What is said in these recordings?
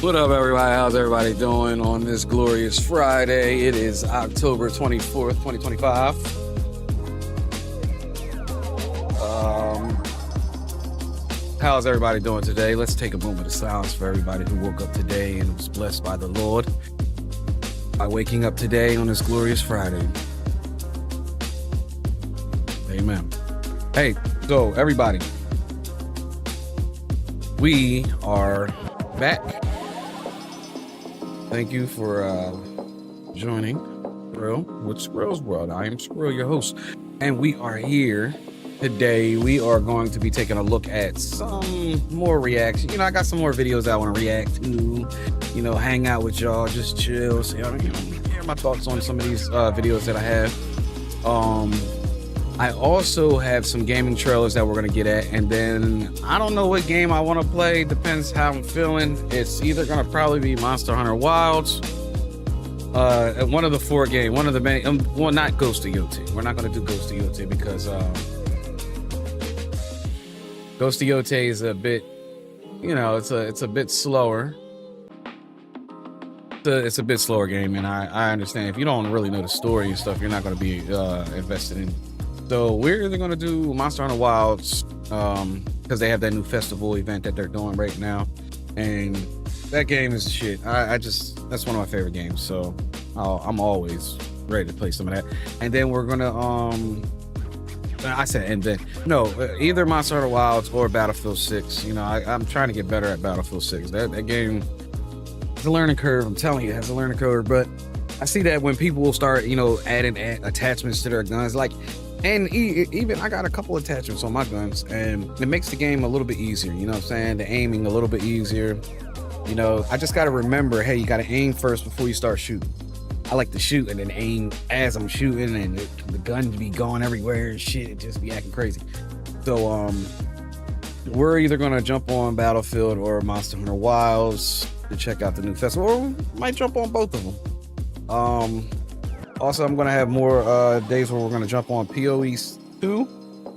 What up, everybody? How's everybody doing on this glorious Friday? It is October 24th, 2025. How's everybody doing today? Let's take a moment of silence for everybody who woke up today and was blessed by the Lord by waking up today on this glorious Friday. Amen. Hey, so everybody, we are back. Thank you for joining Skrill with ScrillzWrld. I am Skrill, your host, and we are here today. We are going to be taking a look at some more reaction. I got some more videos I want to react to, hang out with y'all, just chill, hear my thoughts on some of these videos that I have. I also have some gaming trailers that we're going to get at, and then I don't know what game I want to play. Depends how I'm feeling. It's either going to probably be Monster Hunter Wilds, one of the 4 games, one of the main, well, not Ghost of Yotei. We're not going to do Ghost of Yotei because Ghost of Yotei is a bit, it's a bit slower. It's a bit slower game, and I understand if you don't really know the story and stuff, you're not going to be invested in. So we're either going to do Monster Hunter Wilds because they have that new festival event that they're doing right now, and that game is shit. That's one of my favorite games, so I'm always ready to play some of that. And then we're gonna either Monster Hunter Wilds or Battlefield 6. I'm trying to get better at Battlefield 6. That game, it's a learning curve. I'm telling you, it has a learning curve. But I see that when people will start, adding attachments to their guns, and even I got a couple attachments on my guns, and it makes the game a little bit easier. You know what I'm saying? The aiming a little bit easier. I just got to remember, hey, you got to aim first before you start shooting. I like to shoot and then aim as I'm shooting, and the gun be going everywhere and shit. It just be acting crazy. So we're either gonna jump on Battlefield or Monster Hunter Wilds to check out the new festival, or we might jump on both of them. Also, I'm gonna have more days where we're gonna jump on PoE 2.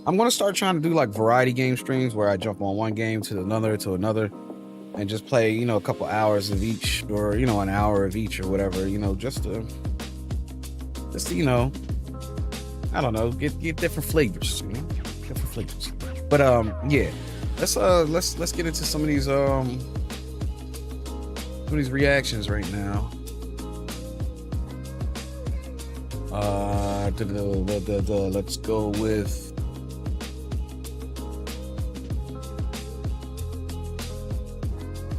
I'm gonna start trying to do like variety game streams where I jump on one game to another, and just play, a couple hours of each, or an hour of each, or whatever, just to I don't know, get different flavors, But yeah, let's get into some of these reactions right now. Let's go with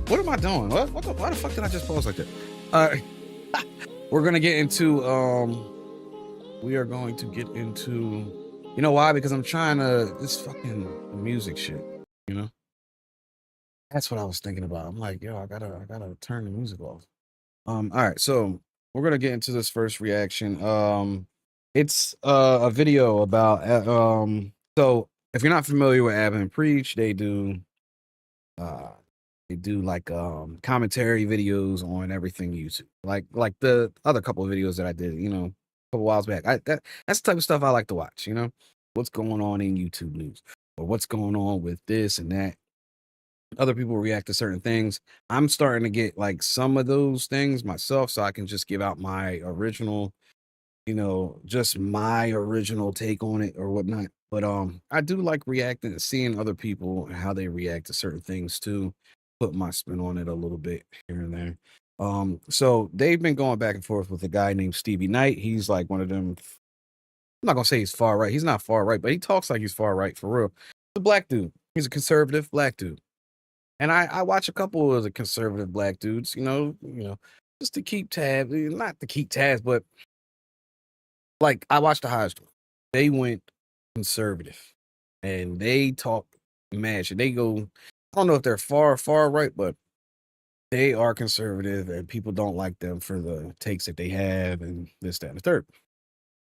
what am I doing? Why the fuck did I just pause like that? We're gonna get into we are going to get into, why? Because I'm trying to this fucking music shit, That's what I was thinking about. I'm like, yo, I gotta turn the music off. All right, so we're gonna get into this first reaction. It's a video about so if you're not familiar with Ab and Preach, they do like commentary videos on everything YouTube, like the other couple of videos that I did, a couple whiles back. That's the type of stuff I like to watch, what's going on in YouTube news, or what's going on with this and that. Other people react to certain things. I'm starting to get like some of those things myself, so I can just give out my original, just my original take on it or whatnot. But I do like reacting and seeing other people and how they react to certain things too. Put my spin on it a little bit here and there. So they've been going back and forth with a guy named Stevie Knight. He's like one of them. I'm not gonna say he's far right. He's not far right, but he talks like he's far right for real. He's a black dude. He's a conservative black dude. And I watch a couple of the conservative black dudes, just to keep tabs, not to keep tabs, but like I watched the Hodge. They went conservative and they talk mad shit. They go, I don't know if they're far right, but they are conservative and people don't like them for the takes that they have and this, that, and the third.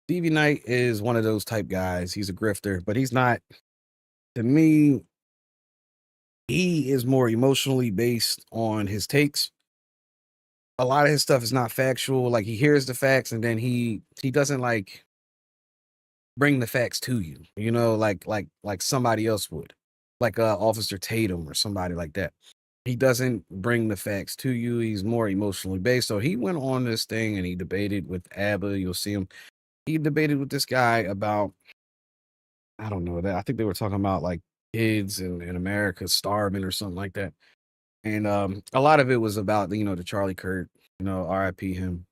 Stevie Knight is one of those type guys. He's a grifter, but he's not, to me, he is more emotionally based on his takes. A lot of his stuff is not factual. Like he hears the facts and then he doesn't like bring the facts to you, like somebody else would, like Officer Tatum or somebody like that. he doesn't bring the facts to you. He's more emotionally based. So he went on this thing and he debated with Abba. You'll see him. He debated with this guy about, I don't know, that I think they were talking about like kids in America starving or something like that. And a lot of it was about, you know, the Charlie Kirk, you know, RIP him.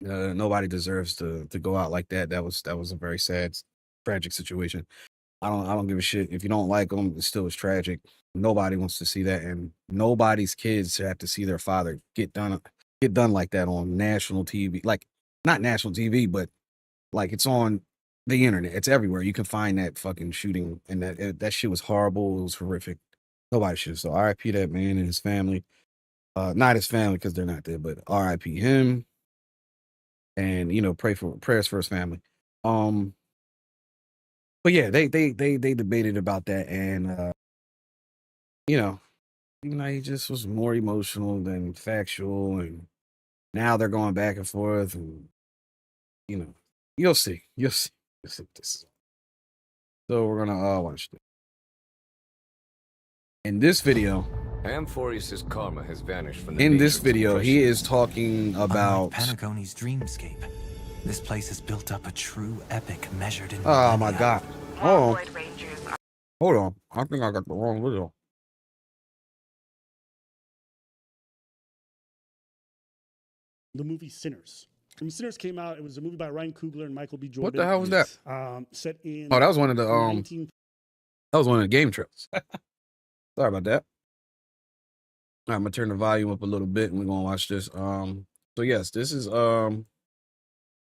Nobody deserves to go out like that. That was a very sad, tragic situation. I don't give a shit if you don't like them. It still is tragic. Nobody wants to see that, and nobody's kids should have to see their father get done like that on national TV. Like not national TV, but like it's on the internet. It's everywhere. You can find that fucking shooting, and that shit was horrible. It was horrific. Nobody should. So RIP that man and his family. Not his family because they're not there, but RIP him. And you know, prayers for his family. But yeah, they debated about that, and you know, he just was more emotional than factual, and now they're going back and forth, and you know, you'll see what this is. So we're gonna watch this. In this video, Amphorius's karma has vanished from the in this nation's video, he oppression. is talking about Panagone's dreamscape. This place has built up a true epic measured in oh my millennia. god. Hold on. I think I got the wrong video. The movie Sinners. When Sinners came out, it was a movie by Ryan Coogler and Michael B. Jordan. What the hell was that? Set in Oh, that was one of the 19... that was one of the game trailers. Sorry about that. I'm gonna turn the volume up a little bit and we're gonna watch this. So yes, this is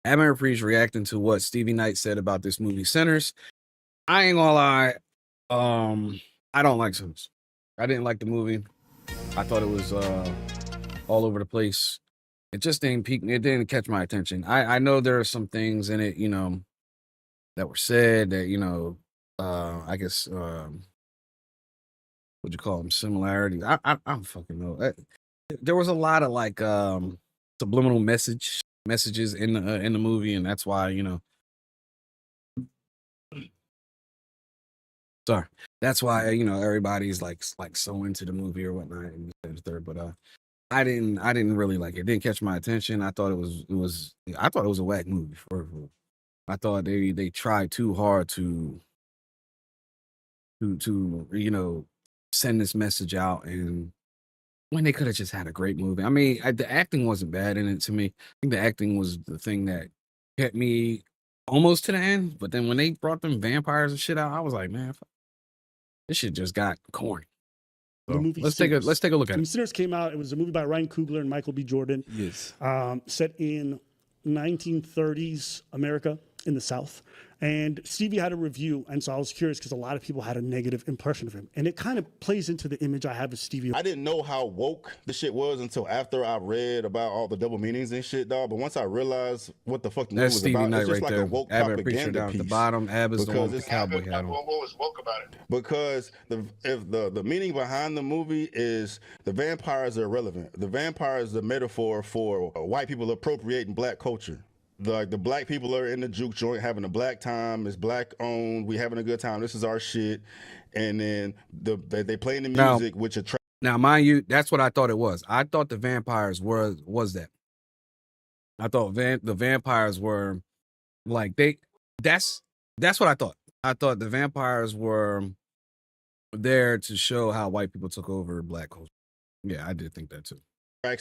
Admiral Priest reacting to what Stevie Knight said about this movie Sinners. I ain't gonna lie, I don't like Sinners. I didn't like the movie. I thought it was all over the place. It just didn't peak. It didn't catch my attention. I know there are some things in it, you know, that were said that, you know, I guess what'd you call them, similarities. I don't fucking know. There was a lot of like subliminal messages in the movie, and that's why, you know, sorry, that's why, you know, everybody's like so into the movie or whatnot and this and the third. But I didn't really like it. It didn't catch my attention. I thought it was a whack movie. I thought they tried too hard to you know, send this message out, and when they could have just had a great movie. I mean, the acting wasn't bad in it to me. I think the acting was the thing that kept me almost to the end. But then when they brought them vampires and shit out, I was like, man, this shit just got corny. So The movie let's take a look at When it. Sinners came out, it was a movie by Ryan Coogler and Michael B. Jordan. Yes. Set in 1930s America in the South. And Stevie had a review, and so I was curious because a lot of people had a negative impression of him. And it kind of plays into the image I have of Stevie. I didn't know how woke the shit was until after I read about all the double meanings and shit, dog. But once I realized what the fuck the movie That's was Stevie about, Knight it's just right like there. a woke Abba Preacher propaganda down at piece. the bottom. Abba's the one with the Because cowboy hat on. What was woke about it? Because the meaning behind the movie is the vampires are irrelevant. The vampire is the metaphor for white people appropriating black culture. The black people are in the juke joint having a black time. It's black owned. We having a good time. This is our shit. And then they playing the music, which attracts. Now, mind you, that's what I thought it was. I thought the vampires was that. I thought the vampires were like that's what I thought. I thought the vampires were there to show how white people took over black culture. Yeah, I did think that too.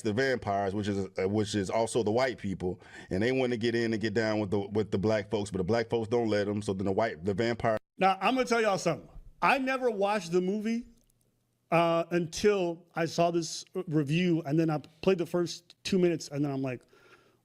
The vampires, which is also the white people, and they want to get in and get down with the black folks, but the black folks don't let them. So then the vampire. Now, I'm going to tell y'all something. I never watched the movie until I saw this review, and then I played the first 2 minutes, and then I'm like,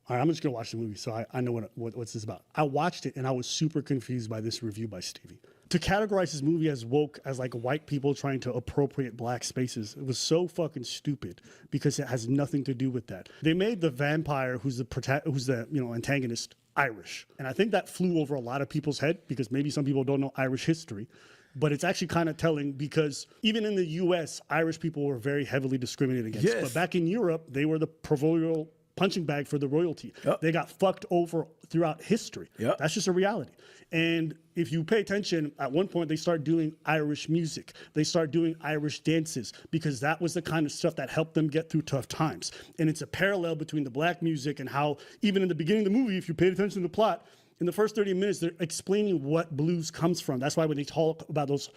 all right, I'm just going to watch the movie, so I know what's this about. I watched it, and I was super confused by this review by Stevie. To categorize this movie as woke, as like white people trying to appropriate black spaces, it was so fucking stupid because it has nothing to do with that. They made the vampire, who's the antagonist, Irish, and I think that flew over a lot of people's head because maybe some people don't know Irish history, but it's actually kind of telling because even in the U.S., Irish people were very heavily discriminated against. Yes. But back in Europe, they were the proverbial punching bag for the royalty. Yep. They got fucked over throughout history. Yep. That's just a reality. And if you pay attention, at one point they start doing Irish music. They start doing Irish dances because that was the kind of stuff that helped them get through tough times. And it's a parallel between the black music and how, even in the beginning of the movie, if you paid attention to the plot, in the first 30 minutes, they're explaining what blues comes from. That's why when they talk about those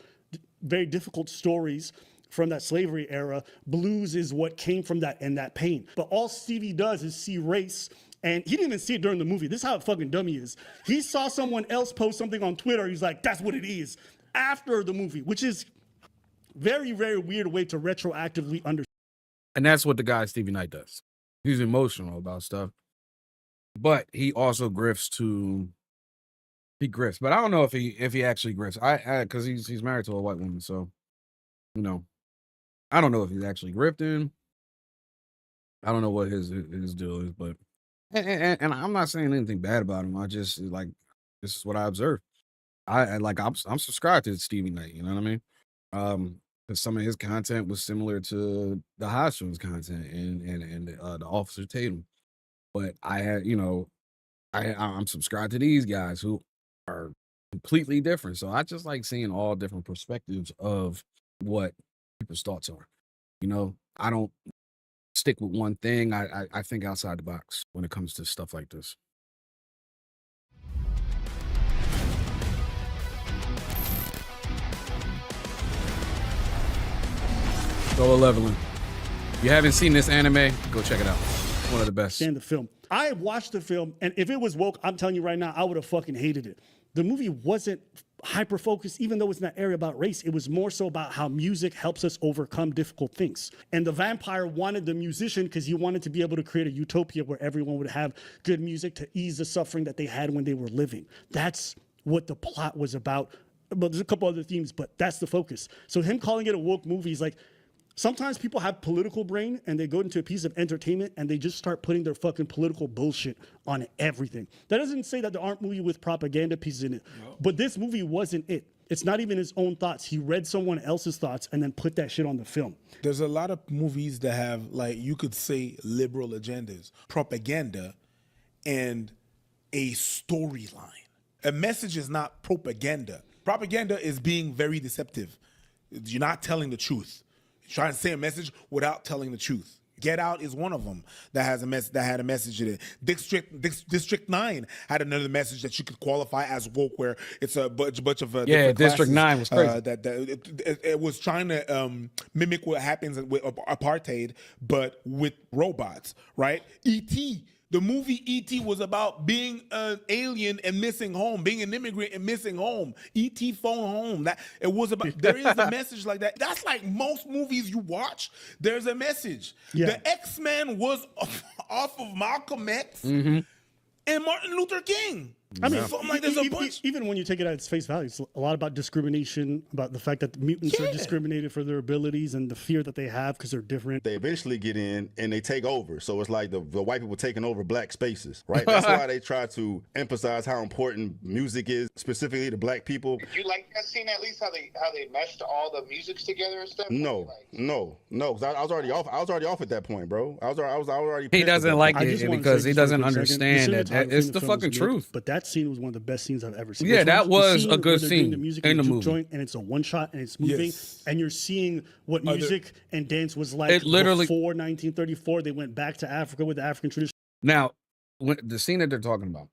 very difficult stories from that slavery era, blues is what came from that and that pain. But all Stevie does is see race, and he didn't even see it during the movie. This is how fucking dumb he is. He saw someone else post something on Twitter. He's like, that's what it is, after the movie, which is very, very weird way to retroactively understand. And that's what the guy Stevie Knight does. He's emotional about stuff, but he also grifts. But I don't know if he actually grifts. Because he's married to a white woman, so you know, I don't know if he's actually grifting. I don't know what his deal is, but and I'm not saying anything bad about him. I just like, this is what I observed. I'm subscribed to Stevie Knight. You know what I mean? Because some of his content was similar to the Hodgins content and the Officer Tatum. But I'm subscribed to these guys who are completely different. So I just like seeing all different perspectives of what people's thoughts are. You know, I don't stick with one thing. I think outside the box when it comes to stuff like this. Solo Leveling. If you haven't seen this anime, go check it out. It's one of the best. The film. I watched the film, and if it was woke, I'm telling you right now, I would have fucking hated it. The movie wasn't hyper focused, even though it's in that area about race. It was more so about how music helps us overcome difficult things. And the vampire wanted the musician because he wanted to be able to create a utopia where everyone would have good music to ease the suffering that they had when they were living. That's what the plot was about. But there's a couple other themes, but that's the focus. So him calling it a woke movie is like, sometimes people have political brain and they go into a piece of entertainment and they just start putting their fucking political bullshit on everything. That doesn't say that there aren't movies with propaganda pieces in it, but this movie wasn't it. It's not even his own thoughts. He read someone else's thoughts and then put that shit on the film. There's a lot of movies that have, like, you could say liberal agendas, propaganda, and a storyline. A message is not propaganda. Propaganda is being very deceptive. You're not telling the truth. Trying to say a message without telling the truth. Get Out is one of them that has had a message in it. District 9 had another message that you could qualify as woke, where it's a bunch of different District classes, 9 was crazy. It was trying to mimic what happens with apartheid, but with robots, right? E.T. The movie E.T. was about being an alien and missing home, being an immigrant and missing home. E.T. phone home. That it was about. There is a message like that. That's like most movies you watch. There's a message. Yeah. The X-Men was off of Malcolm X Mm-hmm. and Martin Luther King. I mean, something like there's a bunch. Even when you take it at its face value, it's a lot about discrimination, about the fact that the mutants are discriminated for their abilities and the fear that they have because they're different. They eventually get in and they take over. So it's like the white people taking over black spaces, right? That's why they try to emphasize how important music is, specifically to black people. Did you like that scene, at least how they meshed all the musics together and stuff? No, because I was already off. I was already off at that point, bro. I was already. He doesn't like I just it wanna because say he just for doesn't a second, understand the that cinematography it's in the film fucking was good, truth. But that scene was one of the best scenes I've ever seen. Yeah, It's that the was scene a good where they're doing scene the music in the juke movie. joint, and it's a one shot and it's moving, Yes. and you're seeing what music and dance was like It literally- before 1934. They went back to Africa with the African tradition. Now, when the scene that they're talking about,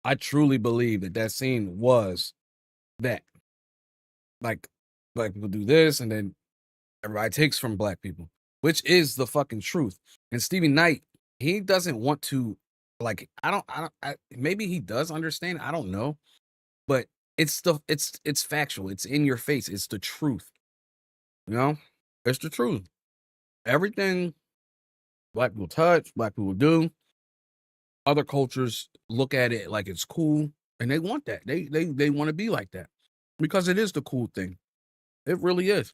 I truly believe that scene was that. Like, black people do this, and then everybody takes from black people, which is the fucking truth. And Stevie Knight, he doesn't want to, like, maybe he does understand. I don't know, but it's factual. It's in your face. It's the truth. You know, it's the truth. Everything black people touch, black people do. Other cultures look at it like it's cool, and they want that. They want to be like that because it is the cool thing. It really is.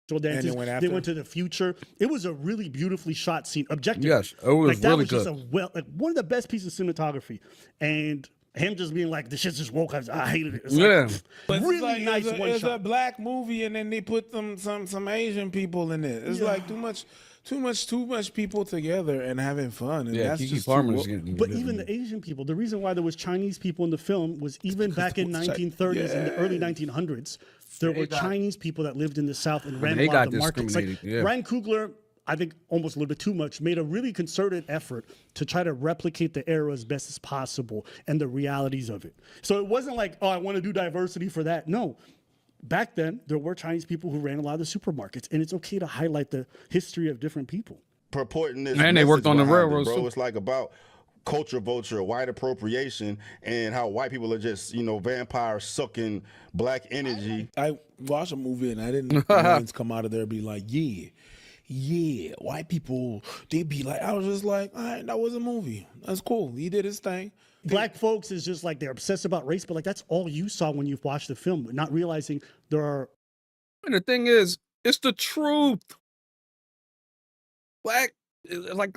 Dances. And They went to the future. It was a really beautifully shot scene. Objectively, Yes, it was like, that really was good. just one of the best pieces of cinematography. And him just being like, "The shit's just woke." I hated it. It's Yeah. like, But it's really like, nice it's one a shot. black movie, and then they put some Asian people in it. It's like too too much people together and having fun, and Yeah, that's Kiki just Palmer's too, getting. But even the Asian people, the reason why there was Chinese people in the film was even back in 1930s and the early 1900s, there were Chinese people that lived in the South and ran they a lot got of the markets. Like discriminated, yeah. Ryan Coogler, I think almost a little bit too much, made a really concerted effort to try to replicate the era as best as possible and the realities of it. So it wasn't like, oh, I want to do diversity for that. No. Back then, there were Chinese people who ran a lot of the supermarkets, and it's okay to highlight the history of different people. Purporting this, And they worked on the behind it, railroads, bro. too. It's like about culture vulture, white appropriation, and how white people are just, vampires sucking black energy. I watched a movie and I didn't lines come out of there and be like, yeah, white people, they be like, I was just like, all right, that was a movie. That's cool. He did his thing. Black folks is just like they're obsessed about race, but like that's all you saw when you've watched the film, not realizing there are. And the thing is, it's the truth. Black,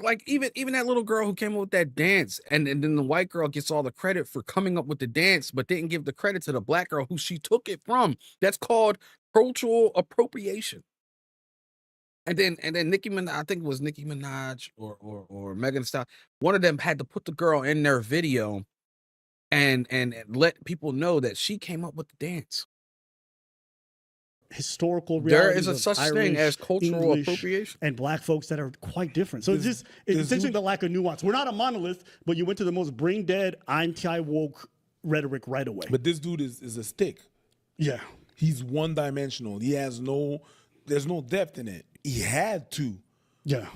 like even that little girl who came up with that dance, and then the white girl gets all the credit for coming up with the dance, but didn't give the credit to the black girl who she took it from. That's called cultural appropriation. And then Nicki Minaj, I think it was Nicki Minaj or Megan Thee Stallion. One of them had to put the girl in their video and let people know that she came up with the dance. Historical There realities is a of such Irish, thing as cultural English, appropriation. and black folks that are quite different. So it's essentially the lack of nuance. We're not a monolith, but you went to the most brain dead, anti-woke rhetoric right away. But this dude is a stick. Yeah. He's one-dimensional. There's no depth in it. He had to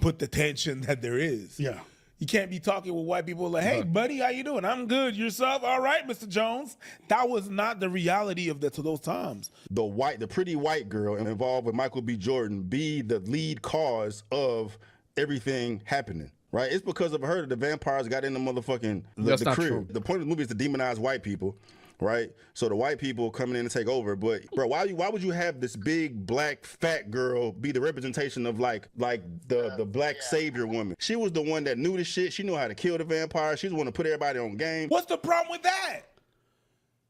put the tension that there is. Yeah. You can't be talking with white people like, hey, buddy, how you doing? I'm good. Yourself? All right, Mr. Jones. That was not the reality of those times. The pretty white girl involved with Michael B. Jordan be the lead cause of everything happening. Right? It's because of her that the vampires got in the motherfucking the not crib. true. The point of the movie is to demonize white people. Right, so the white people coming in and take over, but bro, why would you have this big black fat girl be the representation of like the black savior woman? She was the one that knew the shit. She knew how to kill the vampire. She was the one to put everybody on game. What's the problem with that?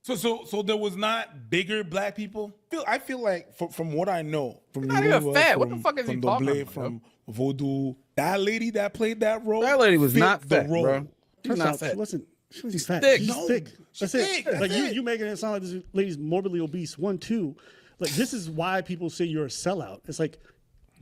So there was not bigger black people. I feel like from what I know, from Not even fat. What the fuck is he talking about? From Voodoo, that lady that played that role. That lady was fit not the fat, role. bro. She's Turns not out fat. she wasn't fat. thick. She's No, thick. she's That's thick. it. That's Like it. you making it sound like this lady's morbidly obese. 1, 2. Like this is why people say you're a sellout. It's like,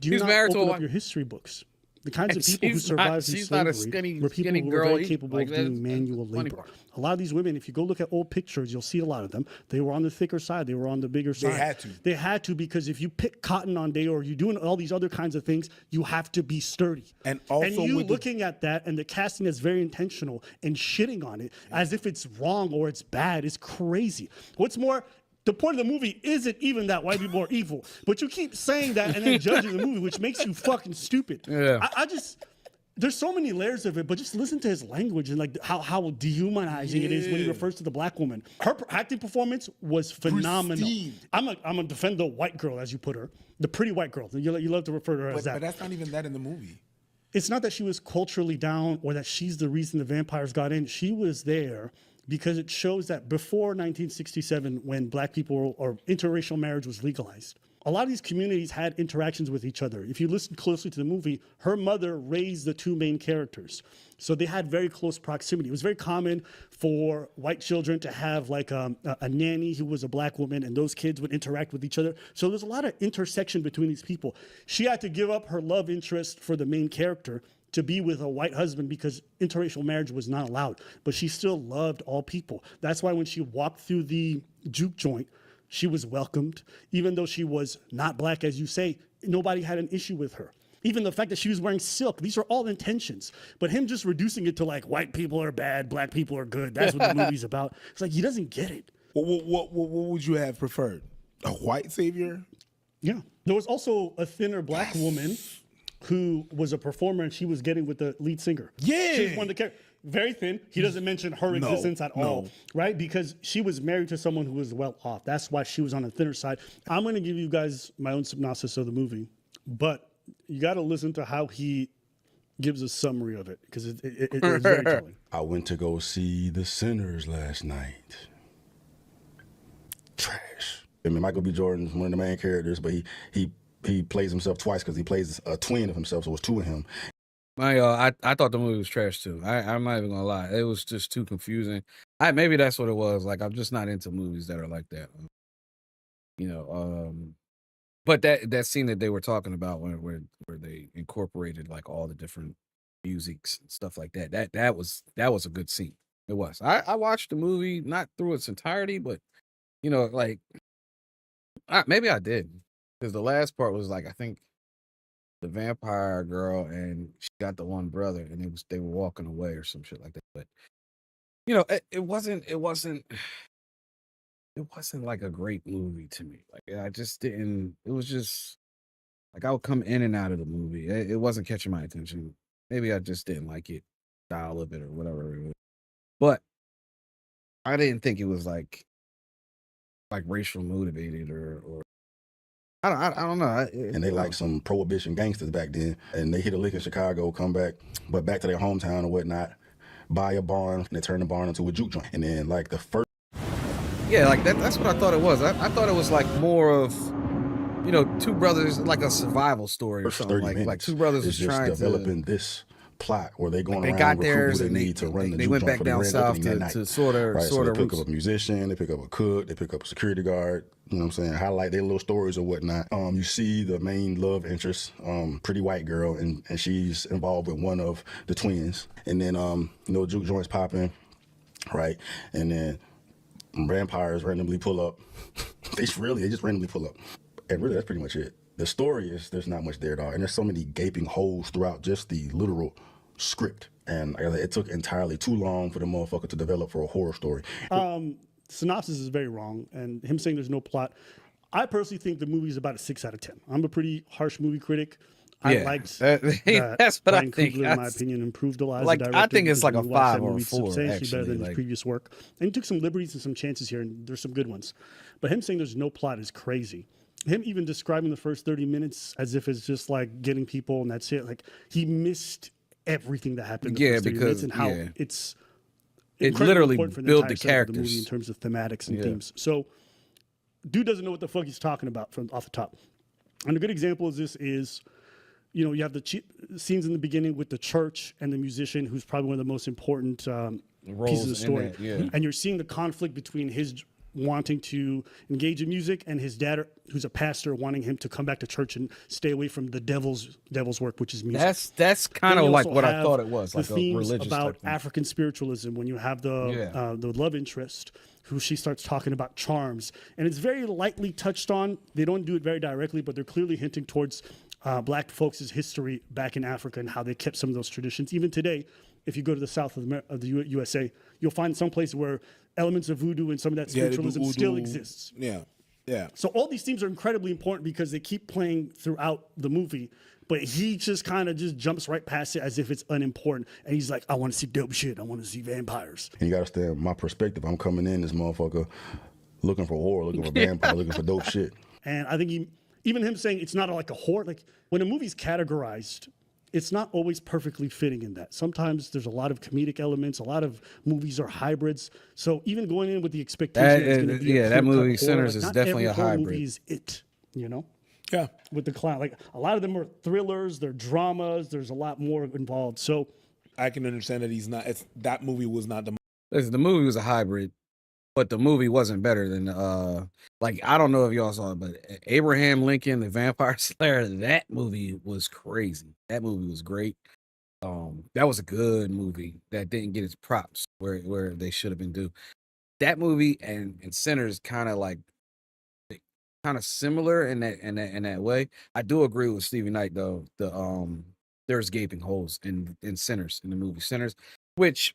do you He's not married to a open up white- your history books? The kinds of And people who she's survived not- through she's not a slavery skinny- were people skinny who were girl very either. capable Like, of doing that's manual the funny labor. part. A lot of these women, if you go look at old pictures, you'll see a lot of them. They were on the thicker side. They were on the bigger side. had to. They had to, because if you pick cotton on day or you're doing all these other kinds of things, you have to be sturdy. And also you with the- looking at that and the casting is very intentional and shitting on it as if it's wrong or it's bad is crazy. What's more, the point of the movie isn't even that white people are evil, but you keep saying that and then judging the movie, which makes you fucking stupid. Yeah. I just, there's so many layers of it, but just listen to his language and like how dehumanizing it is when he refers to the black woman. Her acting performance was phenomenal. Pristine. I'm gonna defend the white girl, as you put her, the pretty white girl. You love to refer to her as that. But that's not even that in the movie. It's not that she was culturally down or that she's the reason the vampires got in. She was there because it shows that before 1967, when black people or interracial marriage was legalized, a lot of these communities had interactions with each other. If you listen closely to the movie, her mother raised the two main characters. So they had very close proximity. It was very common for white children to have like a nanny who was a black woman, and those kids would interact with each other. So there's a lot of intersection between these people. She had to give up her love interest for the main character to be with a white husband because interracial marriage was not allowed. But she still loved all people. That's why when she walked through the juke joint, she was welcomed. Even though she was not black, as you say, nobody had an issue with her. Even the fact that she was wearing silk, these are all intentions. But him just reducing it to like white people are bad, black people are good. That's what the movie's about. It's like he doesn't get it. What would you have preferred? A white savior? Yeah. There was also a thinner black woman who was a performer, and she was getting with the lead singer. Yeah. She was one of the characters. Very thin. He doesn't mention her existence at all, right? Because she was married to someone who was well off. That's why she was on the thinner side. I'm going to give you guys my own synopsis of the movie, but you got to listen to how he gives a summary of it, because it's very telling. I went to go see The Sinners last night. Trash. I mean, Michael B. Jordan's one of the main characters, but he he plays himself twice because he plays a twin of himself, so it's two of him. I thought the movie was trash too. I'm not even gonna lie. It was just too confusing. Maybe that's what it was. Like, I'm just not into movies that are like that. You know, but that scene that they were talking about where they incorporated like all the different musics and stuff like that. That was a good scene. It was. I watched the movie not through its entirety, but you know, like maybe I did, because the last part was like, I think the vampire girl and she got the one brother, and they were walking away or some shit like that. But you know, it wasn't like a great movie to me. Like, I just didn't. It was just like I would come in and out of the movie. It wasn't catching my attention. Maybe I just didn't like it, style of it, or whatever it was. But I didn't think it was like racial motivated or I don't know. And they like some prohibition gangsters back then, and they hit a lick in Chicago, come back, but back to their hometown or whatnot, buy a barn, and they turn the barn into a juke joint. And then like the first, yeah, like that's what I thought it was. I thought it was like more of, you know, two brothers, like a survival story or something. Like two brothers is was just trying developing this plot where they going they around got recruiting theirs who they and need to run the they juke went joint back for the down grand south opening that night. to sort of Right, so they pick roots. up a musician, they pick up a cook, they pick up a security guard. You know what I'm saying? Highlight their little stories or whatnot. You see the main love interest, pretty white girl, and she's involved with one of the twins. And then you know, juke joints popping, right? And then vampires randomly pull up. They just randomly pull up. And really, that's pretty much it. The story is, there's not much there at all. And there's so many gaping holes throughout just the literal script. And it took entirely too long for the motherfucker to develop for a horror story. Synopsis is very wrong, and him saying there's no plot. I personally think the movie is about a 6 out of 10. I'm a pretty harsh movie critic. I liked that. That's what Ryan I think. Coogler, in my opinion, improved a lot. Like, as a I director, think it's because like when a you watch that 5 or a movie, 4, substantially actually. better than his Like, previous work. And he took some liberties and some chances here, and there's some good ones. But him saying there's no plot is crazy. Him even describing the first 30 minutes as if it's just like getting people and that's it. Like, he missed everything that happened in the first 30 minutes and how it's it incredibly literally important for built entire the setup of the movie characters. in terms of thematics and themes. So, dude doesn't know what the fuck he's talking about from off the top. And a good example of this is, you know, you have the scenes in the beginning with the church and the musician, who's probably one of the most important pieces of the story. That, And you're seeing the conflict between his wanting to engage in music and his dad, who's a pastor, wanting him to come back to church and stay away from the devil's work, which is music. That's kind Then of you like also what I have thought it was, the like a themes religious about type thing. African spiritualism, when you have the love interest, who she starts talking about charms, and it's very lightly touched on. They don't do it very directly, but they're clearly hinting towards black folks' history back in Africa and how they kept some of those traditions. Even today, if you go to the south of the USA, you'll find some place where elements of voodoo and some of that spiritualism still exists. Yeah. So all these themes are incredibly important because they keep playing throughout the movie, but he just kind of just jumps right past it as if it's unimportant. And he's like, I want to see dope shit. I want to see vampires. And you got to understand my perspective. I'm coming in this motherfucker looking for horror, looking for vampire, looking for dope shit. And I think even him saying it's not like a horror, like when a movie's categorized, it's not always perfectly fitting in that. Sometimes there's a lot of comedic elements. A lot of movies are hybrids. So even going in with the expectation that it's going to be that movie horror, Sinners like is not definitely every a horror hybrid. movie is it, you know? Yeah. With the clown, like a lot of them are thrillers, they're dramas. There's a lot more involved. So I can understand that he's not. That movie was not the. Listen, the movie was a hybrid, but the movie wasn't better than like, I don't know if y'all saw it, but Abraham Lincoln, the Vampire Slayer, that movie was crazy. That movie was great. That was a good movie that didn't get its props where they should have been due. That movie and Sinners kind of like similar in that way. I do agree with Stevie Knight though. There's gaping holes in Sinners, in the movie Sinners, which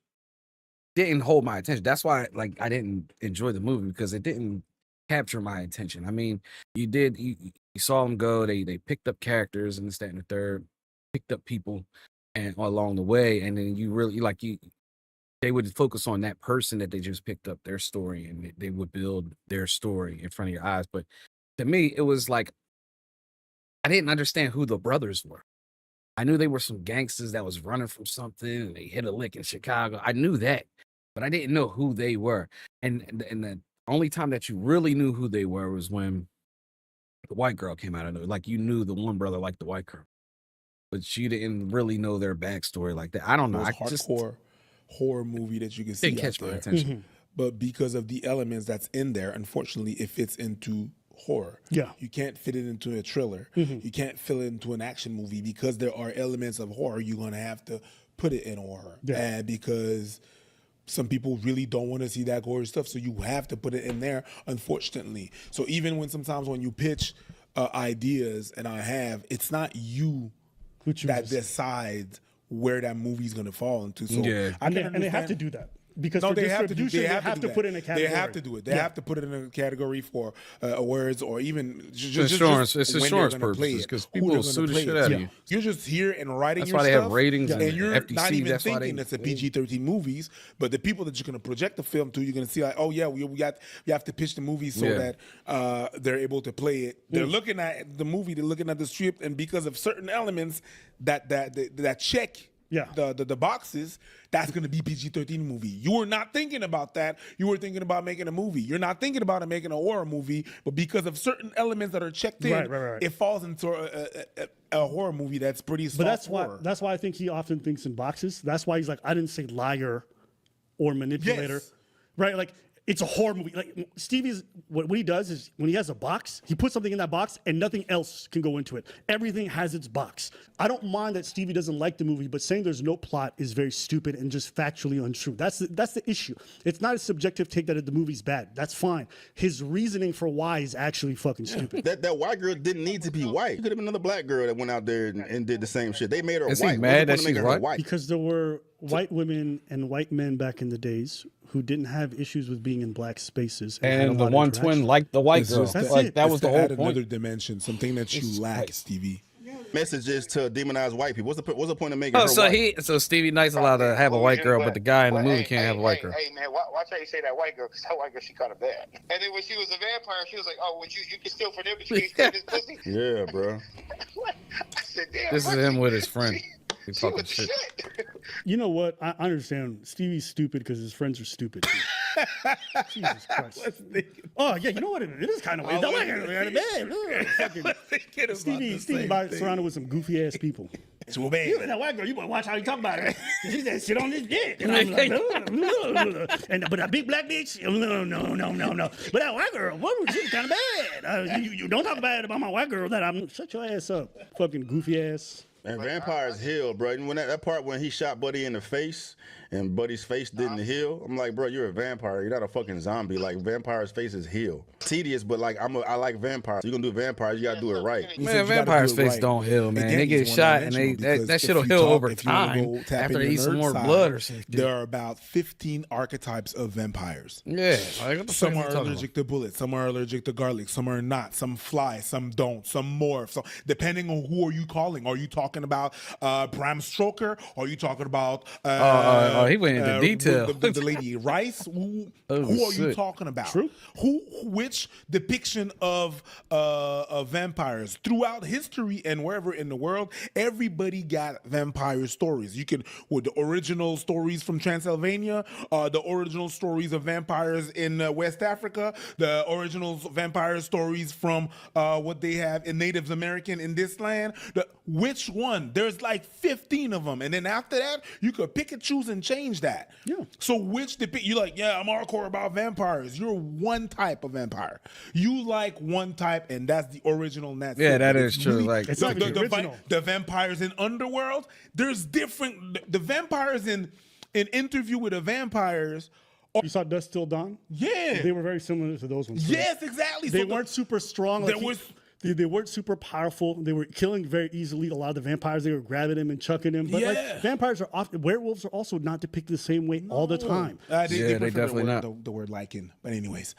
didn't hold my attention. That's why like I didn't enjoy the movie, because it didn't capture my attention. I mean, you saw them go, they picked up characters and this, that, and the third, picked up people and along the way, and then you really they would focus on that person that they just picked up, their story, and they would build their story in front of your eyes. But to me, it was like I didn't understand who the brothers were. I knew they were some gangsters that was running from something and they hit a lick in Chicago. I knew that, but I didn't know who they were. And the only time that you really knew who they were was when the white girl came out of nowhere. Like you knew the one brother liked the white girl, but you didn't really know their backstory like that. I don't know. Most I just hardcore horror movie that you can see didn't out catch my there. attention. But because of the elements that's in there, unfortunately, it fits into horror. Yeah. You can't fit it into a thriller. You can't fit it into an action movie because there are elements of horror. You're going to have to put it in horror. Yeah. And because some people really don't want to see that gory stuff, so you have to put it in there, unfortunately. So even when sometimes when you pitch ideas, and I have, it's not you that decides where that movie's going to fall into. So Yeah. And they have to do that. Because no, for they have to do. distribution, They they have to put it in a category. They have to do it. They have to put it in a category for awards or even just insurance. It's when insurance they're gonna play purposes it, because who people they're will gonna sue the play shit it. out of you. You're just here and writing That's your why they stuff, have ratings and and you're FTC, not even that's why thinking they- it's a PG-13 movies. But the people that you're going to project the film to, you're going to see like, oh yeah, we have to pitch the movie so that they're able to play it. They're looking at the movie, they're looking at the script, and because of certain elements that check. Yeah. The boxes, that's going to be PG-13 movie. You were not thinking about that. You were thinking about making a movie. You're not thinking about making a horror movie, but because of certain elements that are checked in, Right. it falls into a horror movie that's pretty soft But that's horror. why I think he often thinks in boxes. That's why he's like, I didn't say liar or manipulator. Yes. Right? Like, it's a horror movie. Like Stevie's, what he does is when he has a box, he puts something in that box and nothing else can go into it. Everything has its box. I don't mind that Stevie doesn't like the movie, but saying there's no plot is very stupid and just factually untrue. That's the issue. It's not a subjective take that the movie's bad. That's fine. His reasoning for why is actually fucking stupid. That white girl didn't need to be white. It could have been another black girl that went out there and did the same shit. They made her Is he white. mad What's the that point of making she's her white? Because there were white women and white men back in the days who didn't have issues with being in black spaces. Had a And the lot of one twin interaction. liked the white It's girl. just That's Like it. that It's was the to whole add point. another dimension, something that you lack, Stevie. Message is to demonize white people. What's the point of making her Oh, so white? so Stevie Knight's allowed to have a white girl, but the guy in the movie can't have a white girl. Hey, man, watch how you say that white girl, because that white girl, she kind of bad. And then when she was a vampire, she was like, oh, well, you can steal from them, but you can't steal this pussy. Yeah, bro. What? I said, damn. This is him with his friend. He's She talking was shit. shit. You know what? I understand. Stevie's stupid because his friends are stupid. Jesus Christ. Oh, yeah, you know what? It is kind of weird. Stevie surrounded with some goofy ass people. So bad. You that white girl, you better watch how you talk about her. She said shit on this dick. And I was like, and but a big black bitch, no. But that white girl, she's kind of bad. You don't talk bad about my white girl. Shut your ass up, fucking goofy ass. And vampires heal, bro. And when that part when he shot Buddy in the face and Buddy's face didn't heal, I'm like, bro, you're a vampire. You're not a fucking zombie. Like vampires' faces heal. Tedious, but like I like vampires. You're gonna do vampires, you gotta do it right. Man, vampires' face don't heal, man. They get shot and that shit'll heal over time after they eat some more blood or something. There are about 15 archetypes of vampires. Yeah, like, what the Some fuck are you talking allergic to bullets, some are allergic to garlic, some are not, some fly, some don't, some morph. So depending on who are you calling, are you talking about Bram Stoker? Or are you talking about he went into detail. The lady Rice? Who are you shit. talking about? True. Which depiction of vampires throughout history and wherever in the world, everybody got vampire stories. You can with the original stories from Transylvania, the original stories of vampires in West Africa, the original vampire stories from what they have in Native American in this land. Which one? There's like 15 of them, and then after that, you could pick and choose and change that. Yeah. So which you like? Yeah, I'm hardcore about vampires. You're one type of vampire. You like one type, and that's the original. And that's Yeah, it. that It's is true. really- Like It's not the original. the vampires in Underworld. There's different. The vampires in Interview with the Vampires. You saw Dust Till Dawn? Yeah. They were very similar to those ones. Yes, exactly. They So weren't super strong. there Like was- they weren't super powerful. They were killing very easily. A lot of the vampires, they were grabbing them and chucking them. But Yeah. like vampires are often, werewolves are also not depicted the same way all the time. Yeah, they prefer definitely the word, not. the word liking. But anyways,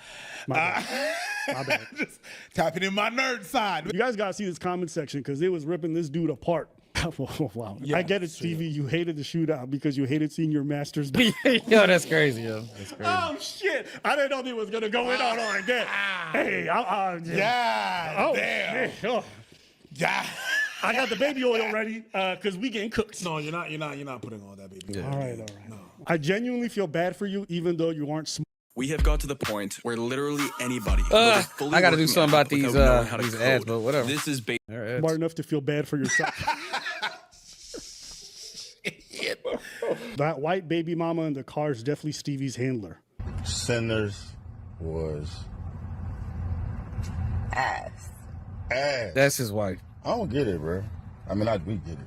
My bad. just tapping in my nerd side. You guys gotta see this comment section because it was ripping this dude apart. Wow. Yeah, I get it, Stevie. You hated the shootout because you hated seeing your masters. yo, that's crazy, yo. That's crazy. Oh shit! I didn't know they was gonna go in on like that. Hey, Yeah. Oh, Damn. shit. Oh. Yeah. I got the baby oil ready because we getting cooked. No, you're not putting all that, baby. All right. I genuinely feel bad for you, even though you aren't smart. We have got to the point where literally anybody. who is fully I got to do working something out about these without knowing how to these ads, code. but whatever. This is Smart enough to feel bad for yourself. That white baby mama in the car is definitely Stevie's handler. Sinners was Ass. ass. That's his wife. I don't get it, bro. I mean, we get it.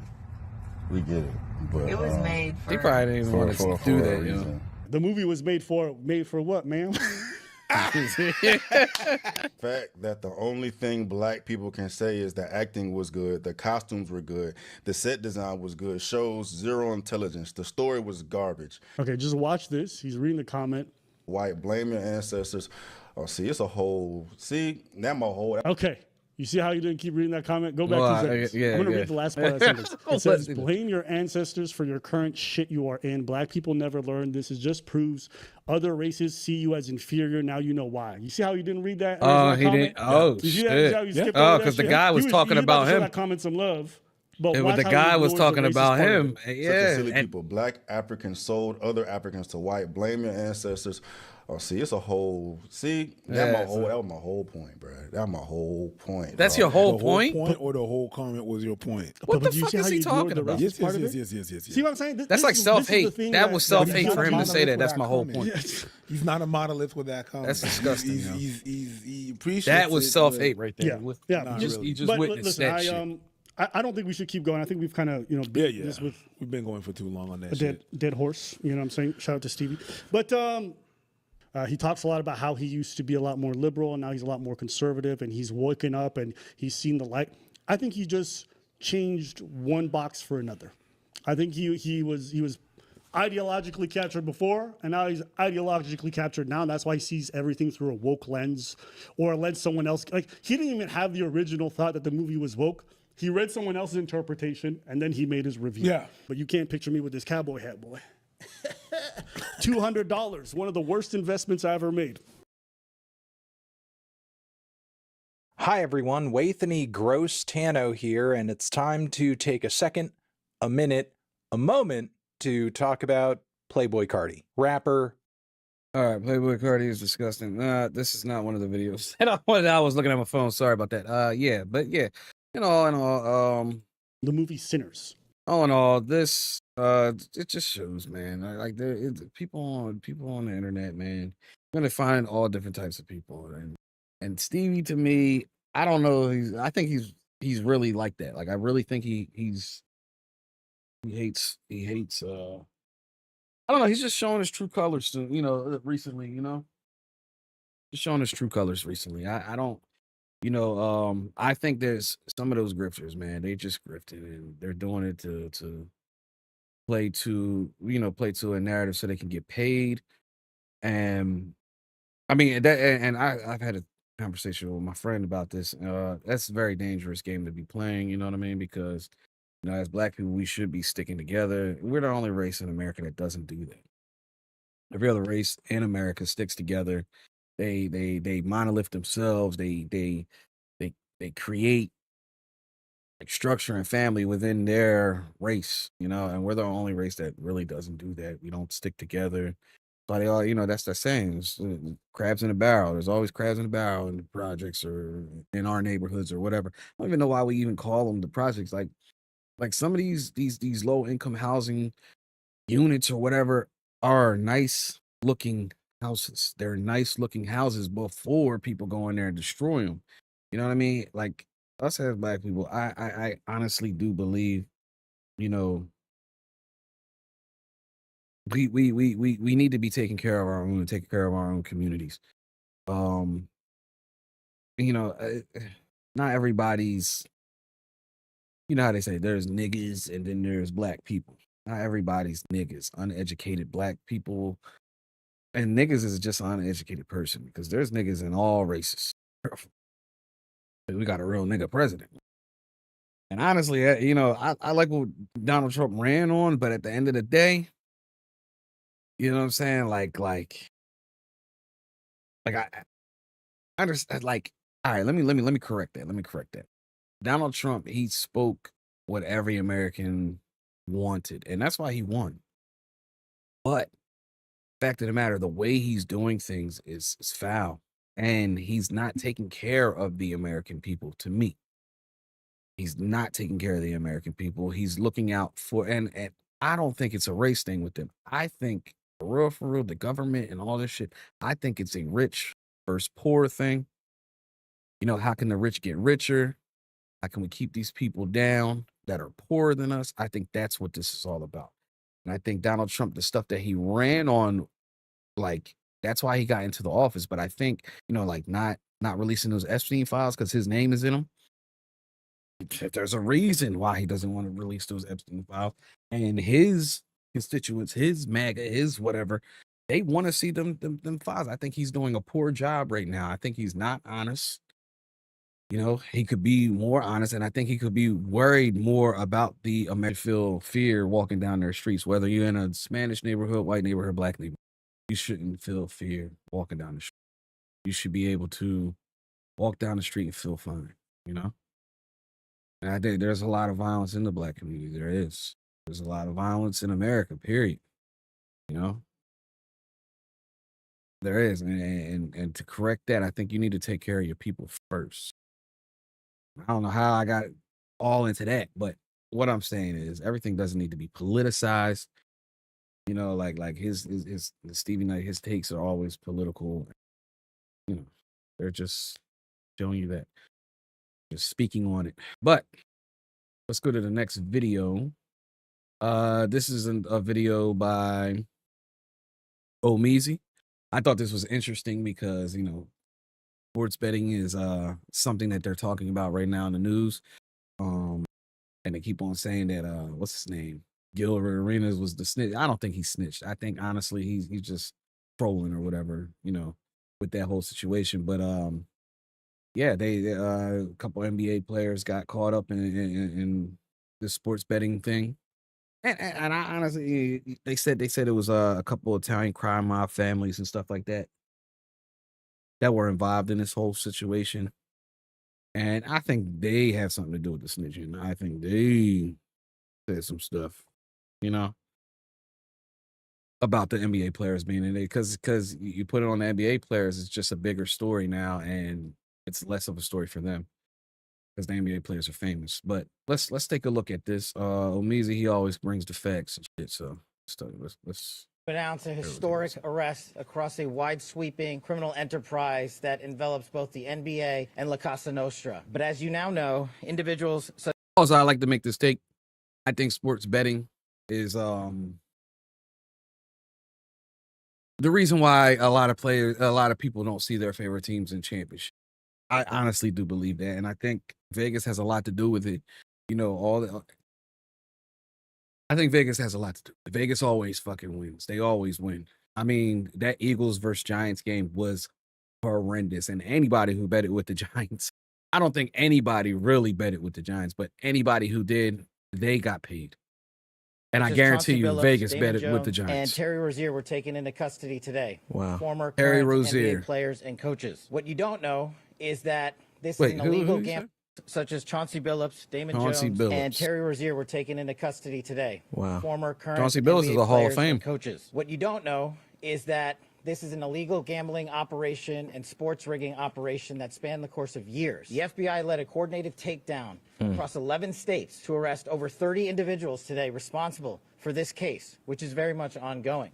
We get it. But It was made for. He probably didn't even want to do that, you know. reason. The movie was made for what, ma'am? Fact that the only thing black people can say is the acting was good, the costumes were good, the set design was good, shows zero intelligence, the story was garbage. Okay, just watch this. He's reading the comment. White, blame your ancestors. Oh, see, it's a whole. See, now my whole. Okay. You see how you didn't keep reading that comment? Go back Well, 2 seconds. yeah, I'm going to yeah. read the last part of that sentence. It says, blame your ancestors for your current shit you are in. Black people never learn. This is just proves other races see you as inferior. Now you know why. You see how you didn't read that? Oh, he comment? didn't. Oh, You see shit. that? You see how you skipped Oh, over that because the shit? guy was talking he about to show him. that comment some love. But Yeah, watch but the how he guy was ignores the talking racist about part of him. it. Such a Yeah. silly and- people. Black Africans sold other Africans to white. Blame your ancestors. Oh, see, it's a whole. See, that was my whole point, bro. That was my whole point. That's dog. your whole The point? or the whole comment was your point? What But the you fuck see is how he you ignored talking the about? racist Yes, part of yes, it? yes, yes, yes, yes. See what I'm saying? That's like self-hate. That was self-hate for him to say that. That's my whole point. He's not a monolith with that comment. That's disgusting, yo. He appreciates That was it, self-hate right there. Yeah, yeah. Nah, He just But witnessed listen, that shit. I don't think we should keep going. I think we've kind of, beat this with We've been going for too long on that a shit. dead horse. You know what I'm saying? Shout out to Stevie. But he talks a lot about how he used to be a lot more liberal and now he's a lot more conservative and he's woken up and he's seen the light. I think he just changed one box for another. I think he was ideologically captured before and now he's ideologically captured now. And that's why he sees everything through a woke lens or a lens someone else. Like he didn't even have the original thought that the movie was woke. He read someone else's interpretation and then he made his review. Yeah. But you can't picture me with this cowboy hat, boy. $200, one of the worst investments I ever made. Hi everyone, Wathany Gross Tano here, and it's time to take a second, a minute, a moment to talk about Playboy Cardi, rapper. All right, Playboy Cardi is disgusting. This is not one of the videos. And I was looking at my phone. Sorry about that. Yeah, but yeah, in all, The movie Sinners. all in all, this it just shows, man. Like people on the internet, man. You're gonna find all different types of people, and Stevie to me, I don't know. I think he's really like that. Like I really think he hates. I don't know. He's just showing his true colors recently. Just showing his true colors recently. I don't. I think there's some of those grifters, man. They just grifted and they're doing it to play to a narrative so they can get paid. And I mean I've had a conversation with my friend about this. That's a very dangerous game to be playing, you know what I mean? Because as black people, we should be sticking together. We're the only race in America that doesn't do that. Every other race in America sticks together. They monolith themselves. They create like structure and family within their race, and we're the only race that really doesn't do that. We don't stick together. But they all, that's the saying. It's, crabs in a barrel. There's always crabs in a barrel in the projects or in our neighborhoods or whatever. I don't even know why we even call them the projects. Like some of these low income housing units or whatever are nice looking houses. They're nice looking houses before people go in there and destroy them. You know what I mean? Like us as black people, I honestly do believe, we need to be taking care of our own and taking care of our own communities. Not everybody's. You know how they say there's niggas and then there's black people. Not everybody's niggas. Uneducated black people. And niggas is just an uneducated person because there's niggas in all races. We got a real nigga president. And honestly, I like what Donald Trump ran on, but at the end of the day, you know what I'm saying? Like I understand. Like, all right, let me correct that. Let me correct that. Donald Trump, he spoke what every American wanted, and that's why he won. But Fact of the matter, the way he's doing things is foul. And he's not taking care of the American people, to me. He's not taking care of the American people. He's looking out for, and I don't think it's a race thing with them. I think, for real, the government and all this shit, I think it's a rich versus poor thing. You know, how can the rich get richer? How can we keep these people down that are poorer than us? I think that's what this is all about. And I think Donald Trump, the stuff that he ran on, like, that's why he got into the office. But I think, you know, like not releasing those Epstein files because his name is in them. There's a reason why he doesn't want to release those Epstein files. And his constituents, his MAGA, his whatever, they want to see them files. I think he's doing a poor job right now. I think he's not honest. You know, he could be more honest, and I think he could be worried more about the American feel fear walking down their streets, whether you're in a Spanish neighborhood, white neighborhood, black neighborhood. You shouldn't feel fear walking down the street. You should be able to walk down the street and feel fine, you know? And I think there's a lot of violence in the black community. There is. There's a lot of violence in America, period. You know? There is. And to correct that, I think you need to take care of your people first. I don't know how I got all into that, but what I'm saying is everything doesn't need to be politicized. You know, like his Stevie Knight, his takes are always political. You know, they're just showing you that. Just speaking on it. But let's go to the next video. This is a video by Omeezy. I thought this was interesting because, you know, sports betting is something that they're talking about right now in the news. And they keep on saying that what's his name? Gilbert Arenas was the snitch. I don't think he snitched. I think honestly he's just trolling or whatever, you know, with that whole situation. But yeah, they a couple NBA players got caught up in this sports betting thing. And I honestly, they said it was a couple of Italian crime mob families and stuff like that were involved in this whole situation. And I think they had something to do with the snitching. I think they said some stuff, you know, about the NBA players being in it. Because you put it on the NBA players, it's just a bigger story now, and it's less of a story for them because the NBA players are famous. But let's take a look at this. Omeezy, he always brings the facts and shit. So let's announce a historic arrest across a wide-sweeping criminal enterprise that envelops both the NBA and La Casa Nostra. But as you now know, individuals such also, I like to make this take. I think sports betting is the reason why a lot of people don't see their favorite teams in championship. I honestly do believe that, and I think Vegas has a lot to do with it. You know, I think Vegas has a lot to do. Vegas always fucking wins. They always win. I mean, that Eagles versus Giants game was horrendous, and anybody who betted with the Giants, I don't think anybody really betted with the Giants, but anybody who did, they got paid. And I guarantee you, Vegas betted with the Giants. And Terry Rozier were taken into custody today. Wow. Former Terry current Rozier. NBA players and coaches. What you don't know is that this is an illegal gamble. Such as Chauncey Billups, Damon Jones, and Terry Rozier were taken into custody today. Wow. Former current Chauncey Billups NBA is a Hall of players Fame and coaches. What you don't know is that this is an illegal gambling operation and sports rigging operation that spanned the course of years. The FBI led a coordinated takedown across 11 states to arrest over 30 individuals today responsible for this case, which is very much ongoing.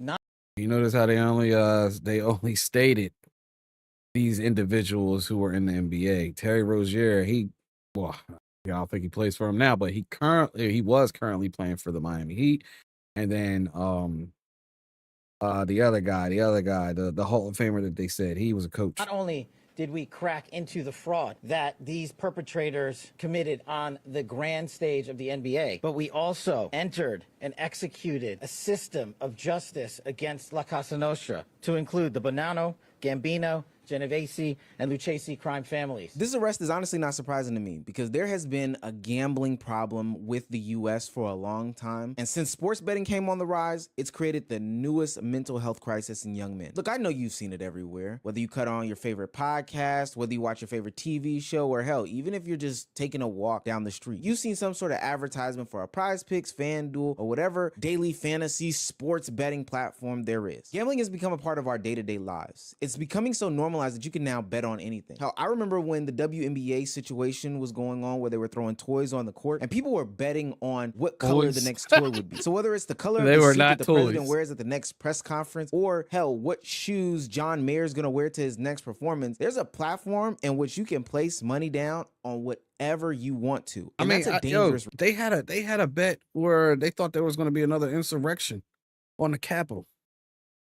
You notice how they only stated these individuals who were in the NBA. Terry Rozier, I don't think he plays for him now, but he was currently playing for the Miami Heat. And then the other guy, the Hall of Famer that they said, he was a coach. Not only did we crack into the fraud that these perpetrators committed on the grand stage of the NBA, but we also entered and executed a system of justice against La Casa Nostra to include the Bonanno, Gambino, Genovese, and Lucchese crime families. This arrest is honestly not surprising to me because there has been a gambling problem with the U.S. for a long time. And since sports betting came on the rise, it's created the newest mental health crisis in young men. Look, I know you've seen it everywhere. Whether you cut on your favorite podcast, whether you watch your favorite TV show, or hell, even if you're just taking a walk down the street, you've seen some sort of advertisement for a Prize Picks, FanDuel, or whatever daily fantasy sports betting platform there is. Gambling has become a part of our day-to-day lives. It's becoming so normalized that you can now bet on anything. Hell, I remember when the WNBA situation was going on where they were throwing toys on the court and people were betting on what color the next toy would be. So whether it's the color of the suit that the president wears at the next press conference, or hell, what shoes John Mayer's gonna wear to his next performance, there's a platform in which you can place money down on whatever you want to. And that's a dangerous. They had a bet where they thought there was going to be another insurrection on the Capitol.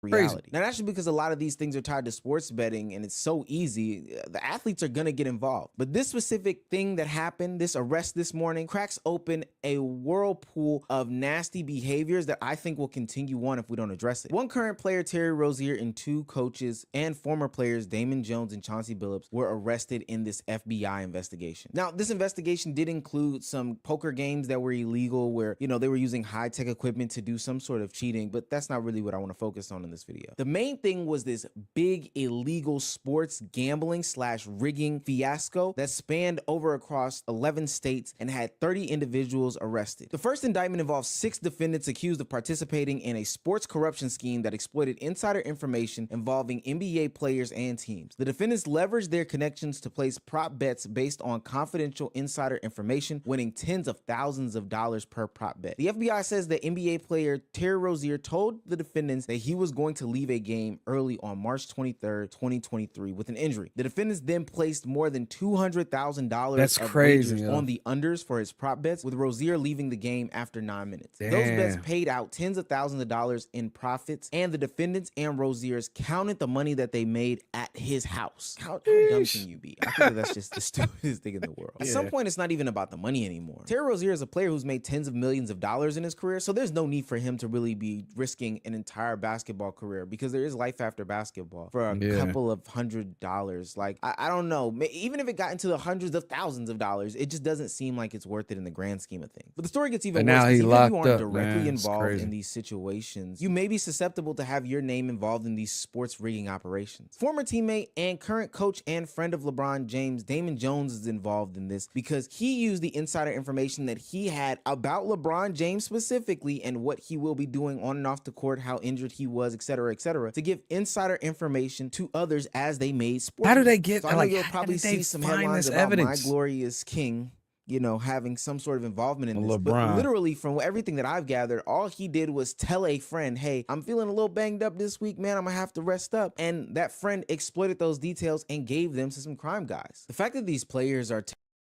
Reality. Now, that's just because a lot of these things are tied to sports betting and it's so easy, the athletes are going to get involved. But this specific thing that happened, this arrest this morning, cracks open a whirlpool of nasty behaviors that I think will continue on if we don't address it. One current player, Terry Rozier, and two coaches and former players, Damon Jones and Chauncey Billups, were arrested in this FBI investigation. Now, this investigation did include some poker games that were illegal where, you know, they were using high-tech equipment to do some sort of cheating, but that's not really what I want to focus on in this video. The main thing was this big illegal sports gambling / rigging fiasco that spanned over across 11 states and had 30 individuals arrested. The first indictment involved 6 defendants accused of participating in a sports corruption scheme that exploited insider information involving NBA players and teams. The defendants leveraged their connections to place prop bets based on confidential insider information, winning tens of thousands of dollars per prop bet. The FBI says that NBA player Terry Rozier told the defendants that he was going to leave a game early on March 23rd, 2023 with an injury. The defendants then placed more than $200,000 of wagers on the unders for his prop bets, with Rozier leaving the game after 9 minutes. Those bets paid out tens of thousands of dollars in profits, and the defendants and Rozier's counted the money that they made at his house. How dumb can you be? I think that's just the stupidest thing in the world. At some point, it's not even about the money anymore. Terry Rozier is a player who's made tens of millions of dollars in his career, so there's no need for him to really be risking an entire basketball career, because there is life after basketball for a couple of $100. Like, I don't know, even if it got into the hundreds of thousands of dollars, it just doesn't seem like it's worth it in the grand scheme of things. But the story gets even worse. Even if you aren't directly involved in these situations, you may be susceptible to have your name involved in these sports rigging operations. Former teammate and current coach and friend of LeBron James, Damon Jones, is involved in this because he used the insider information that he had about LeBron James specifically and what he will be doing on and off the court, how injured he was, etc., etc., to give insider information to others as they made sports. How do they get? So I know you'll probably see some headlines about evidence? My Glorious King, you know, having some sort of involvement in this. But literally, from everything that I've gathered, all he did was tell a friend, hey, I'm feeling a little banged up this week, man, I'm gonna have to rest up. And that friend exploited those details and gave them to some crime guys. The fact that these players are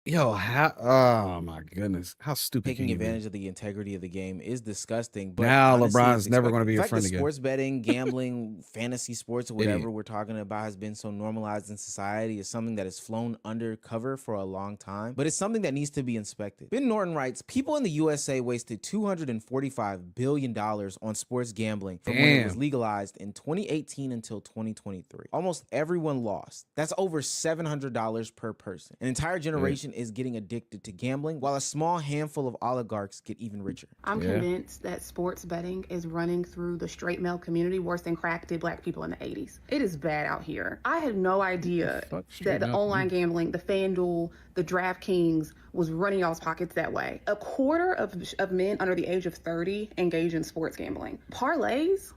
oh my goodness, how stupid! Taking advantage of the integrity of the game is disgusting. But now honestly, LeBron's never going to be your friend again. Sports betting, gambling, fantasy sports, or whatever we're talking about has been so normalized in society is something that has flown undercover for a long time. But it's something that needs to be inspected. Ben Norton writes, people in the USA wasted $245 billion on sports gambling from when it was legalized in 2018 until 2023. Almost everyone lost. That's over $700 per person. An entire generation is getting addicted to gambling, while a small handful of oligarchs get even richer. I'm convinced that sports betting is running through the straight male community worse than crack did black people in the 80s. It is bad out here. I had no idea that the online gambling, the FanDuel, the DraftKings was running y'all's pockets that way. A quarter of men under the age of 30 engage in sports gambling. Parlays?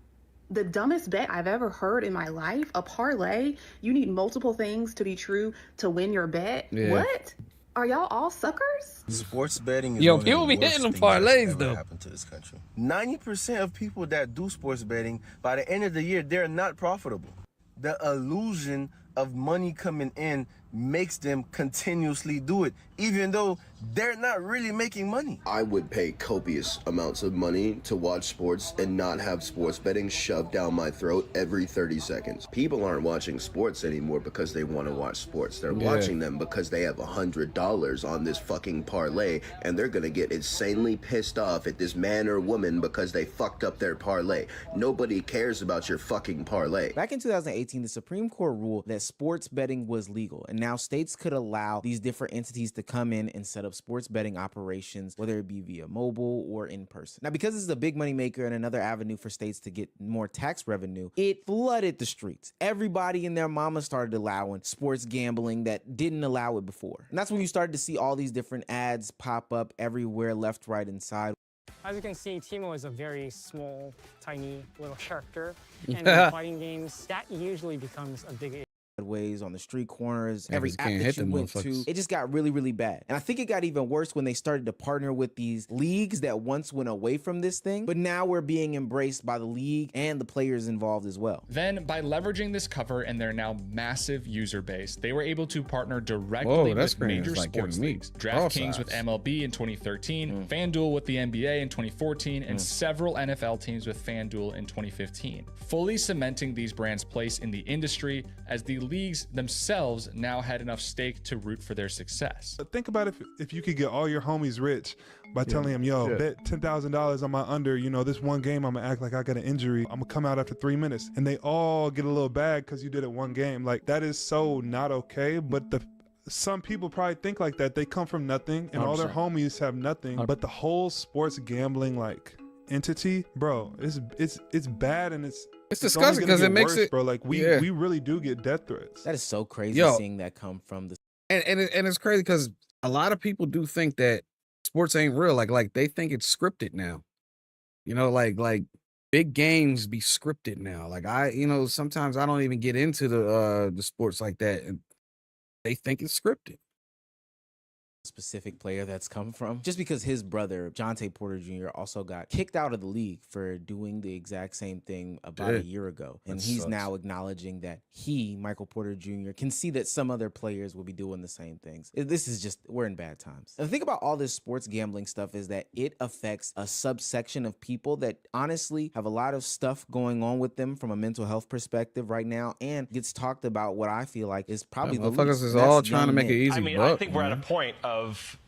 The dumbest bet I've ever heard in my life. A parlay? You need multiple things to be true to win your bet? What? Are y'all all suckers? Sports betting is people be hitting them parlays though. Happened to this country. 90% of people that do sports betting, by the end of the year, they're not profitable. The illusion of money coming in makes them continuously do it, even though they're not really making money. I would pay copious amounts of money to watch sports and not have sports betting shoved down my throat every 30 seconds. People aren't watching sports anymore because they want to watch sports. They're watching them because they have $100 on this fucking parlay, and they're gonna get insanely pissed off at this man or woman because they fucked up their parlay. Nobody cares about your fucking parlay. Back in 2018, the Supreme Court ruled that sports betting was legal, and now states could allow these different entities to come in and set up sports betting operations, whether it be via mobile or in person. Now, because this is a big money maker and another avenue for states to get more tax revenue, it flooded the streets. Everybody and their mama started allowing sports gambling that didn't allow it before. And that's when you started to see all these different ads pop up everywhere, left, right, and side. As you can see, Timo is a very small, tiny little character. And in fighting games, that usually becomes a big issue. Ways on the street corners, Yeah, every 'cause you app can't that hit you them went to, motherfuckers. it just got really, really bad. And I think it got even worse when they started to partner with these leagues that once went away from this thing, but now we're being embraced by the league and the players involved as well. Then, by leveraging this cover and their now massive user base, they were able to partner directly with major sports leagues. DraftKings with MLB in 2013, FanDuel with the NBA in 2014, and several NFL teams with FanDuel in 2015, fully cementing these brands' place in the industry as the leagues themselves now had enough stake to root for their success. But think about if you could get all your homies rich by telling them, yo, bet $10,000 on my under, you know, this one game I'm gonna act like I got an injury. I'm gonna come out after 3 minutes. And they all get a little bag because you did it one game. Like, that is so not okay. But some people probably think like that. They come from nothing and all their homies have nothing. But the whole sports gambling like entity, bro, it's bad, and it's disgusting because it makes it, bro. Like we really do get death threats. That is so crazy seeing that come from the. And it's crazy because a lot of people do think that sports ain't real. Like they think it's scripted now. You know, like big games be scripted now. Like sometimes I don't even get into the sports like that, and they think it's scripted. Specific player that's come from, just because his brother Jonte Porter Jr. also got kicked out of the league for doing the exact same thing about a year ago, and he's now acknowledging that Michael Porter Jr. can see that some other players will be doing the same things. This is just, we're in bad times. And the thing about all this sports gambling stuff is that it affects a subsection of people that honestly have a lot of stuff going on with them from a mental health perspective right now, and gets talked about what I feel like is probably the motherfuckers least. is all trying to make it easy. I mean, I think we're at a point of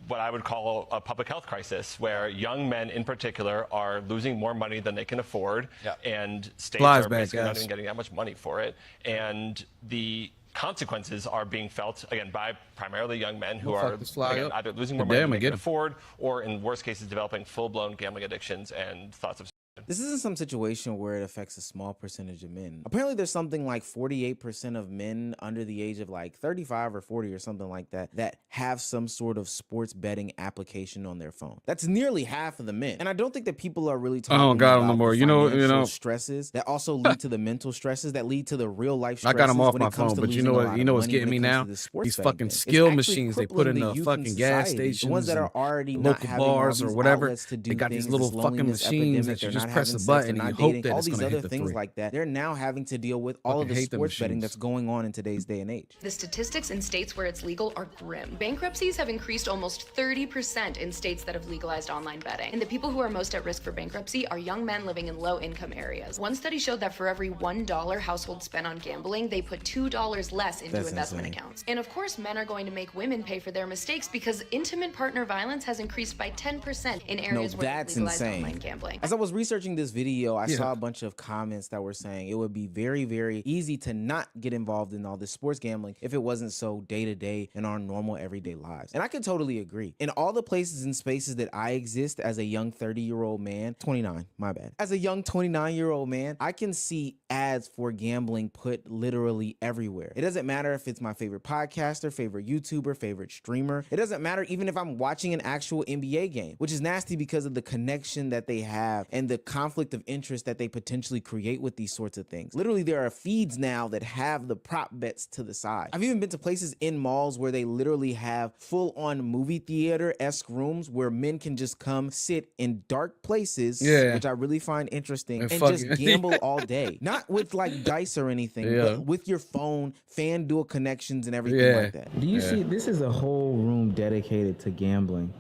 what I would call a public health crisis, where young men in particular are losing more money than they can afford, and states are basically not even getting that much money for it. And the consequences are being felt, again, by primarily young men who are again, either losing more money than they can afford, or in worst cases, developing full-blown gambling addictions and thoughts of. This isn't some situation where it affects a small percentage of men. Apparently there's something like 48% of men under the age of like 35 or 40 or something like that that have some sort of sports betting application on their phone. That's nearly half of the men. And I don't think that people are really talking about no more. the stresses that also lead to the mental stresses that lead to the real life stresses. I got them off when my it comes phone, to but you know what's getting me now? These fucking skill machines they put in the fucking gas stations, the ones that are already local bars or whatever. They got these little fucking machines that you just press the button and you hope that all it's these gonna other hit the things three. like that. They're now having to deal with all of the sports betting that's going on in today's day and age. The statistics in states where it's legal are grim. Bankruptcies have increased almost 30% in states that have legalized online betting. And the people who are most at risk for bankruptcy are young men living in low-income areas. One study showed that for every $1 households spent on gambling, they put $2 less into investment accounts. And of course, men are going to make women pay for their mistakes because intimate partner violence has increased by 10% in areas where they've legalized online gambling. As I was researching this video, I saw a bunch of comments that were saying it would be very, very easy to not get involved in all this sports gambling if it wasn't so day-to-day in our normal everyday lives. And I could totally agree. In all the places and spaces that I exist as a young 30-year-old man, 29, my bad. As a young 29-year-old man, I can see ads for gambling put literally everywhere. It doesn't matter if it's my favorite podcaster, favorite YouTuber, favorite streamer. It doesn't matter even if I'm watching an actual NBA game, which is nasty because of the connection that they have and the conflict of interest that they potentially create with these sorts of things. Literally, there are feeds now that have the prop bets to the side. I've even been to places in malls where they literally have full-on movie theater-esque rooms where men can just come sit in dark places, which I really find interesting, and just gamble all day. Not with like dice or anything, but with your phone, FanDuel connections, and everything like that. Do you see, this is a whole room dedicated to gambling.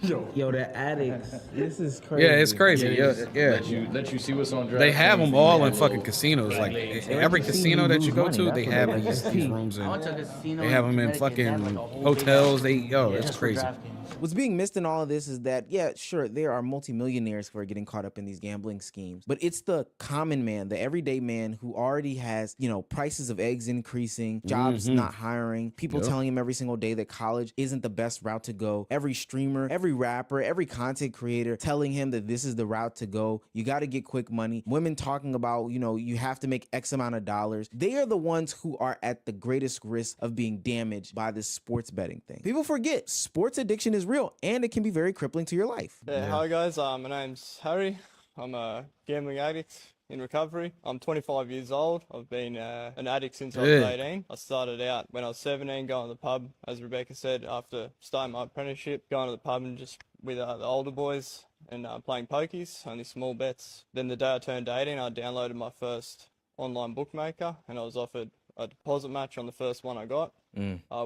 Yo, the addicts. This is crazy. Yeah, it's crazy. Let you see what's on draft. They have them all in fucking casinos. Like every casino that you go to, they have these rooms in. They have them in fucking hotels. It's crazy. What's being missed in all of this is that, yeah, sure, there are multimillionaires who are getting caught up in these gambling schemes, but it's the common man, the everyday man who already has, prices of eggs increasing, jobs not hiring, people telling him every single day that college isn't the best route to go, every streamer, every rapper, every content creator telling him that this is the route to go. You got to get quick money. Women talking about, you have to make X amount of dollars. They are the ones who are at the greatest risk of being damaged by this sports betting thing. People forget sports addiction is real and it can be very crippling to your life. Hi guys, my name's Harry. I'm a gambling addict in recovery. I'm 25 years old. I've been an addict since I was 18. I started out when I was 17 going to the pub, as Rebecca said, after starting my apprenticeship, going to the pub and just with the older boys and playing pokies, only small bets. Then the day I turned 18, I downloaded my first online bookmaker and I was offered a deposit match on the first one I got.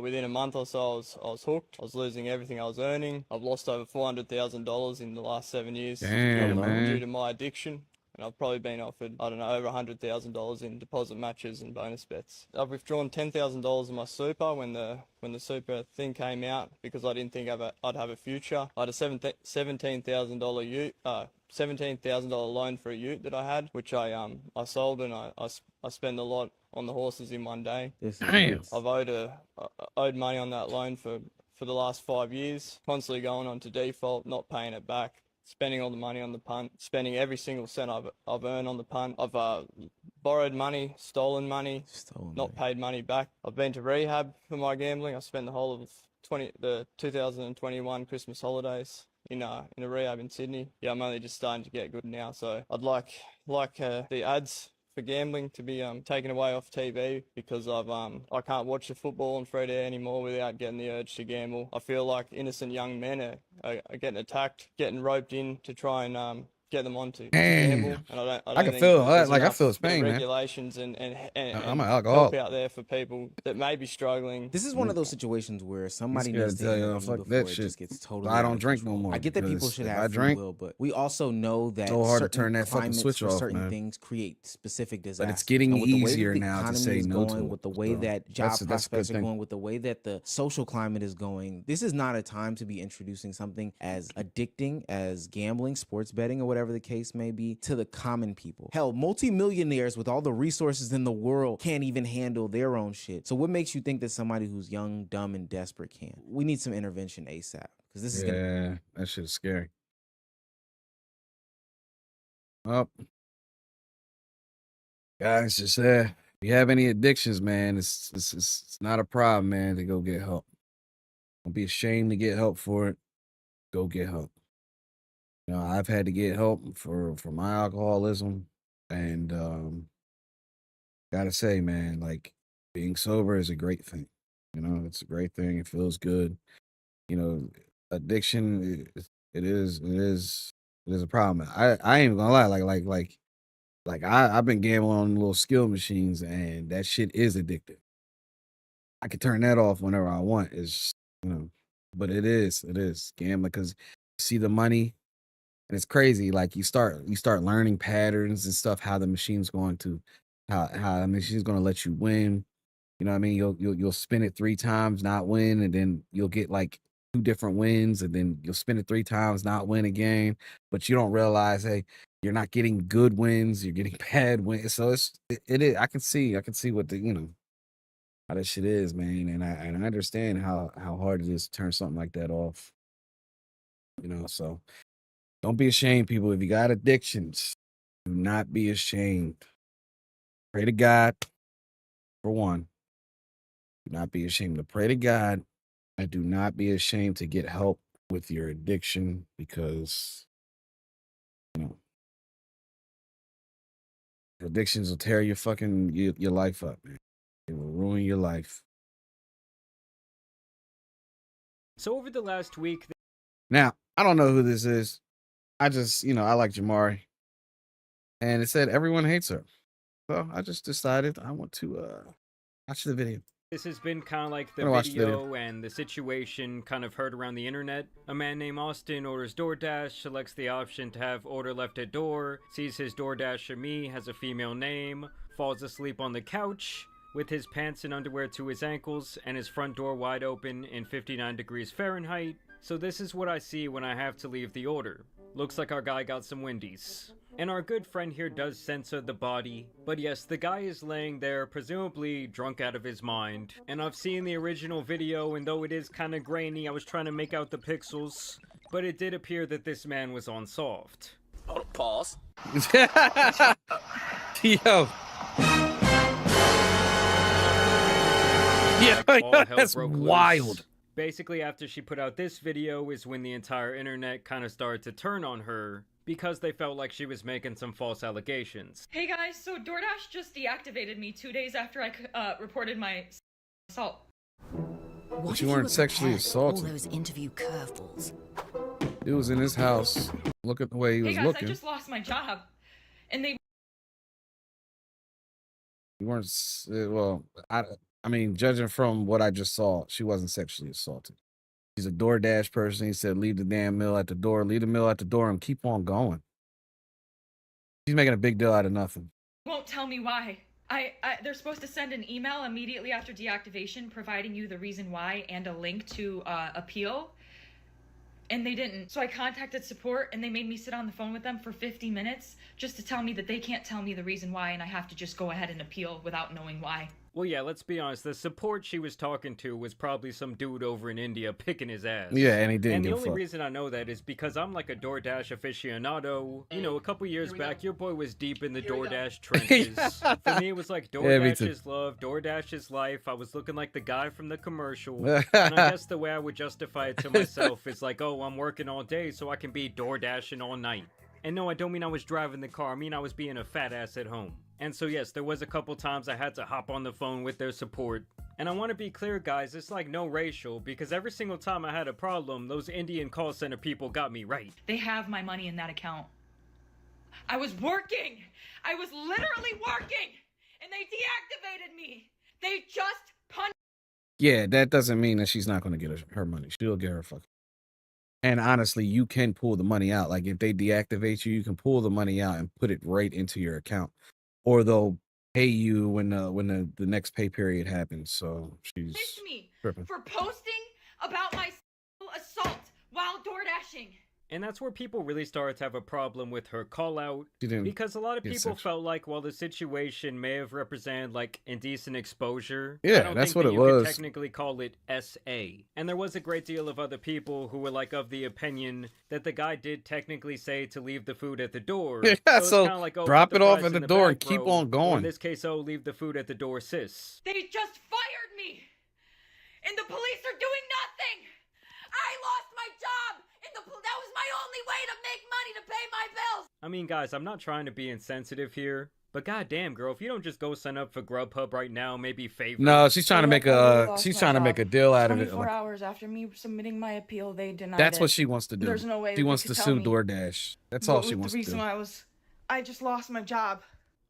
Within a month or so, I was hooked. I was losing everything I was earning. I've lost over $400,000 in the last 7 years due to my addiction. And I've probably been offered, over $100,000 in deposit matches and bonus bets. I've withdrawn $10,000 in my super when the super thing came out because I didn't think I'd have a future. I had a $17,000 loan for a ute that I had, which I sold, and I spent a lot on the horses in one day. I've owed money on that loan for the last 5 years, constantly going on to default, not paying it back, spending all the money on the punt, spending every single cent I've earned on the punt. I've borrowed money, stolen money, not paid money back. I've been to rehab for my gambling. I spent the whole of the 2021 Christmas holidays in a rehab in Sydney. Yeah, I'm only just starting to get good now, so I'd like the ads for gambling to be taken away off TV because I can't watch the football on free air anymore without getting the urge to gamble. I feel like innocent young men are getting attacked, getting roped in to try and get them onto gamble. And I can feel I feel his pain, man. Regulations and I'm an alcoholic. Help out there for people that may be struggling. This is one of those situations where somebody needs to tell fuck that shit. Just gets totally I don't drink no more. I get that people should have free will, but we also know that so hard to turn that fucking switch off, certain man. things create specific disasters. But it's getting easier now to say no to it. With the way that job prospects are going, with the way that the social climate is going, this is not a time to be introducing something as addicting as gambling, sports betting, or whatever the case may be to the common people. Hell, multimillionaires with all the resources in the world can't even handle their own shit. So what makes you think that somebody who's young, dumb, and desperate can? We need some intervention ASAP because this is gonna. That shit is scary. Well, guys, just if you have any addictions, man, it's not a problem, man, to go get help. Don't be ashamed to get help for it. Go get help. I've had to get help for my alcoholism, and gotta say, man, like being sober is a great thing. It's a great thing. It feels good. Addiction, it is a problem. I ain't gonna lie. Like I've been gambling on little skill machines, and that shit is addictive. I can turn that off whenever I want. It's but it is gambling because you see the money. And it's crazy. Like you start learning patterns and stuff, how the machine's going to let you win. You know what I mean? You'll spin it 3 times, not win, and then you'll get like 2 different wins, and then you'll spin it 3 times, not win again. But you don't realize, hey, you're not getting good wins, you're getting bad wins. So it is. I can see what how that shit is, man. And I understand how hard it is to turn something like that off. So don't be ashamed, people. If you got addictions, do not be ashamed. Pray to God, for one. Do not be ashamed to pray to God, and do not be ashamed to get help with your addiction because, Addictions will tear your fucking your life up, man. It will ruin your life. So over the last week, Now, I don't know who this is. I just, I like Jamari. And it said everyone hates her. So I just decided I want to watch the video. this has been kind of like the I'm gonna watch the video and the situation kind of heard around the internet. A man named Austin orders DoorDash, selects the option to have order left at door, sees his DoorDasher me has a female name, falls asleep on the couch with his pants and underwear to his ankles and his front door wide open in 59 degrees Fahrenheit. So this is what I see when I have to leave the order. Looks like our guy got some Wendy's. And our good friend here does censor the body. But yes, the guy is laying there, presumably drunk out of his mind. And I've seen the original video, and though it is kind of grainy, I was trying to make out the pixels. But it did appear that this man was on soft. Hold up, pause. Yo. Yeah, that's wild. Basically, after she put out this video is when the entire internet kind of started to turn on her because they felt like she was making some false allegations. Hey guys, so DoorDash just deactivated me 2 days after I reported my assault. But you weren't sexually assaulted. All those interview curveballs. It was in his house. Look at the way he was Hey guys, looking. I just lost my job, and they. You weren't. Well, I mean, judging from what I just saw, she wasn't sexually assaulted. He's a DoorDash person. He said, leave the damn meal at the door. Leave the meal at the door and keep on going. She's making a big deal out of nothing. Won't tell me why. They're supposed to send an email immediately after deactivation providing you the reason why and a link to appeal. And they didn't. So I contacted support and they made me sit on the phone with them for 50 minutes just to tell me that they can't tell me the reason why and I have to just go ahead and appeal without knowing why. Well, yeah, let's be honest. The support she was talking to was probably some dude over in India picking his ass. Yeah, and he didn't And the give a only fuck. reason I know that is because I'm like a DoorDash aficionado. You know, a couple years back, your boy was deep in the DoorDash trenches. For me, it was like Yeah, me DoorDash too. is love, DoorDash is life. I was looking like the guy from the commercial. And I guess the way I would justify it to myself is like, oh, I'm working all day so I can be DoorDashing all night. And no, I don't mean I was driving the car. I mean I was being a fat ass at home. And so yes, there was a couple times I had to hop on the phone with their support. And I want to be clear, guys, it's like no racial, because every single time I had a problem, those Indian call center people got me right. They have my money in that account. I was working. I was literally working. And they deactivated me. They just punched. Yeah, that doesn't mean that she's not going to get her money. She'll get her fucking. And honestly, you can pull the money out. Like if they deactivate you, you can pull the money out and put it right into your account, or they'll pay you when the next pay period happens. So she's me tripping. for posting about my assault while door dashing. And that's where people really started to have a problem with her call out, She didn't because a lot of get people sexual. felt like while the situation may have represented like indecent exposure, Yeah, I don't that's think what that it you was. could technically call it SA. And there was a great deal of other people who were like of the opinion that the guy did technically say to leave the food at the door. Yeah, it's so kinda like, oh, drop put the it off fries at in the door and back, keep bro. on Or going. in this case, oh, leave the food at the door, sis. They just fired me. And the police are doing nothing. I lost my job. And that was my only way to make money to pay my bills. I mean, guys, I'm not trying to be insensitive here, but goddamn, girl, if you don't just go sign up for Grubhub right now, maybe favor. No, she's trying to make a deal out of it. 24 hours after me submitting my appeal, they denied That's it. what she wants to do. There's no way She they wants could to tell sue me DoorDash. That's all what she was wants the to reason do. I just lost my job.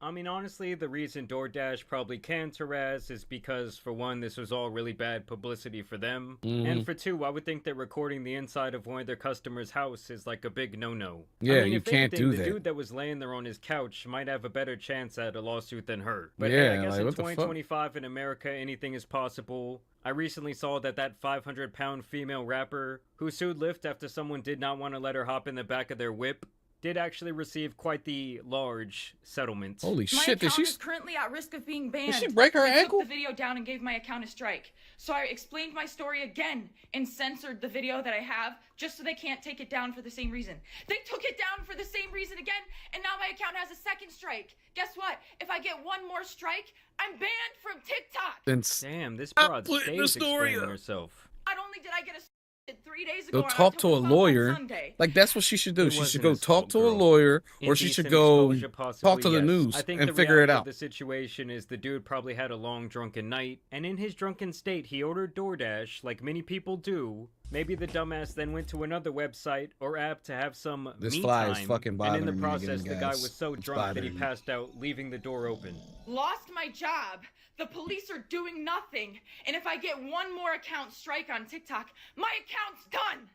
I mean, honestly, the reason DoorDash probably can Therese is because, for one, this was all really bad publicity for them. Mhm. And for two, I would think that recording the inside of one of their customers' house is like a big no-no. Yeah, I mean, you if can't anything, do the that. dude that was laying there on his couch might have a better chance at a lawsuit than her. But Yeah, hey, I guess like, in what the fuck? 2025 in America, anything is possible. I recently saw that 500-pound female rapper who sued Lyft after someone did not want to let her hop in the back of their whip did actually receive quite the large settlement. Holy My shit! Did account she? is currently at risk of being banned. she break her they ankle? took the video down and gave my account a strike. So I explained my story again and censored the video that I have just so they can't take it down for the same reason. They took it down for the same reason again, and now my account has a second strike. Guess what? If I get one more strike, I'm banned from TikTok. Then Damn, this broad putting the stays story explaining up. herself. Not only did I get a 3 days ago. Go talk to a lawyer. Like, that's what she should do. She should go talk to a lawyer, or she should go talk to the news and figure it out. The situation is the dude probably had a long drunken night, and in his drunken state, he ordered DoorDash, like many people do. Maybe the dumbass then went to another website or app to have some This me fly time, is fucking bothering and in me the process, again, the guy guys. was so It's drunk that he bothering me. passed out, leaving the door open. Lost my job. The police are doing nothing. And if I get one more account strike on TikTok, my account's done.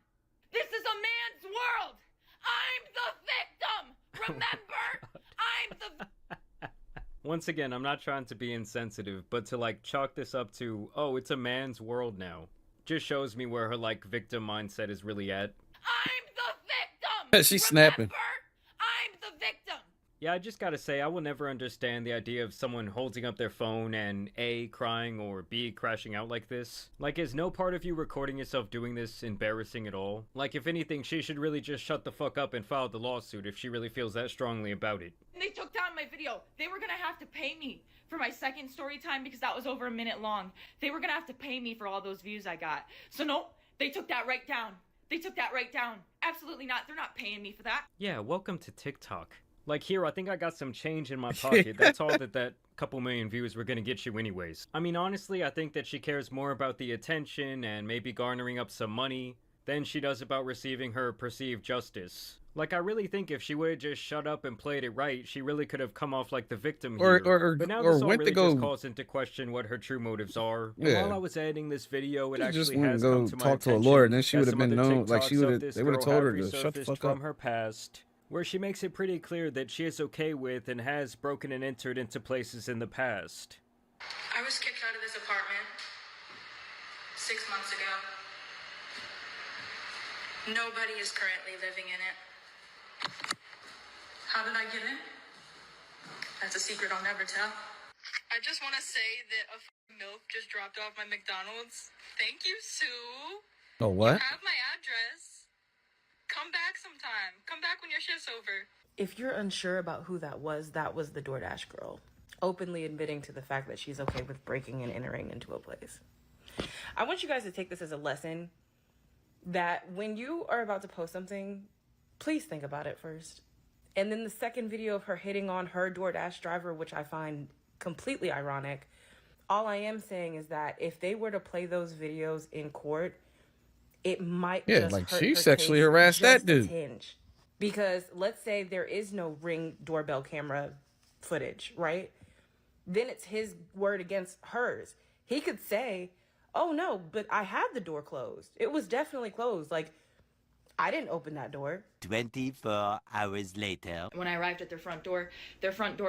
This is a man's world. I'm the victim. Remember? I'm the... Once again, I'm not trying to be insensitive, but to like chalk this up to, oh, it's a man's world now, just shows me where her like victim mindset is really at. I'm the victim. She's snapping. I'm the victim. Yeah, I just gotta say, I will never understand the idea of someone holding up their phone and A, crying, or B, crashing out like this. Like, is no part of you recording yourself doing this embarrassing at all? Like, if anything, she should really just shut the fuck up and file the lawsuit if she really feels that strongly about it. And they took down my video. They were gonna have to pay me for my second story time because that was over a minute long. They were gonna have to pay me for all those views I got. So no, they took that right down. They took that right down. Absolutely not. They're not paying me for that. Yeah, welcome to TikTok. Like, here, I think I got some change in my pocket. That's all that couple million views were gonna get you anyways. I mean, honestly, I think that she cares more about the attention and maybe garnering up some money than she does about receiving her perceived justice. Like, I really think if she would have just shut up and played it right, she really could have come off like the victim here. But now this all really just calls into question what her true motives are. And while I was editing this video, it actually has come to my talk to a attention lawyer, and then she that would have some of been the known. Like, TikToks they would have told her to have shut the resurfaced fuck from up. her past, where she makes it pretty clear that she is okay with and has broken and entered into places in the past. I was kicked out of this apartment 6 months ago. Nobody is currently living in it. How did I get in? That's a secret I'll never tell. I just want to say that a MILF just dropped off my McDonald's. Thank you, Sue. Oh, what? You have my address. Come back sometime. Come back when your shift's over. If you're unsure about who that was the DoorDash girl, openly admitting to the fact that she's okay with breaking and entering into a place. I want you guys to take this as a lesson that when you are about to post something, please think about it first. And then the second video of her hitting on her DoorDash driver, which I find completely ironic, all I am saying is that if they were to play those videos in court, it might just like hurt she her sexually case harassed that just a dude. tinge. Because let's say there is no Ring doorbell camera footage, right? Then it's his word against hers. He could say, oh no, but I had the door closed. It was definitely closed. Like, I didn't open that door. 24 hours later. When I arrived at their front door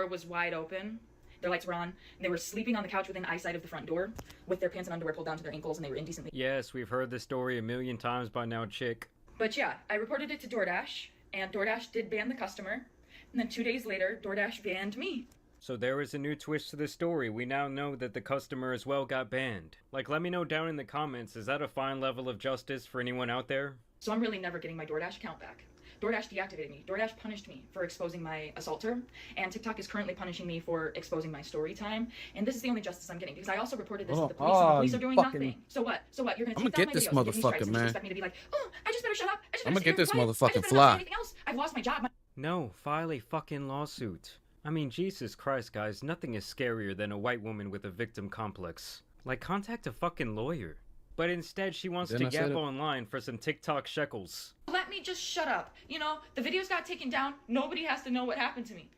was wide open. Their lights were on. And they were sleeping on the couch within eyesight of the front door with their pants and underwear pulled down to their ankles, and they were indecently. Yes, we've heard this story a million times by now, chick. But yeah, I reported it to DoorDash, and DoorDash did ban the customer. And then 2 days later, DoorDash banned me. So there is a new twist to the story. We now know that the customer as well got banned. Like, let me know down in the comments, is that a fine level of justice for anyone out there? So I'm really never getting my DoorDash account back. DoorDash deactivated me. DoorDash punished me for exposing my assaulter, and TikTok is currently punishing me for exposing my story time. And this is the only justice I'm getting because I also reported this to the police, and the police are doing nothing. So what? So what? You're gonna take down my videos, give me strikes, and just expect me to be like, oh, I just better shut up. I'm gonna get this motherfucking fly. fly. Anything else? I've lost my job. No, file a fucking lawsuit. I mean, Jesus Christ, guys, nothing is scarier than a white woman with a victim complex. Like, contact a fucking lawyer. But instead, she wants to yap online for some TikTok shekels. Let me just shut up. You know, the videos got taken down. Nobody has to know what happened to me.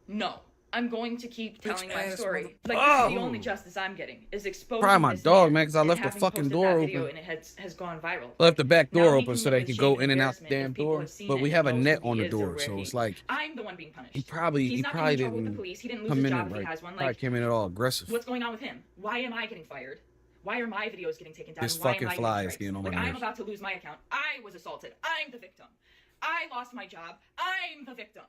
No. I'm going to keep telling my story. Like, this is the only justice I'm getting, is exposing Probably my this dog, man man, because I and left the having fucking posted door that open. video, and it has gone viral. I left the back door Now he open can so live they with can go shame in and out embarrassment the if damn people door. have seen But it we and have a knows net who on he the is or door, where so he- it's like I'm the one being punished. he probably He's not probably getting in trouble with the didn't police. He didn't lose come his in job and if he like has one. probably Like, came in at all aggressive. what's going on with him? Why am I getting fired? Why are my videos getting taken down? This Why fucking am I fly getting is strikes? getting on my Like, I'm nerves. about to lose my account. I was assaulted. I'm the victim. I lost my job. I'm the victim.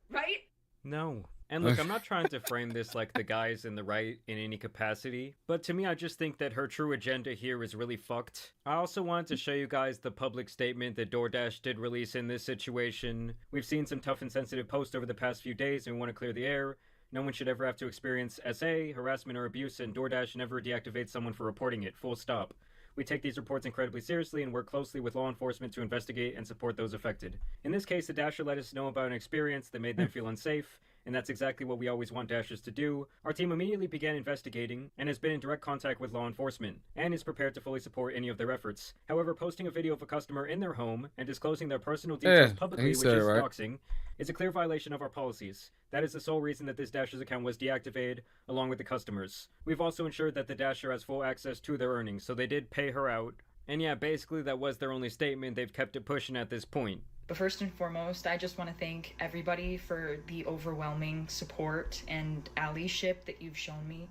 Right? No. And look, I'm not trying to frame this like the guy is in the right in any capacity, but to me, I just think that her true agenda here is really fucked. I also wanted to show you guys the public statement that DoorDash did release in this situation. We've seen some tough and sensitive posts over the past few days, and we want to clear the air. No one should ever have to experience SA, harassment, or abuse, and DoorDash never deactivates someone for reporting it, full stop. We take these reports incredibly seriously and work closely with law enforcement to investigate and support those affected. In this case, the Dasher let us know about an experience that made them feel unsafe, and that's exactly what we always want Dashers to do. Our team immediately began investigating and has been in direct contact with law enforcement and is prepared to fully support any of their efforts. However, posting a video of a customer in their home and disclosing their personal details publicly, which is doxing, is a clear violation of our policies. That is the sole reason that this Dasher's account was deactivated, along with the customers. We've also ensured that the Dasher has full access to their earnings, so they did pay her out. And yeah, basically that was their only statement. They've kept it pushing at this point. But first and foremost, I just want to thank everybody for the overwhelming support and allyship that you've shown me.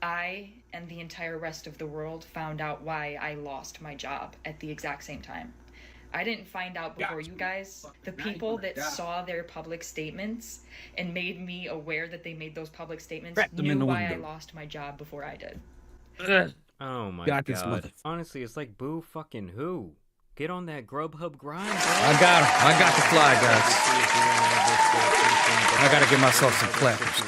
I and the entire rest of the world found out why I lost my job at the exact same time. I didn't find out before you guys. The people that saw their public statements and made me aware that they made those public statements knew why I lost my job before I did. Oh my god. Honestly, it's like boo fucking who? Get on that Grubhub grind, bro. I got him. I got the fly, guys. I gotta give myself some claps.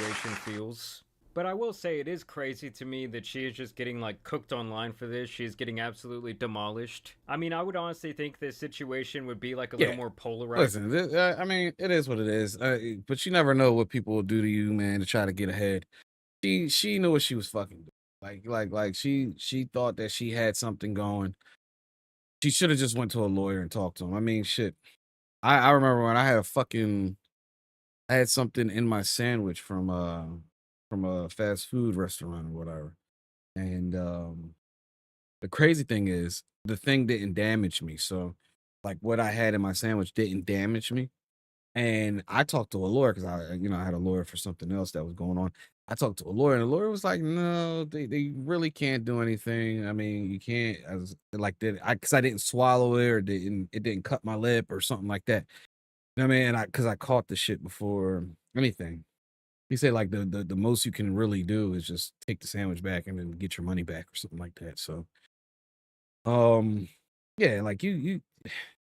But I will say it is crazy to me that she is just getting like cooked online for this. She's getting absolutely demolished. I mean, I would honestly think this situation would be like a little more polarized. Listen, I mean, it is what it is. But you never know what people will do to you, man, to try to get ahead. She knew what she was fucking doing. Like she thought that she had something going. She should have just went to a lawyer and talked to him. I mean, shit. I remember when I had something in my sandwich from a fast food restaurant or whatever. And the crazy thing is the thing didn't damage me. So like what I had in my sandwich didn't damage me. And I talked to a lawyer because I had a lawyer for something else that was going on. I talked to a lawyer and the lawyer was like, no, they really can't do anything. I mean, you can't because I didn't swallow it or it didn't cut my lip or something like that. You know what I mean? Because I caught the shit before anything. He said like the most you can really do is just take the sandwich back and then get your money back or something like that. So, yeah, like you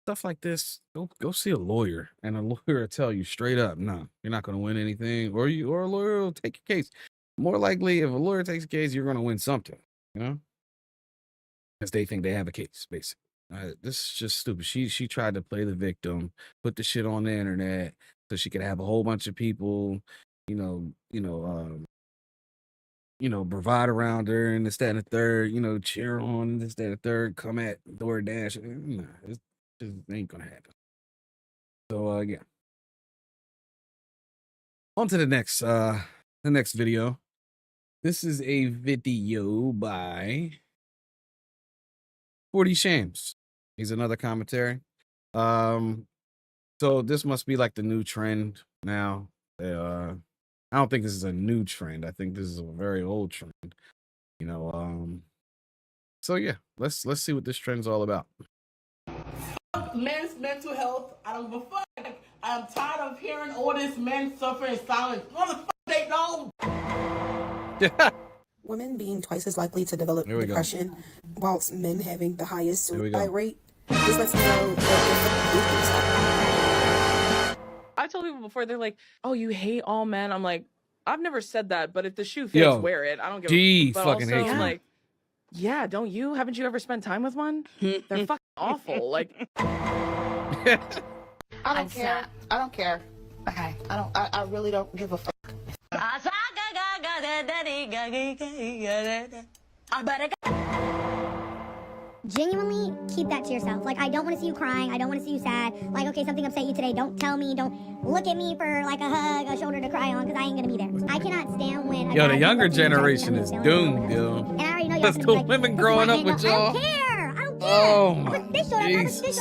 stuff like this, go see a lawyer, and a lawyer will tell you straight up, no, you're not going to win anything, or a lawyer will take your case. More likely, if a lawyer takes a case, you're going to win something, because they think they have a case, basically. This is just stupid. She tried to play the victim, put the shit on the internet so she could have a whole bunch of people, provide around her and this, that, and the third, cheer on this, that, and the third, come at DoorDash. Nah, it ain't gonna happen. So yeah. On to the next video. This is a video by 40 Shams. He's another commentary. So this must be like the new trend now. I don't think this is a new trend. I think this is a very old trend. So yeah, let's see what this trend's all about. Men's mental health. I don't give a fuck. I'm tired of hearing all this men suffer in silence. Motherfucker, they don't. Women being twice as likely to develop depression, whilst men having the highest suicide rate. This lets me know I told people before, they're like, "Oh, you hate all men." I'm like, I've never said that, but if the shoe fits, wear it. I don't give a fuck. But fucking also, hates like, yeah, don't you? Haven't you ever spent time with one? They're fucking awful. Like, I don't care. I don't care. Okay. I really don't give a fuck. Genuinely keep that to yourself. Like, I don't want to see you crying. I don't want to see you sad. Like, okay, something upset you today. Don't tell me. Don't look at me for like a hug, a shoulder to cry on, because I ain't gonna be there. I cannot stand when the younger generation is doomed, yo. And I already know That's the women growing up with y'all. I don't care. I don't care. Oh my this short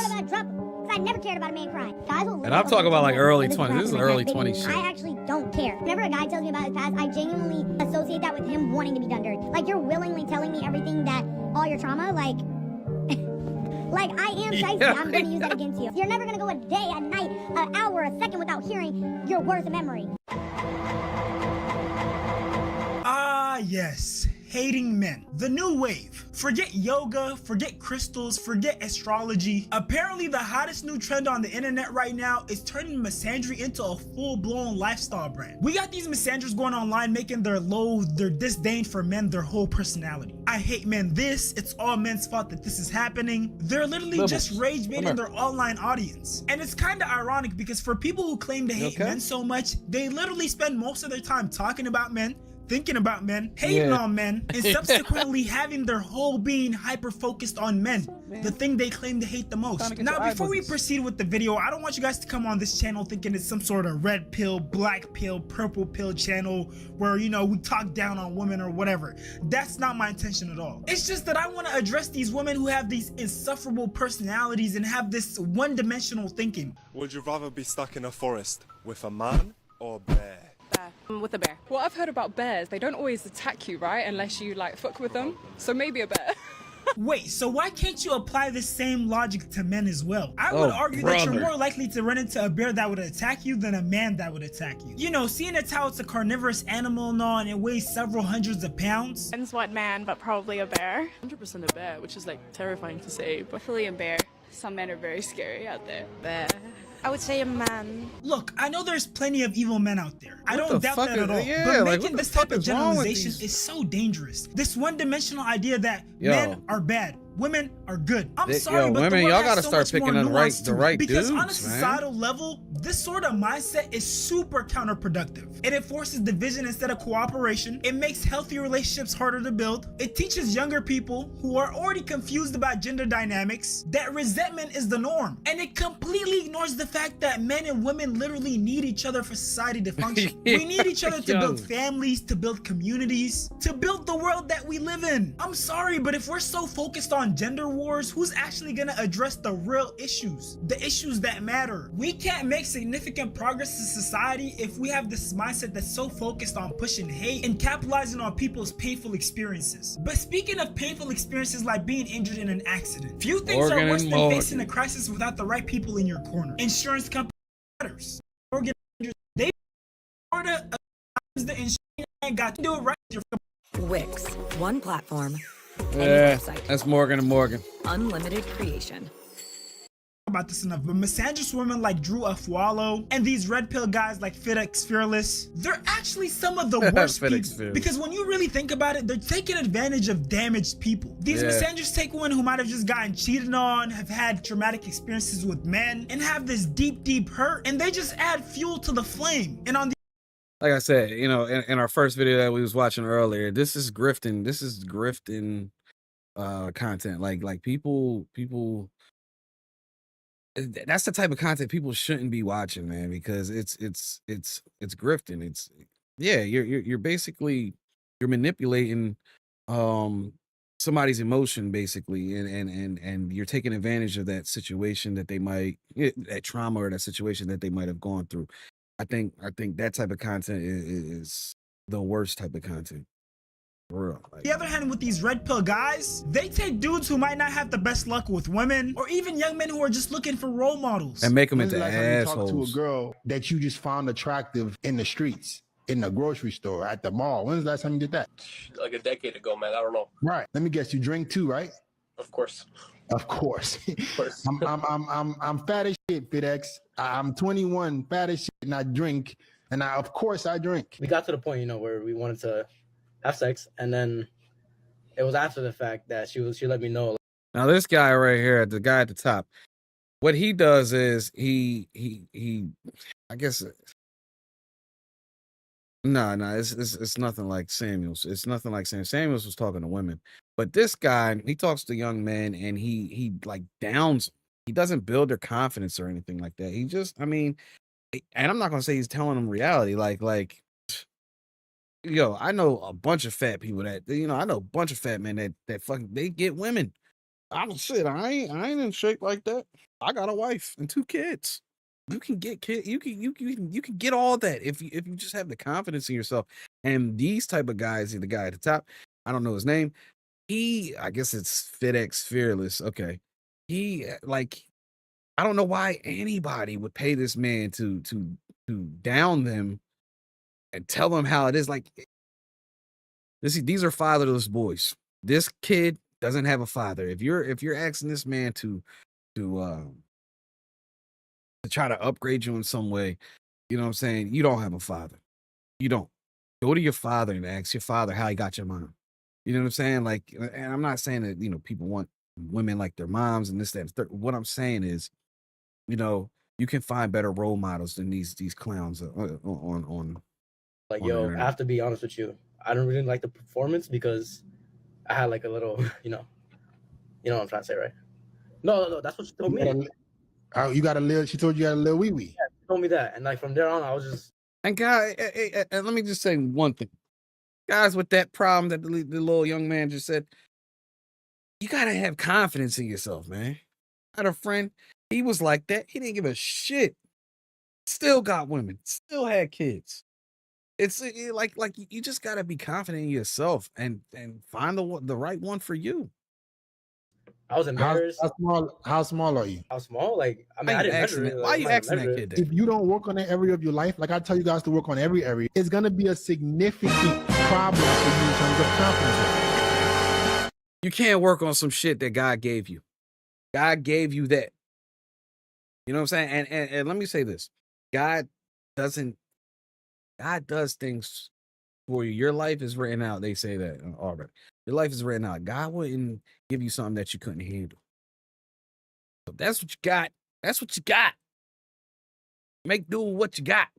about drop. I never cared about a man crying. Guys will and I'm talking about like early 20s. This is early 20s shit. I actually don't care. Whenever a guy tells me about his past, I genuinely associate that with him wanting to be done dirty. Like, you're willingly telling me everything that, all your trauma, like I am shiesty. I'm going to use that against you. You're never going to go a day, a night, an hour, a second without hearing your worst memory. Ah, yes. hating men. The new wave. Forget yoga, forget crystals, forget astrology. Apparently the hottest new trend on the internet right now is turning misandry into a full-blown lifestyle brand. We got these misanders going online making their disdain for men their whole personality. I hate men this, it's all men's fault that this is happening. They're literally just rage baiting their online audience. And it's kind of ironic because for people who claim to hate men so much, they literally spend most of their time talking about men, thinking about men, hating on men, and subsequently having their whole being hyper-focused on men, the thing they claim to hate the most. Now, before we proceed with the video, I don't want you guys to come on this channel thinking it's some sort of red pill, black pill, purple pill channel where, you know, we talk down on women or whatever. That's not my intention at all. It's just that I want to address these women who have these insufferable personalities and have this one-dimensional thinking. Would you rather be stuck in a forest with a man or a bear? With a bear. What I've heard about bears, they don't always attack you, right? Unless you like fuck with them. So maybe a bear. Wait, so why can't you apply the same logic to men as well? I would argue that you're more likely to run into a bear that would attack you than a man that would attack you. You know, seeing as how it's a carnivorous animal and all, and it weighs several hundreds of pounds. Depends what man, but probably a bear. 100% a bear, which is like terrifying to say, but Definitely a bear. Some men are very scary out there. Bear. I would say a man. Look, I know there's plenty of evil men out there. I don't doubt that at all. Yeah, but like, making this type of generalization is so dangerous. This one-dimensional idea that men are bad, women are good. I'm sorry, but women, y'all gotta start picking the right because dudes, on a societal level, this sort of mindset is super counterproductive. It enforces division instead of cooperation. It makes healthy relationships harder to build. It teaches younger people who are already confused about gender dynamics that resentment is the norm. And it completely ignores the fact that men and women literally need each other for society to function. We need each other to build families, to build communities, to build the world that we live in. I'm sorry, but if we're so focused on gender wars, who's actually gonna address the real issues, the issues that matter? We can't make significant progress in society if we have this mindset that's so focused on pushing hate and capitalizing on people's painful experiences. But speaking of painful experiences like being injured in an accident, few things are worse than facing a crisis without the right people in your corner. Insurance company matters. They order the insurance ain't got to do it right. Wix, one platform. Yeah, that's Morgan and Morgan. Unlimited creation. About this enough, but misandrous women like Drew Afualo and these red pill guys like FedEx Fearless, they're actually some of the worst people. Because when you really think about it, they're taking advantage of damaged people. These misandrous take women who might have just gotten cheated on, have had traumatic experiences with men, and have this deep hurt, and they just add fuel to the flame. And on the like I said, you know, in our first video that we was watching earlier, this is grifting. This is grifting content. Like people. That's the type of content people shouldn't be watching, man, because it's grifting. It's you're basically you're manipulating somebody's emotion basically, and you're taking advantage of that situation that they might that trauma or that situation that they might have gone through. I think that type of content is the worst type of content. For real. The other hand, with these red pill guys, they take dudes who might not have the best luck with women, or even young men who are just looking for role models, and make them into assholes. You talk to a girl that you just found attractive in the streets, in the grocery store, at the mall. When's the last time you did that? Like a decade ago, man. I don't know. Right. Let me guess. You drink too, right? Of course. Of course. I'm fat as shit, FedEx. I'm 21, fat as shit, and I drink. And of course I drink. We got to the point, you know, where we wanted to have sex, and then it was after the fact that she let me know. Now this guy right here, the guy at the top, what he does is he I guess it's nothing like Samuels. It's nothing like Samuels. Samuels was talking to women, but this guy, he talks to young men, and he like downs. He doesn't build their confidence or anything like that. He just, I mean, and I'm not gonna say he's telling them reality. Like, yo, I know a bunch of fat people that, you know, I know a bunch of fat men that fucking they get women. I'm shit. I ain't in shape like that. I got a wife and 2 kids. You can get you can get all that if you just have the confidence in yourself. And these type of guys, the guy at the top, I don't know his name. I guess it's FedEx Fearless. Okay. He like, I don't know why anybody would pay this man to down them and tell them how it is. Like, These are fatherless boys. This kid doesn't have a father. If you're asking this man to try to upgrade you in some way, you know what I'm saying? You don't have a father. You don't. Go to your father and ask your father how he got your mom. You know what I'm saying? Like, and I'm not saying that, you know, people want women like their moms and this, that, and third. What I'm saying is, you know, you can find better role models than these clowns on Like, on yo, the I have to be honest with you. I don't really like the performance because I had like a little, you know what I'm trying to say, right? No, that's what she told me. You got a little. She told you got a little wee wee. Yeah, she told me that, and like from there on, I was just. And guy, and let me just say one thing, guys, with that problem that the little young man just said, you gotta have confidence in yourself, man. I had a friend, he was like that. He didn't give a shit. Still got women. Still had kids. It's like you just gotta be confident in yourself and find the right one for you. I was embarrassed. How small are you? How small? Like, I mean, I didn't measure it. Why are you asking that kid that? If you don't work on that area of your life, like I tell you guys to work on every area, it's gonna be a significant problem for you in terms of confidence. You can't work on some shit that God gave you. God gave you that. You know what I'm saying? And let me say this. God does things for you. Your life is written out. They say that already. Your life is written out. God wouldn't give you something that you couldn't handle. So that's what you got. That's what you got. Make do with what you got.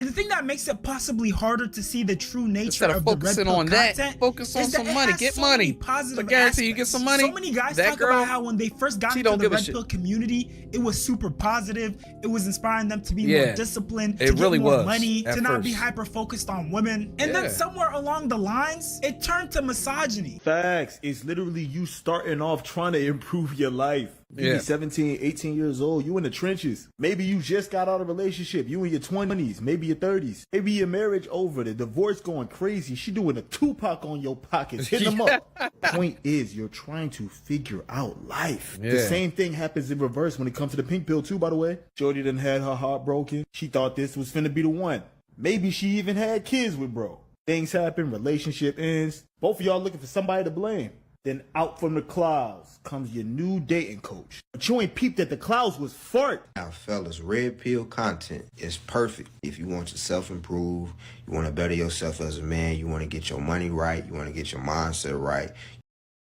The thing that makes it possibly harder to see the true nature Instead of of the red focusing pill on content that, focus on is that some it money. has Get so money. many positive I guarantee you get some money. So many guys That talk girl, about how when they first got she into don't the give a red shit. pill community, it was super positive. It was inspiring them to be Yeah, more disciplined, it to really get more was money, at to not be first. hyper focused on women. And Yeah. then somewhere along the lines, it turned to misogyny. Facts. It's literally you starting off trying to improve your life. You Yeah. be 17, 18 years old. You in the trenches. Maybe you just got out of a relationship. You in your 20s, maybe your 30s. Maybe your marriage over, the divorce going crazy. She doing a Tupac on your pockets, hitting them up. Point is, you're trying to figure out life. The Yeah. same thing happens in reverse when it comes to the pink pill too, by the way. Jody done had her heart broken. She thought this was finna be the one. Maybe she even had kids with bro. Things happen, relationship ends. Both of y'all looking for somebody to blame. Then out from the clouds comes your new dating coach. But you ain't peeped that the clouds was fart. Now, fellas, red pill content is perfect if you want to self-improve, you want to better yourself as a man, you want to get your money right, you want to get your mindset right.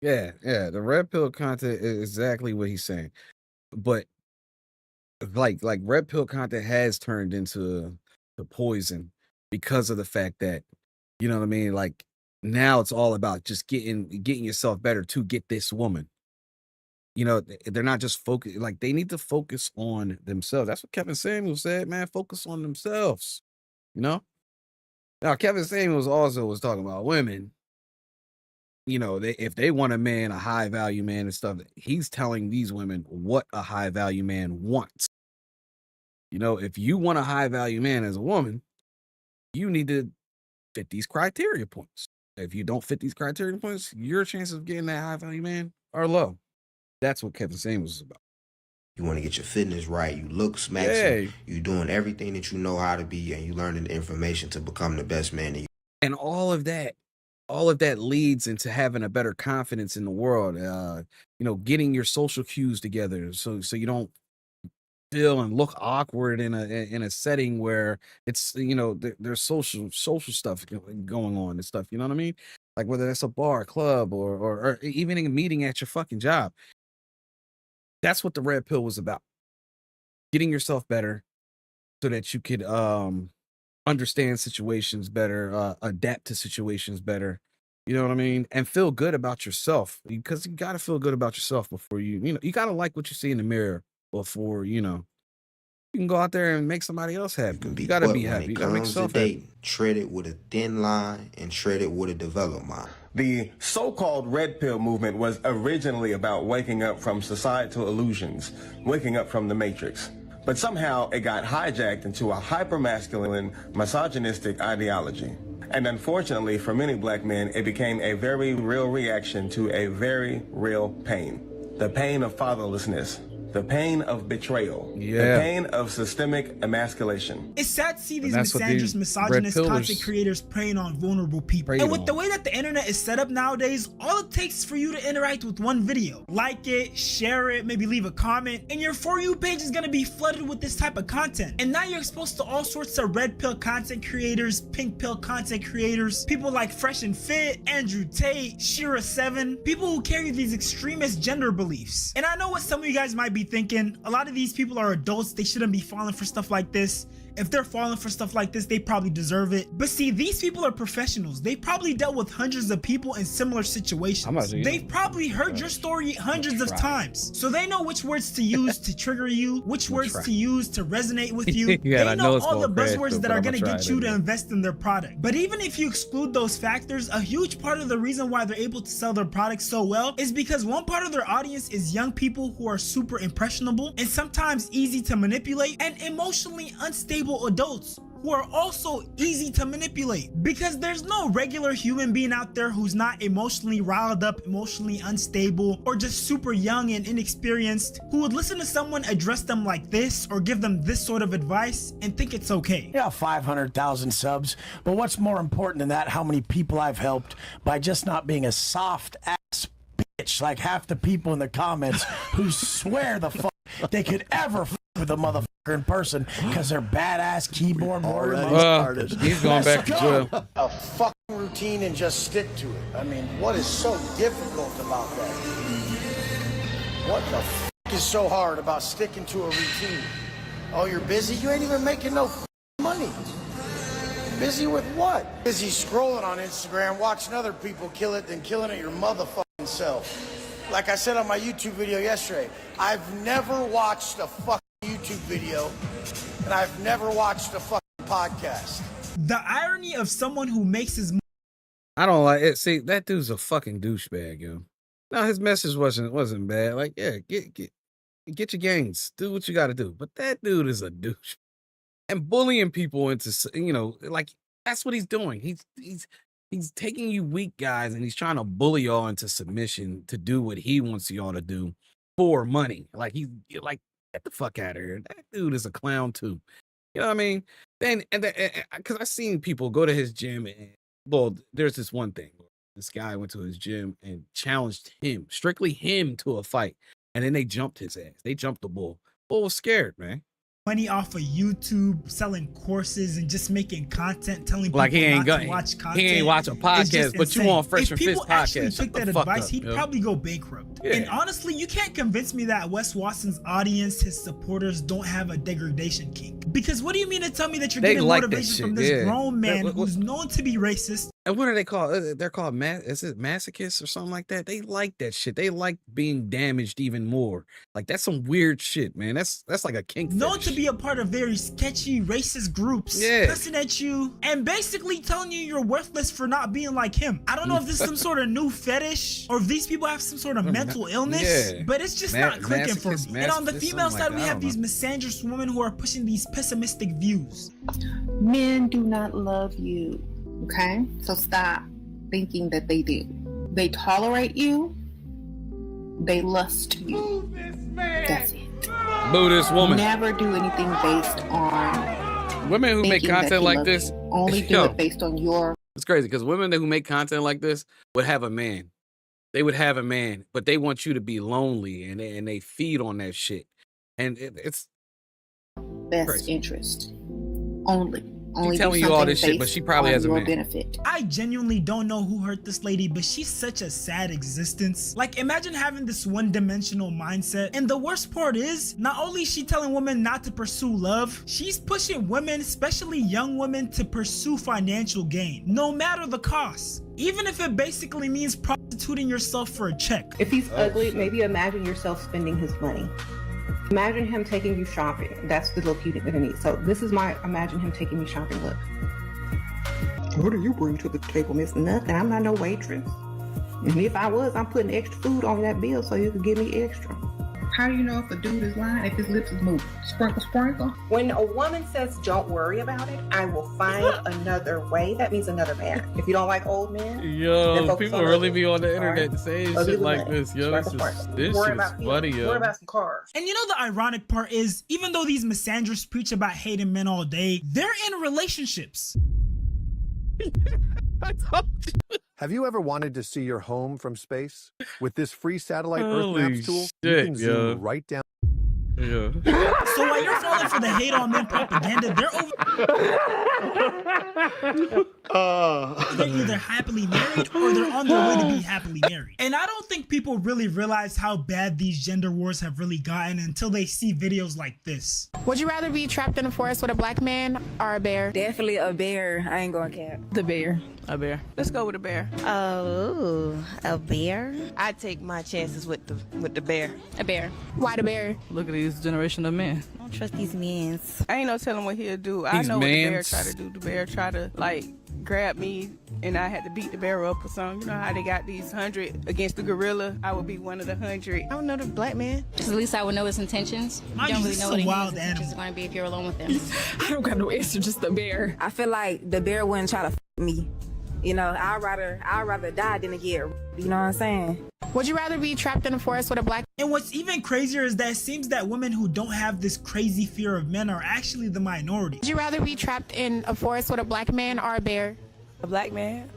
Yeah. The red pill content is exactly what he's saying. But like red pill content has turned into the poison because of the fact that, you know what I mean? Like now it's all about just getting yourself better to get this woman. You know, they're not just focused, like they need to focus on themselves. That's what Kevin Samuels said, man. Focus on themselves. You know? Now Kevin Samuels also was talking about women. You know, if they want a man, a high value man and stuff, he's telling these women what a high value man wants. You know, if you want a high value man as a woman, you need to fit these criteria points. If you don't fit these criteria points, your chances of getting that high value man are low. That's what Kevin Samuels is about. You want to get your fitness right, you look smacks, Yeah. you doing everything that you know how to be, and you learning the information to become the best man that you. And all of that leads into having a better confidence in the world. You know, getting your social cues together so you don't feel and look awkward in a setting where it's, you know, there's social stuff going on and stuff. You know what I mean? Like whether that's a bar, club, or even a meeting at your fucking job. That's what the red pill was about. Getting yourself better so that you could understand situations better, adapt to situations better. You know what I mean? And feel good about yourself, because you got to feel good about yourself before you know, you got to like what you see in the mirror before, you know, you can go out there and make somebody else happy. You got to be happy. You got to make yourself happy. Tread it with a thin line and tread it with a developed mind. The so-called red pill movement was originally about waking up from societal illusions, waking up from the matrix. But somehow it got hijacked into a hyper-masculine, misogynistic ideology. And unfortunately for many black men, it became a very real reaction to a very real pain. The pain of fatherlessness, the pain of betrayal, the pain of systemic emasculation. It's sad to see these that's what misandrous, these misogynist red pillars content creators preying on vulnerable people. preyed And with on. the way that the internet is set up nowadays, all it takes is for you to interact with one video. Like it, share it, maybe leave a comment, and your For You page is gonna be flooded with this type of content. And now you're exposed to all sorts of red pill content creators, pink pill content creators, people like Fresh and Fit, Andrew Tate, Shira7, people who carry these extremist gender beliefs. And I know what some of you guys might be thinking. A lot of these people are adults, they shouldn't be falling for stuff like this. If they're falling for stuff like this, they probably deserve it. But see, these people are professionals. They probably dealt with hundreds of people in similar situations. They've probably heard your story hundreds of times. So they know which words to use to trigger you, which words to use to resonate with you. They know all the buzzwords that are gonna get you to invest in their product. But even if you exclude those factors, a huge part of the reason why they're able to sell their products so well is because one part of their audience is young people who are super impressionable and sometimes easy to manipulate, and emotionally unstable adults who are also easy to manipulate, because there's no regular human being out there who's not emotionally riled up, emotionally unstable, or just super young and inexperienced who would listen to someone address them like this or give them this sort of advice and think it's okay. Yeah, 500,000 subs, but what's more important than that, how many people I've helped by just not being a soft ass bitch like half the people in the comments who swear the fuck they could ever f with a motherfucker in person because they're badass keyboard warriors. He's going back to jail. A fucking routine and just stick to it. I mean, what is so difficult about that? What the fuck is so hard about sticking to a routine? Oh, you're busy? You ain't even making no money. Busy with what? Busy scrolling on Instagram, watching other people kill it, than killing it your motherfucking self. Like I said on my YouTube video yesterday, I've never watched a fucking YouTube video, and I've never watched a fucking podcast. The irony of someone who makes his I don't like it. See, that dude's a fucking douchebag, yo. No, his message wasn't bad. Like, yeah, get your gains, do what you got to do. But that dude is a douche, and bullying people into, like, that's what he's doing. He's taking you weak guys and he's trying to bully y'all into submission to do what he wants y'all to do for money. Like, get the fuck out of here. That dude is a clown too. You know what I mean? Because I've seen people go to his gym and, well, there's this one thing. This guy went to his gym and challenged him, strictly him, to a fight. And then they jumped his ass. They jumped the bull. Bull was scared, man. Money off of YouTube, selling courses and just making content, telling people like he ain't not to watch content. He ain't watch a podcast, but you want Fresh and Fit's podcast. If people actually took that advice, he'd probably go bankrupt. Yeah. And honestly, you can't convince me that Wes Watson's audience, his supporters, don't have a degradation kink. Because what do you mean to tell me that you're getting motivation from this grown man who's known to be racist? And what are they called? They're called is it masochists or something like that? They like that shit. They like being damaged even more. Like, that's some weird shit, man. That's like a kink. Known to be a part of very sketchy racist groups, cussing at you and basically telling you you're worthless for not being like him. I don't know if this is some sort of new fetish or if these people have some sort of mental illness, but it's just not clicking for me. And on the female side, we have these misandrous women who are pushing these pessimistic views. Men do not love you. Okay, so stop thinking that they do. They tolerate you. They lust you. That's it. Boo this woman. Never do anything based on women who make content like this. Only do it based on your. It's crazy because women who make content like this would have a man. They would have a man, but they want you to be lonely, and they feed on that shit. And it's best crazy. Interest only. She's telling you all this shit, but she probably has a man. Benefit. I genuinely don't know who hurt this lady, but she's such a sad existence. Like, imagine having this one-dimensional mindset. And the worst part is, not only is she telling women not to pursue love, she's pushing women, especially young women, to pursue financial gain, no matter the cost. Even if it basically means prostituting yourself for a check. If he's ugly, maybe imagine yourself spending his money. Imagine him taking you shopping. That's the look you're gonna need. So this is my imagine him taking me shopping look. What do you bring to the table, Miss? Nothing. I'm not no waitress. And if I was, I'm putting extra food on that bill so you could give me extra. How do you know if a dude is lying if his lips is moving? Sprinkle, sprinkle. When a woman says, don't worry about it, I will find another way. That means another man. If you don't like old men, Yo, people really be on the internet saying shit like this. Yo, this shit is funny, yo. Worry about some cars. And you know the ironic part is, even though these misandrists preach about hating men all day, they're in relationships. Have you ever wanted to see your home from space? With this free satellite Holy Earth Maps tool, you shit, can zoom right down. Yeah. So while you're falling for the hate on men propaganda, they're either happily married or they're on their way to be happily married. And I don't think people really realize how bad these gender wars have really gotten until they see videos like this. Would you rather be trapped in a forest with a black man or a bear? Definitely a bear. I ain't going cap. The bear. A bear. Let's go with a bear. Oh, a bear? I take my chances with the bear. A bear. Why the bear? Look at these generation of men. I don't trust these men. I ain't no telling what he'll do. I know what the bear try to do. The bear try to like grab me and I had to beat the bear up or something. You know how they got these 100 against the gorilla? I would be one of the 100. I don't know the black man. At least I would know his intentions. You don't really know what his intentions are going to be if you're alone with him. I don't got no answer, just the bear. I feel like the bear wouldn't try to me. You know, I'd rather die than to get, you know what I'm saying? Would you rather be trapped in a forest with a black? And what's even crazier is that it seems that women who don't have this crazy fear of men are actually the minority. Would you rather be trapped in a forest with a black man or a bear? A black man.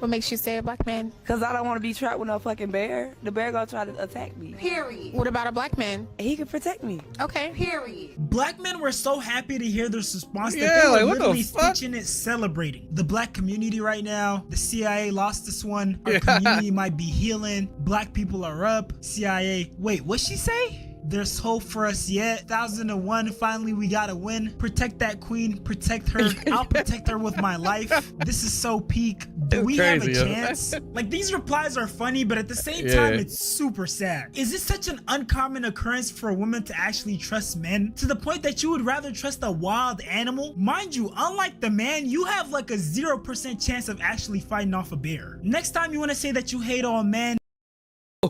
What makes you say a black man? Because I don't want to be trapped with no fucking bear. The bear gonna try to attack me. Period. What about a black man? He can protect me. Okay. Period. Black men were so happy to hear this response Yeah, that they were like, what the literally fuck? stitching it, celebrating. The black community right now, the CIA lost this one. Our community might be healing. Black people are up. CIA, wait, what'd she say? There's hope for us yet. 1001, finally we gotta win. Protect that queen, protect her. I'll protect her with my life. This is so peak. Do we have a chance? Like, these replies are funny, but at the same time, it's super sad. Is this such an uncommon occurrence for a woman to actually trust men? To the point that you would rather trust a wild animal? Mind you, unlike the man, you have like a 0% chance of actually fighting off a bear. Next time you wanna say that you hate all men,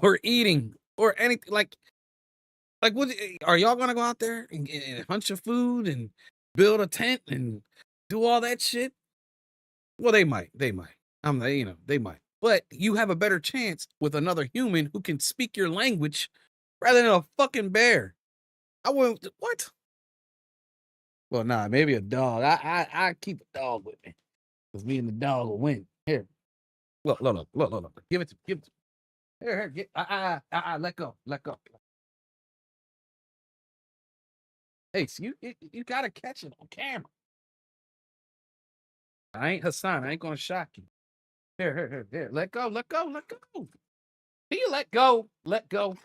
or eating, or anything, like what, are y'all gonna go out there and hunt your food and build a tent and do all that shit? Well, they might. They might. But you have a better chance with another human who can speak your language rather than a fucking bear. I wouldn't. What? Well, nah, maybe a dog. I keep a dog with me, because me and the dog will win. Here, look. Give it to me. Here, get. Let go. Hey, so you gotta catch it on camera. I ain't Hassan. I ain't gonna shock you. Here. Let go. Can you let go? Let go.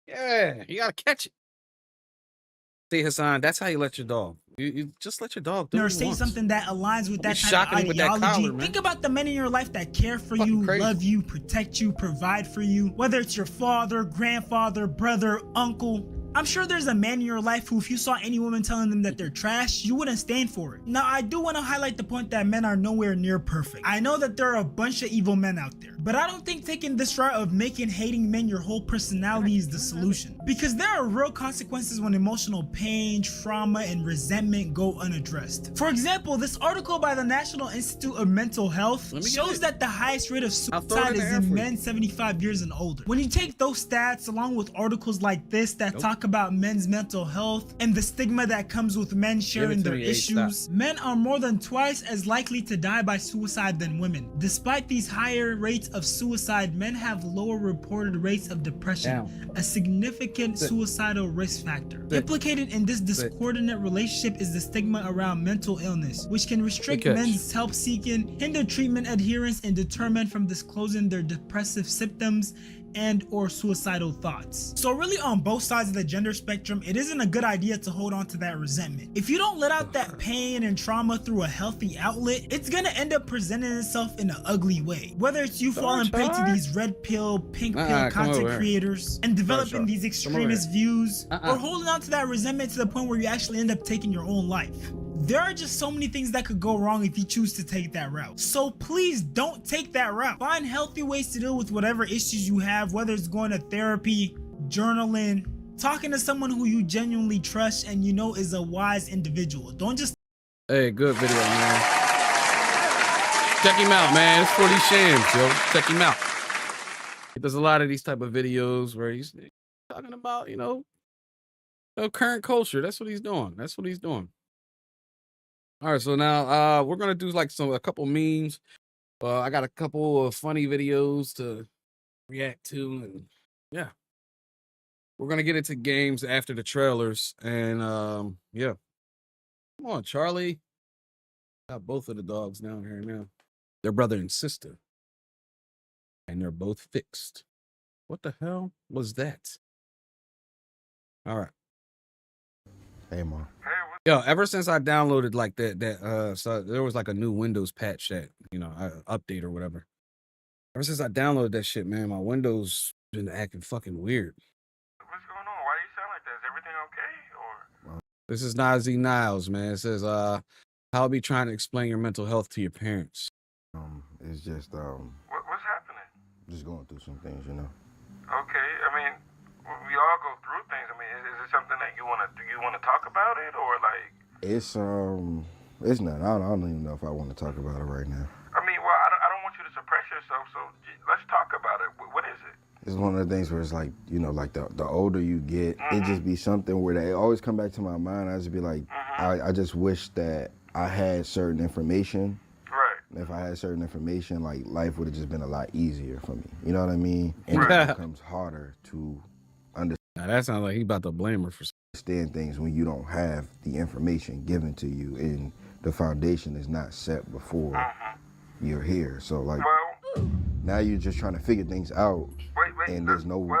Yeah, you gotta catch it. See, Hassan, that's how you let your dog. You just let your dog do or what he say wants. something that aligns with that type of him with that ideology. collar, man. Think about the men in your life that care for you, love you, protect you, provide for you. Whether it's your father, grandfather, brother, uncle. I'm sure there's a man in your life who, if you saw any woman telling them that they're trash, you wouldn't stand for it. Now, I do want to highlight the point that men are nowhere near perfect. I know that there are a bunch of evil men out there, but I don't think taking this route of making hating men your whole personality is the solution. Because there are real consequences when emotional pain, trauma, and resentment go unaddressed. For example, this article by the National Institute of Mental Health shows that the highest rate of suicide is in men 75 years and older. When you take those stats along with articles like this that talk about men's mental health and the stigma that comes with men sharing their issues, men are more than twice as likely to die by suicide than women. Despite these higher rates of suicide, men have lower reported rates of depression, a significant suicidal risk factor. Implicated in this discordant relationship is the stigma around mental illness, which can restrict men's help seeking, hinder treatment adherence, and deter men from disclosing their depressive symptoms and or suicidal thoughts. So really, on both sides of the gender spectrum, it isn't a good idea to hold on to that resentment. If you don't let out that pain and trauma through a healthy outlet, it's gonna end up presenting itself in an ugly way. Whether it's you falling prey to these red pill, pink pill content creators and developing these extremist views, or holding on to that resentment to the point where you actually end up taking your own life. There are just so many things that could go wrong if you choose to take that route. So please don't take that route. Find healthy ways to deal with whatever issues you have, whether it's going to therapy, journaling, talking to someone who you genuinely trust and you know is a wise individual. Don't just... Hey, good video, man. Check him out, man. It's 40 Shams, yo. Check him out. He does a lot of these type of videos where he's talking about, current culture. That's what he's doing. That's what he's doing. All right, so now we're gonna do like a couple memes. I got a couple of funny videos to react to, and yeah, we're gonna get into games after the trailers. And yeah, come on, Charlie. Got both of the dogs down here now. They're brother and sister, and they're both fixed. What the hell was that? All right. Hey, Mom. Yo, ever since I downloaded like so there was like a new Windows patch that, update or whatever. Ever since I downloaded that shit, man, my Windows been acting fucking weird. What's going on? Why you sound like that? Is everything okay? Or This is Nazi Niles, man. It says, I'll be trying to explain your mental health to your parents. It's just what's happening? just going through some things, Okay, I mean, we all go through things. I mean, is it something that do you wanna talk about it, or like? It's not. I don't even know if I want to talk about it right now. I mean, well, I don't want you to suppress yourself, so let's talk about it. What is it? It's one of the things where it's like, like the older you get, it just be something where they always come back to my mind. I just be like, I just wish that I had certain information. Right. If I had certain information, like life would have just been a lot easier for me. You know what I mean? And it becomes harder to understand. Now that sounds like he about to blame her for understand things when you don't have the information given to you and the foundation is not set before you're here. So like now you're just trying to figure things out and there's no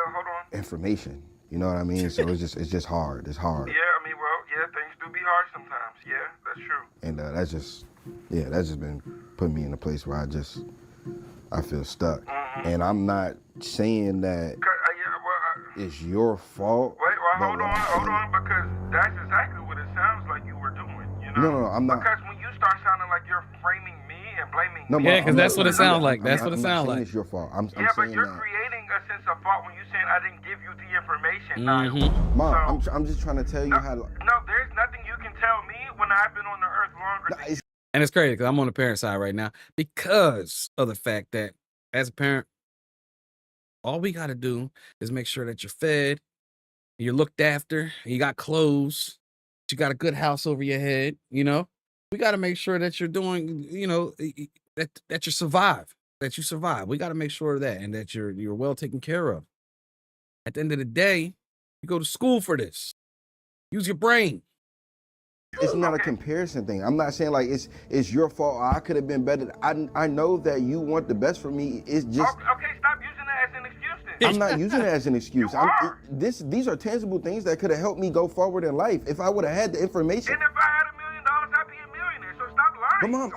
information. You know what I mean? So it's just hard. It's hard. Yeah, I mean, things do be hard sometimes. Yeah, that's true. And that's just been putting me in a place where I feel stuck. And I'm not saying that it's your fault. Hold on, because that's exactly what it sounds like you were doing, No, I'm not. Because when you start sounding like you're framing me and blaming me. Yeah, because that's what it sounds like. That's what it sounds like. It's your fault. I'm but saying you're that. creating a sense of fault when you're saying I didn't give you the information. Mom, I'm just trying to tell you how to... No, there's nothing you can tell me when I've been on the earth longer. And it's crazy because I'm on the parent side right now because of the fact that as a parent, all we got to do is make sure that you're fed, you're looked after, you got clothes, you got a good house over your head. We got to make sure that you're doing, that you survive, We got to make sure of that and that you're well taken care of. At the end of the day, you go to school for this. Use your brain. It's not a comparison thing. I'm not saying like it's your fault. I could have been better. I know that you want the best for me. It's just okay. Stop using that as an excuse then. I'm not using it as an excuse. These are tangible things that could have helped me go forward in life if I would have had the information. And if I had $1 million, I'd be a millionaire. So stop lying. But Mom,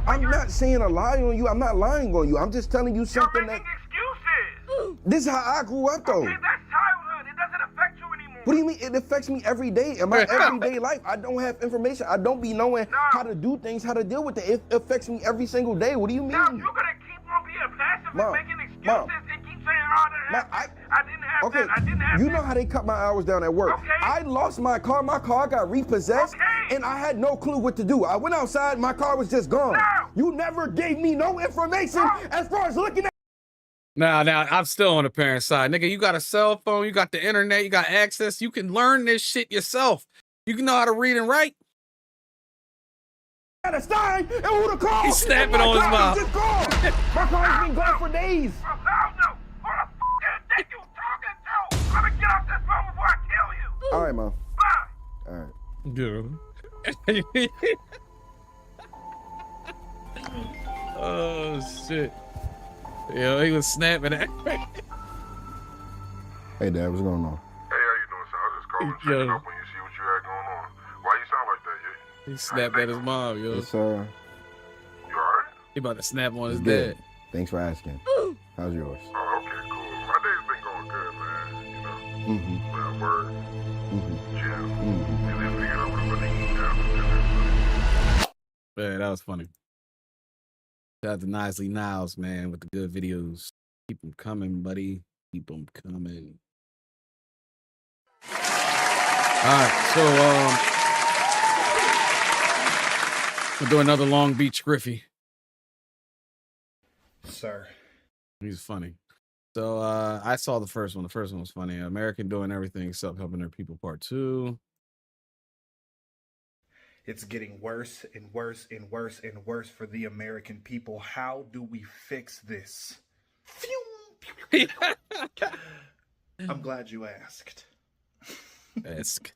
I'm not saying a lie on you. I'm not lying on you. I'm just telling you something You're making excuses. This is how I grew up though. Okay, that's childhood. It doesn't affect you anymore. What do you mean? It affects me every day. In my everyday life, I don't have information. I don't be knowing how to do things, how to deal with it. It affects me every single day. What do you mean? Now, you're going to keep on being passive and making excuses and keep saying, oh, I didn't have that. I didn't have that. You know how they cut my hours down at work. Okay. I lost my car. My car got repossessed, and I had no clue what to do. I went outside. My car was just gone. No. You never gave me no information as far as looking at. Now, I'm still on the parent side. Nigga, you got a cell phone, you got the internet, you got access. You can learn this shit yourself. You can know how to read and write. At a sign and who to call. He's snapping on his mouth. My car's been gone for days. Who the f*** you talking to? I'm going to get off this phone before I kill you. All right, Mom. Bye. All right. Dude. Oh, shit. Yo, he was snapping at me. Hey, Dad, what's going on? Hey, how you doing, son? I was just calling checking up when you see what you had going on. Why you sound like that, yeah? He snapped at his mom, yo. It's You alright? He about to snap on his good. dad. Thanks for asking. How's yours? Oh, okay, cool. My day's been going good, man. Well, word. Chill. And then figured out what I'm gonna eat after dinner. Yeah, that was funny. Shout out to Nisley Niles, man, with the good videos. Keep them coming, buddy. Keep them coming. All right, so we'll do another Long Beach Griffey. Sir. He's funny. So I saw the first one. The first one was funny. American doing everything except helping their people, part 2. It's getting worse and worse and worse and worse for the American people. How do we fix this? I'm glad you asked. Ask.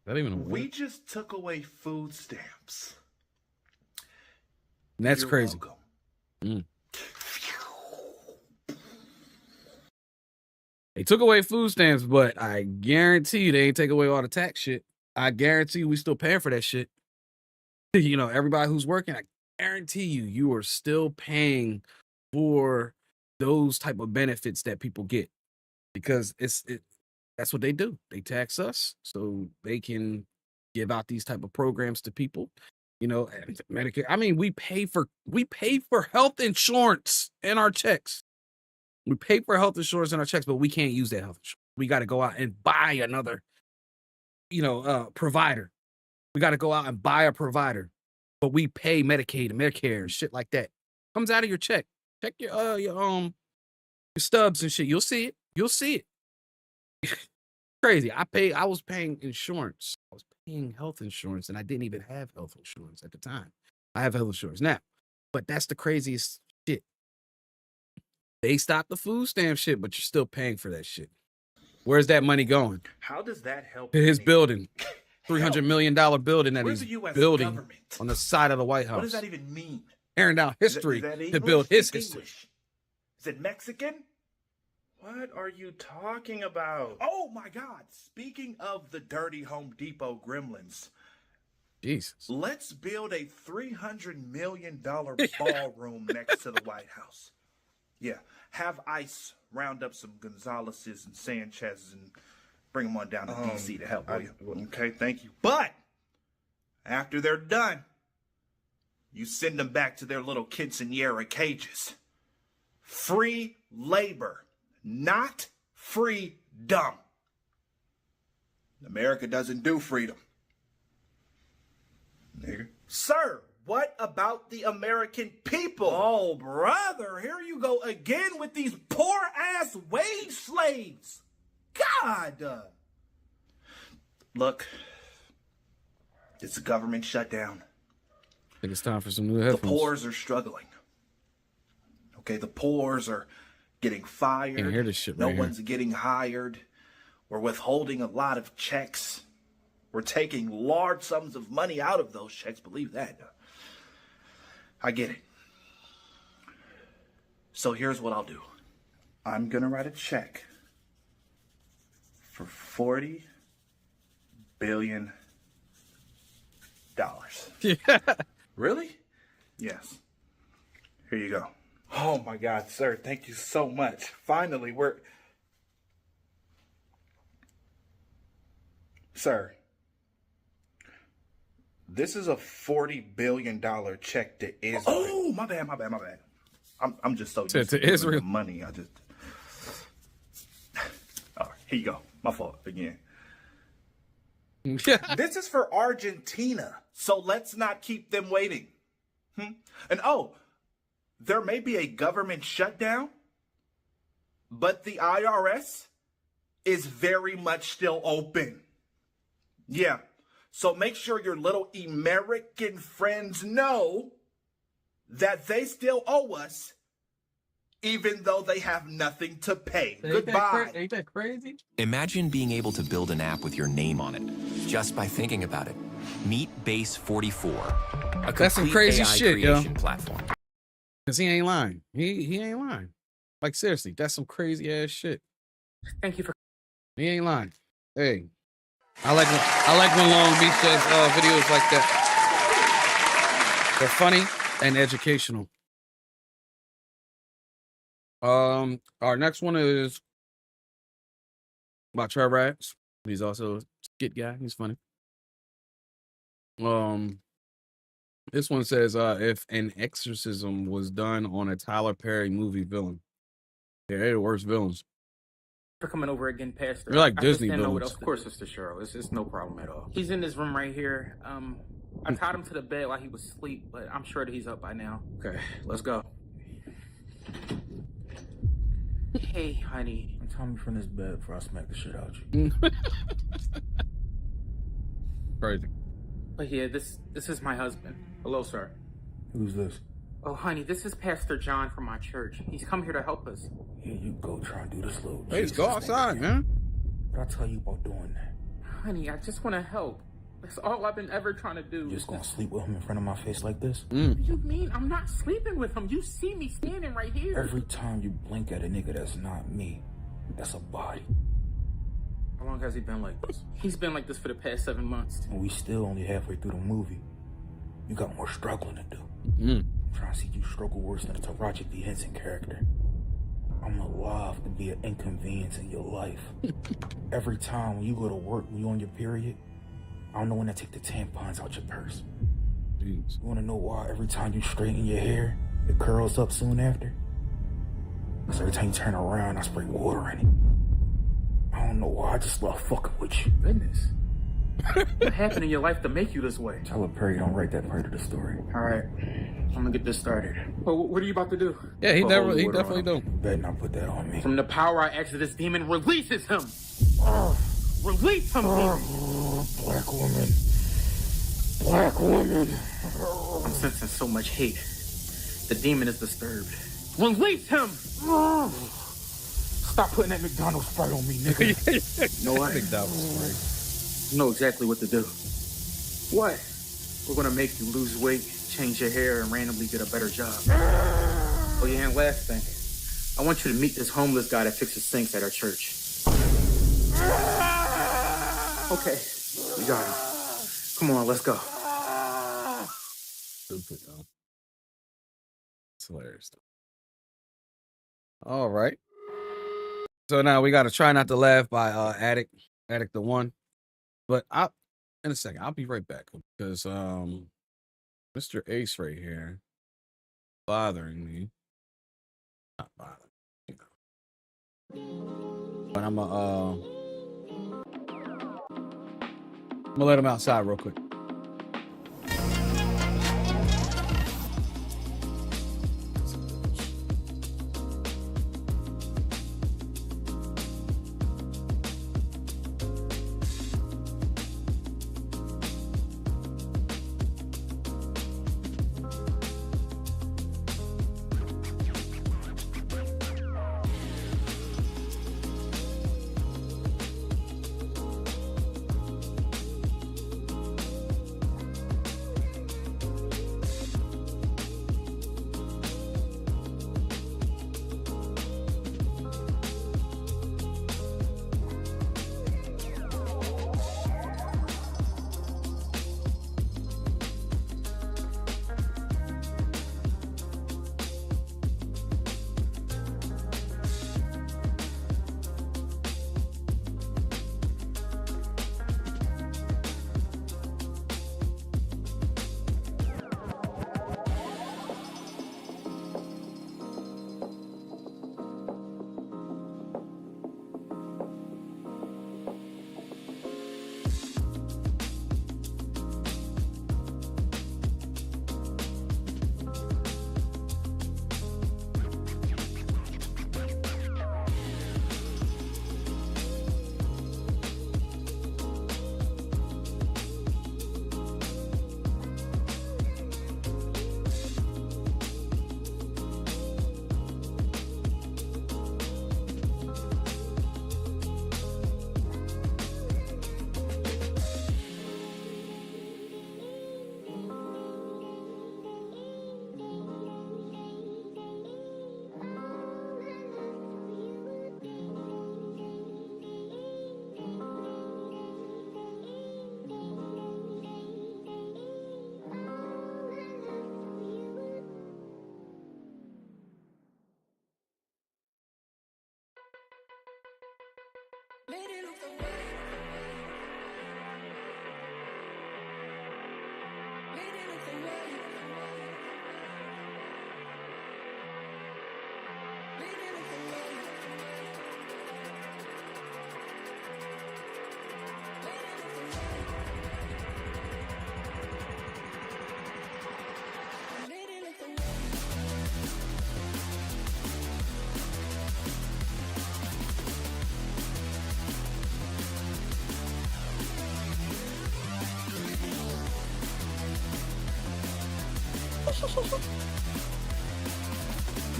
That even a word? We just took away food stamps. And that's You're crazy. welcome. They took away food stamps, but I guarantee you they ain't take away all the tax shit. I guarantee you we still paying for that shit. You know, everybody who's working, I guarantee you are still paying for those type of benefits that people get, because that's what they do. They tax us so they can give out these type of programs to people. You know, Medicare. I mean, we pay for health insurance in our checks. We pay for health insurance in our checks, but we can't use that health insurance. We got to go out and buy another, provider. We got to go out and buy a provider, but we pay Medicaid and Medicare and shit like that. Comes out of your check. Check your stubs and shit. You'll see it. You'll see it. Crazy. I was paying insurance. I was paying health insurance, and I didn't even have health insurance at the time. I have health insurance now, but that's the craziest shit. They stopped the food stamp shit, but you're still paying for that shit. Where's that money going? How does that help? To his building. $300 million building that he's building government? On the side of the White House. What does that even mean? Tearing down history Is that to English? build his Speak history. English. Is it Mexican? What are you talking about? Oh my God. Speaking of the dirty Home Depot gremlins. Jesus. Let's build a $300 million ballroom next to the White House. Yeah. Have ICE round up some Gonzaleses and Sanchez's and bring them on down to D.C. to help, will you? Okay, thank you. But after they're done, you send them back to their little quinceañera cages. Free labor, not freedom. America doesn't do freedom. Nigga. Sir, what about the American people? Oh, brother, here you go again with these poor-ass wage slaves. God. Look, it's a government shutdown. I think it's time for some new The headphones. poors are struggling. Okay, the poors are getting fired. Can't hear this shit No right here. one's getting hired. We're withholding a lot of checks. We're taking large sums of money out of those checks. Believe that. I get it. So here's what I'll do. I'm going to write a check for $40 billion. Yeah. Really? Yes. Here you go. Oh my God, sir. Thank you so much. Finally, Sir, this is a $40 billion check to Israel. Oh, my bad. I'm just so used To to Israel. the money. All right, here you go. My fault again. This is for Argentina, so let's not keep them waiting. And there may be a government shutdown, but the IRS is very much still open. Yeah, so make sure your little American friends know that they still owe us, even though they have nothing to pay. Goodbye. Ain't that crazy? Imagine being able to build an app with your name on it, just by thinking about it. Meet Base 44, a That's some complete crazy AI shit, yo. creation platform. Because he ain't lying. He ain't lying. Like, seriously, that's some crazy ass shit. Thank you for. He ain't lying. Hey, I like when Long Beach does videos like that. They're funny and educational. Our next one is about Trevor Rats. He's also a skit guy. He's funny. This one says, if an exorcism was done on a Tyler Perry movie villain. Yeah, they're the worst villains. For coming over again, Pastor. They're like I Disney just didn't know what villains. else. Of course, Sister Cheryl. It's no problem at all. He's in this room right here. I tied him to the bed while he was asleep, but I'm sure that he's up by now. Okay, let's go. Hey, honey. Tell me from this bed before I smack the shit out you. Crazy. But yeah, this is my husband. Hello, sir. Who's this? Oh, honey, this is Pastor John from my church. He's come here to help us. Here you go, try and do this little. Hey, let's go outside, man. What I tell you about doing that? Honey, I just want to help. That's all I've been ever trying to do. You just gonna sleep with him in front of my face like this? What do you mean? I'm not sleeping with him. You see me standing right here. Every time you blink at a nigga that's not me, that's a body. How long has he been like this? He's been like this for the past 7 months. And we still only halfway through the movie. You got more struggling to do. I'm trying to see you struggle worse than a Taraji P. Henson character. I'm alive to be an inconvenience in your life. Every time when you go to work, when you on your period, I'm the one that take the tampons out your purse. Jeez. You wanna know why every time you straighten your hair, it curls up soon after? Because every time you turn around, I spray water in it. I don't know why, I just love fucking with you. Goodness. What happened in your life to make you this way? Tyler Perry don't write that part of the story. All right, I'm gonna get this started. Well, what are you about to do? Yeah, he definitely don't. Better not put that on me. From the power I Exodus demon releases him. Release him, demon. Black woman. Black woman. I'm sensing so much hate. The demon is disturbed. Release him. Stop putting that McDonald's spray on me, nigga. You know what? McDonald's You know exactly what to do. What? We're gonna make you lose weight, change your hair, and randomly get a better job. Oh yeah, and last thing. I want you to meet this homeless guy that fixes sinks at our church. Okay, we got him. Come on, let's go. Stupid, though. It's hilarious, though. All right. So now we got to Try Not to Laugh by Addict the One. But in a second, I'll be right back because Mr. Ace right here bothering me. Not bothering, you know. But I'm gonna let him outside real quick.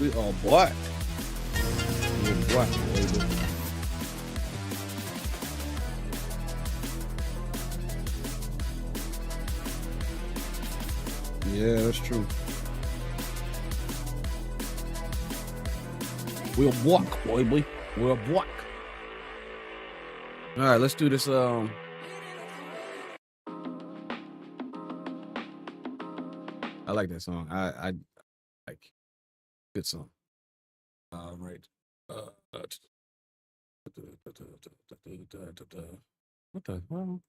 We are black. We're black, baby. Yeah, that's true. We're black, baby. We're black. All right, let's do this. I like that song. I like good song. Right. What the hell?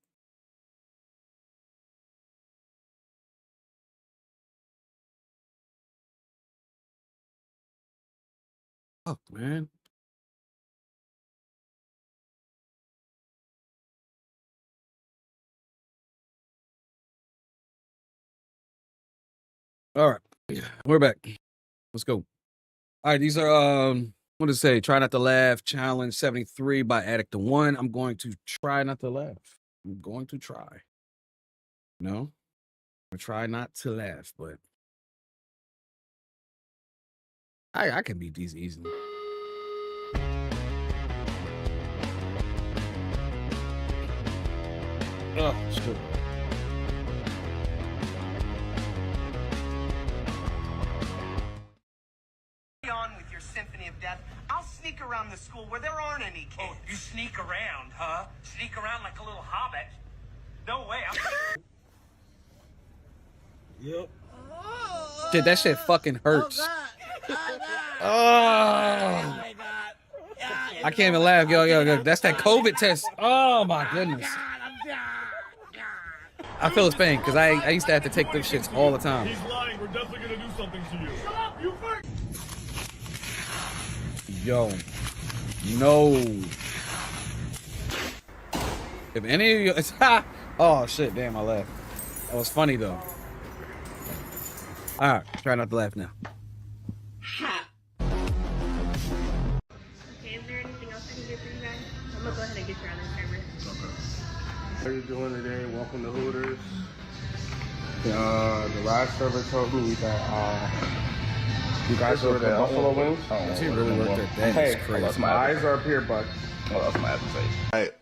Oh man. All right, we're back. Let's go. All right, these are what to say? Try not to laugh. Challenge 73 by Addict to One. I'm going to try not to laugh. I'm going to try. No, I try not to laugh, but I can beat these easily. Oh, shit. On with your symphony of death. I'll sneak around the school where there aren't any kids. Oh, you sneak around, huh? Sneak around like a little hobbit? No way. Yep. Dude, that shit fucking hurts. Oh, I can't even laugh. Yo. That's that COVID test. Oh my goodness. I feel his pain because I used to have to take those shits all the time. He's lying. We're definitely gonna do something to you. Shut up, you fuck. Yo, no. If any of you, it's oh shit, damn, I laughed. That was funny though. All right, try not to laugh now. Okay, is there anything else I can get for you guys? I'm gonna go ahead and get you on the camera. Okay. How are you doing today? Welcome to Hooters. The last server told me that you guys ordered the buffalo wings. Does he really work that? That is crazy. My eyes are up here, bud. Oh, that's my appetite. Right.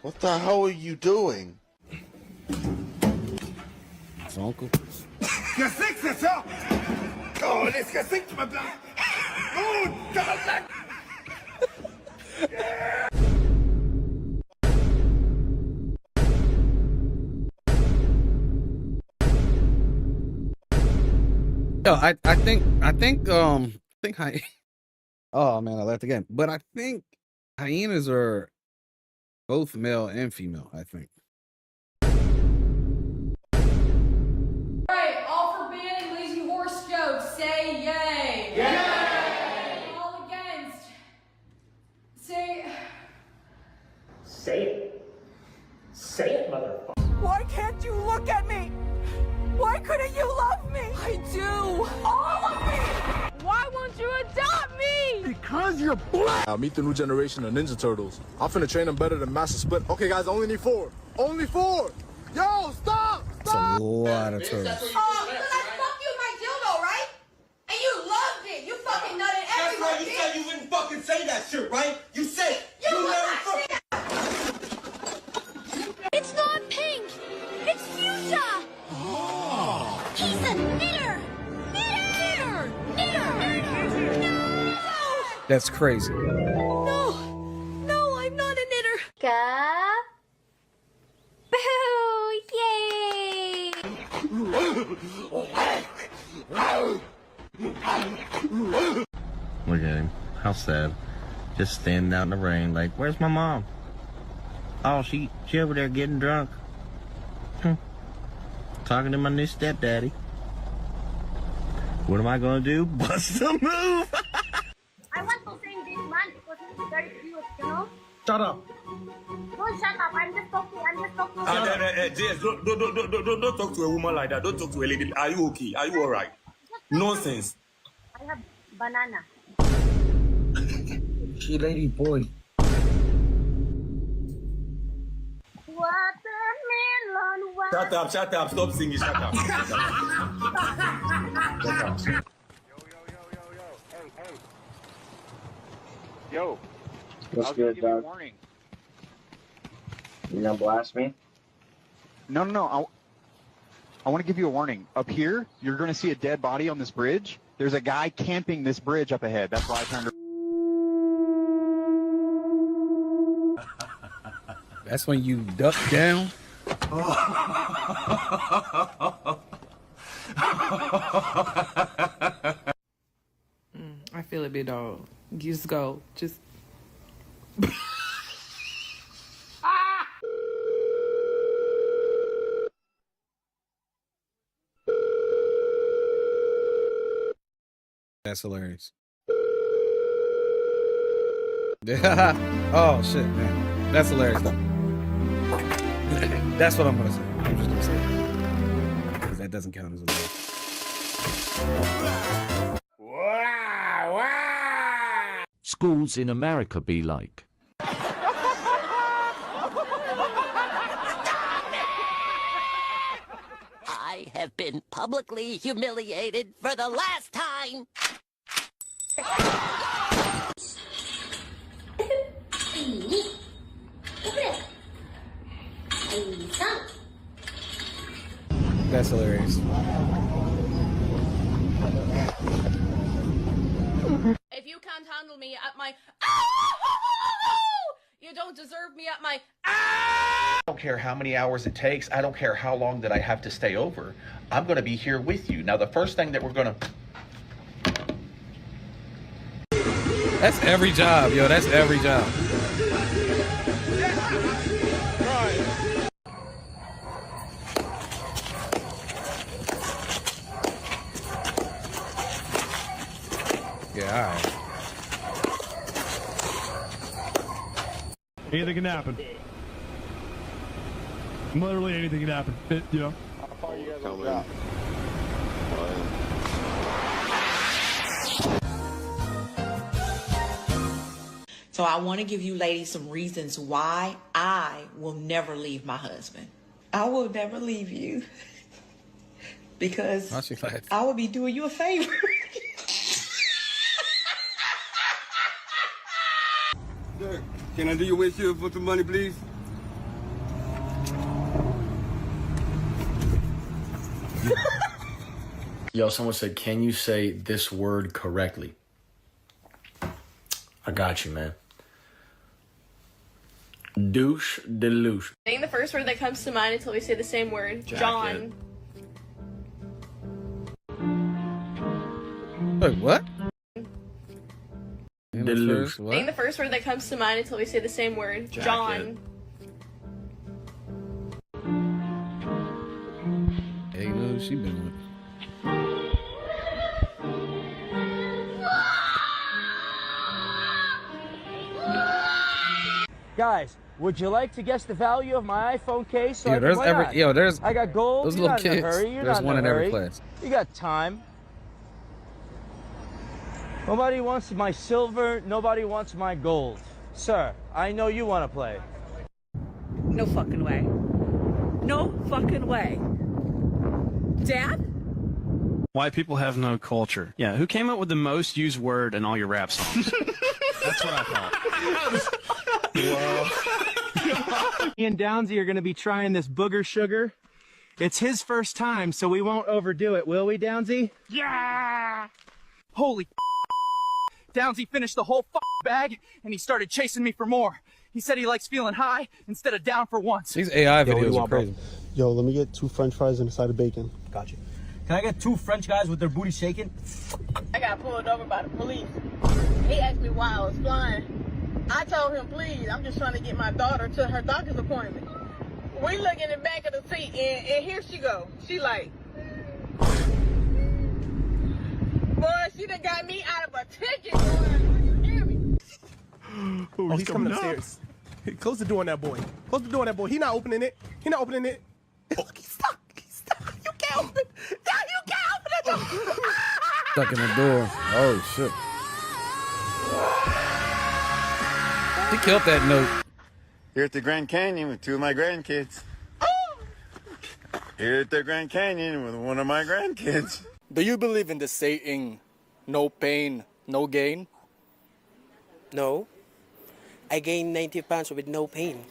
What the hell are you doing? It's uncle. Gesicht ist so! Oh, das Gesicht verblasst! Oh, Donnerstag! Yo, I think oh man, I laughed again. But I think hyenas are both male and female, I think. Alright, all for banning lazy horse jokes, say yay! Yay! All against, say it. Say it, motherfucker. Why can't you look at me? Why couldn't you love me? I do. All of me! Why won't you adopt me? Because you're black. I'll meet the new generation of Ninja Turtles. I'm finna train them better than Master Split. Okay, guys, I only need 4. Only 4! Yo, stop! That's a lot of turtles. Because I fucked you with my dildo, right? And you loved it. You fucking nutted everywhere. That's why you said you wouldn't fucking say that shit, right? You said You never fucking. It's not pink. It's fuchsia. Oh. He's a knitter. Knitter. No. That's crazy. No, I'm not a knitter. Look at him. How sad. Just standing out in the rain like, where's my mom? Oh, she over there getting drunk. Talking to my new stepdaddy. What am I gonna do? Bust a move! I want to sing this man because he's very cute, you know? Shut up. Don't shut up. I'm just talking. Jess, don't talk to a woman like that. Don't talk to a lady. Are you okay? Are you alright? Nonsense. I have banana. She lady boy. Shut up, shut up. Stop singing, shut up. Shut up. Yo. What's good, dog? You gonna blast me? No. I want to give you a warning. Up here, you're going to see a dead body on this bridge. There's a guy camping this bridge up ahead. That's why I turned. That's when you duck down. I feel it, big dog. Just go. Just. That's hilarious. Oh shit, man. That's hilarious though. That's what I'm gonna say. I'm just gonna say that. Because that doesn't count as a laugh. Schools in America be like. I have been publicly humiliated for the last time. That's hilarious. If you can't handle me at my you don't deserve me at my I don't care how many hours it takes. I don't care how long that I have to stay over. I'm going to be here with you. Now, the first thing that we're going to... That's every job, yo. That's every job. Yeah, all right. Anything can happen. Literally anything can happen. You know. How far are you guys on the drop? So I want to give you ladies some reasons why I will never leave my husband. I will never leave you because I will be doing you a favor. Can I do your windshield for some money, please? Yo, someone said, can you say this word correctly? I got you, man. Douche deluge. Saying the first word that comes to mind until we say the same word. Jacket. John. Wait, what? Deluge. Saying the first word that comes to mind until we say the same word. Jacket. John. Hey, you know who she been with. Guys, would you like to guess the value of my iPhone case? So Yo, there's there's I got gold. those You're little not in a kids. hurry. You're There's not one in in a every hurry. class. You got time. Nobody wants my silver. Nobody wants my gold. Sir, I know you want to play. No fucking way. No fucking way. Dad? Why people have no culture. Yeah, who came up with the most used word in all your rap songs? That's what I thought. Me and Downsy are going to be trying this booger sugar. It's his first time, so we won't overdo it, will we, Downsy? Yeah! Holy Downsy finished the whole bag, and he started chasing me for more. He said he likes feeling high instead of down for once. These AI videos are crazy. Yo, let me get 2 French fries and a side of bacon. Gotcha. Can I get 2 French guys with their booty shaking? I got pulled over by the police. He asked me why I was flying. I told him, please, I'm just trying to get my daughter to her doctor's appointment. We look in the back of the seat, and here she go. She like, boy, she done got me out of a ticket, boy. You hear me? Oh, he's coming upstairs. Hey, close the door on that boy. Close the door on that boy. He not opening it. He not opening it. Look, he's stuck. He's stuck. You can't open. Yeah, you can't open that door. Stuck in the door. Oh shit. He killed that note. Here at the Grand Canyon with 2 of my grandkids. Here at the Grand Canyon with one of my grandkids. Do you believe in the saying, no pain, no gain? No. I gained 90 pounds with no pain.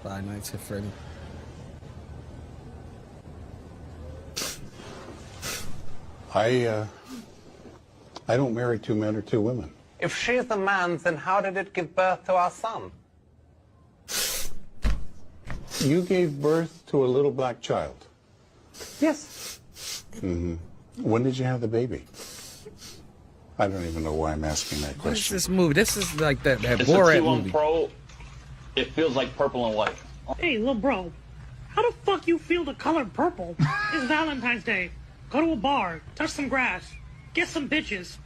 Five Nights at Freddy. I don't marry two men or two women. If she's a man, then how did it give birth to our son? You gave birth to a little black child. Yes. Mm-hmm. When did you have the baby? I don't even know why I'm asking that What is question. this movie? This is like that It's Borat a T1 movie. Pro. It feels like purple and white. Hey, little bro, how the fuck you feel the color purple? It's Valentine's Day. Go to a bar, touch some grass, get some bitches.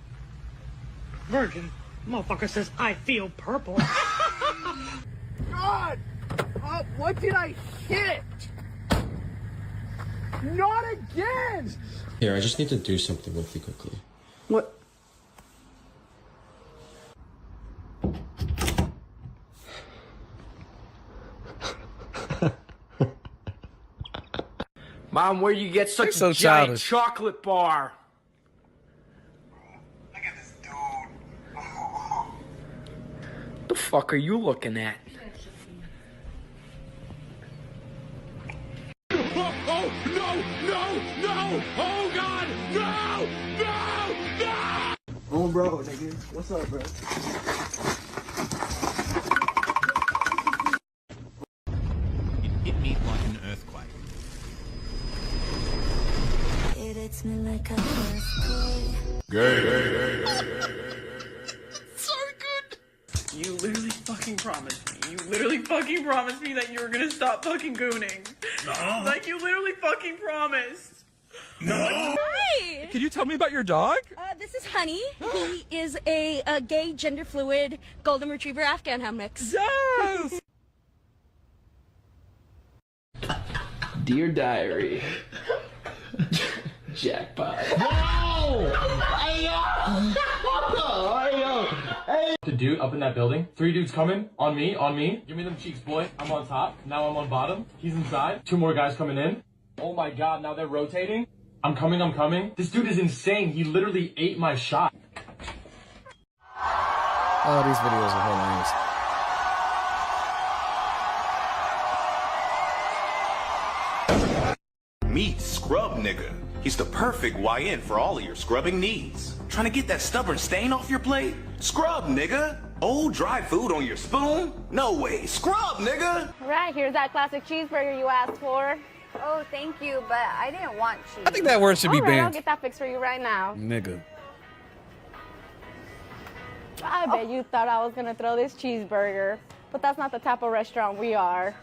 Virgin. Motherfucker says, I feel purple. God! What did I hit? Not again! Here, I just need to do something with you quickly. What? Mom, where you get such so a giant childish. chocolate bar? The fuck are you looking at? Oh, no, no, no! Oh, God, no, no, no! Oh, bro, nigga. What's up, bro? It hit me like an earthquake. It hits me like a earthquake. So good. You literally fucking promised me. You literally fucking promised me that you were gonna stop fucking gooning. No. Like you literally fucking promised. No. Hi! Can you tell me about your dog? This is Honey. He is a gay, gender fluid, golden retriever Afghan hound mix. Yes! Dear Diary. Jackpot. The dude up in that building. 3 dudes coming. On me. Give me them cheeks, boy. I'm on top. Now I'm on bottom. He's inside. 2 more guys coming in. Oh my god, now they're rotating. I'm coming. This dude is insane. He literally ate my shot. Oh, these videos are hilarious. Meet Scrub Nigga. He's the perfect YN for all of your scrubbing needs. Trying to get that stubborn stain off your plate? Scrub Nigga. Old dry food on your spoon? No way. Scrub Nigga. Right, here's that classic cheeseburger you asked for. Oh, thank you, but I didn't want cheese. I think that word should be All right, I'll banned. get that fixed for you right now. Nigga. I bet you thought I was gonna throw this cheeseburger, but that's not the type of restaurant we are.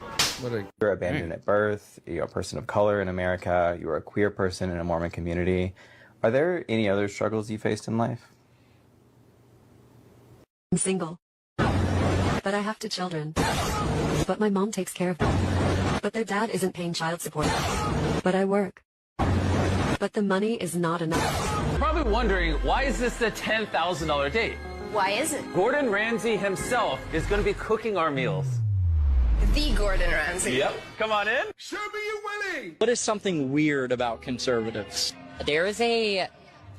You're abandoned at birth, you're a person of color in America, you're a queer person in a Mormon community. Are there any other struggles you faced in life? I'm single, but I have 2 children. But my mom takes care of them. But their dad isn't paying child support. But I work. But the money is not enough. Probably wondering, why is this a $10,000 date? Why is it? Gordon Ramsay himself is going to be cooking our meals. The Gordon Ramsay. Yep. Come on in. Show me you willing! What is something weird about conservatives? There is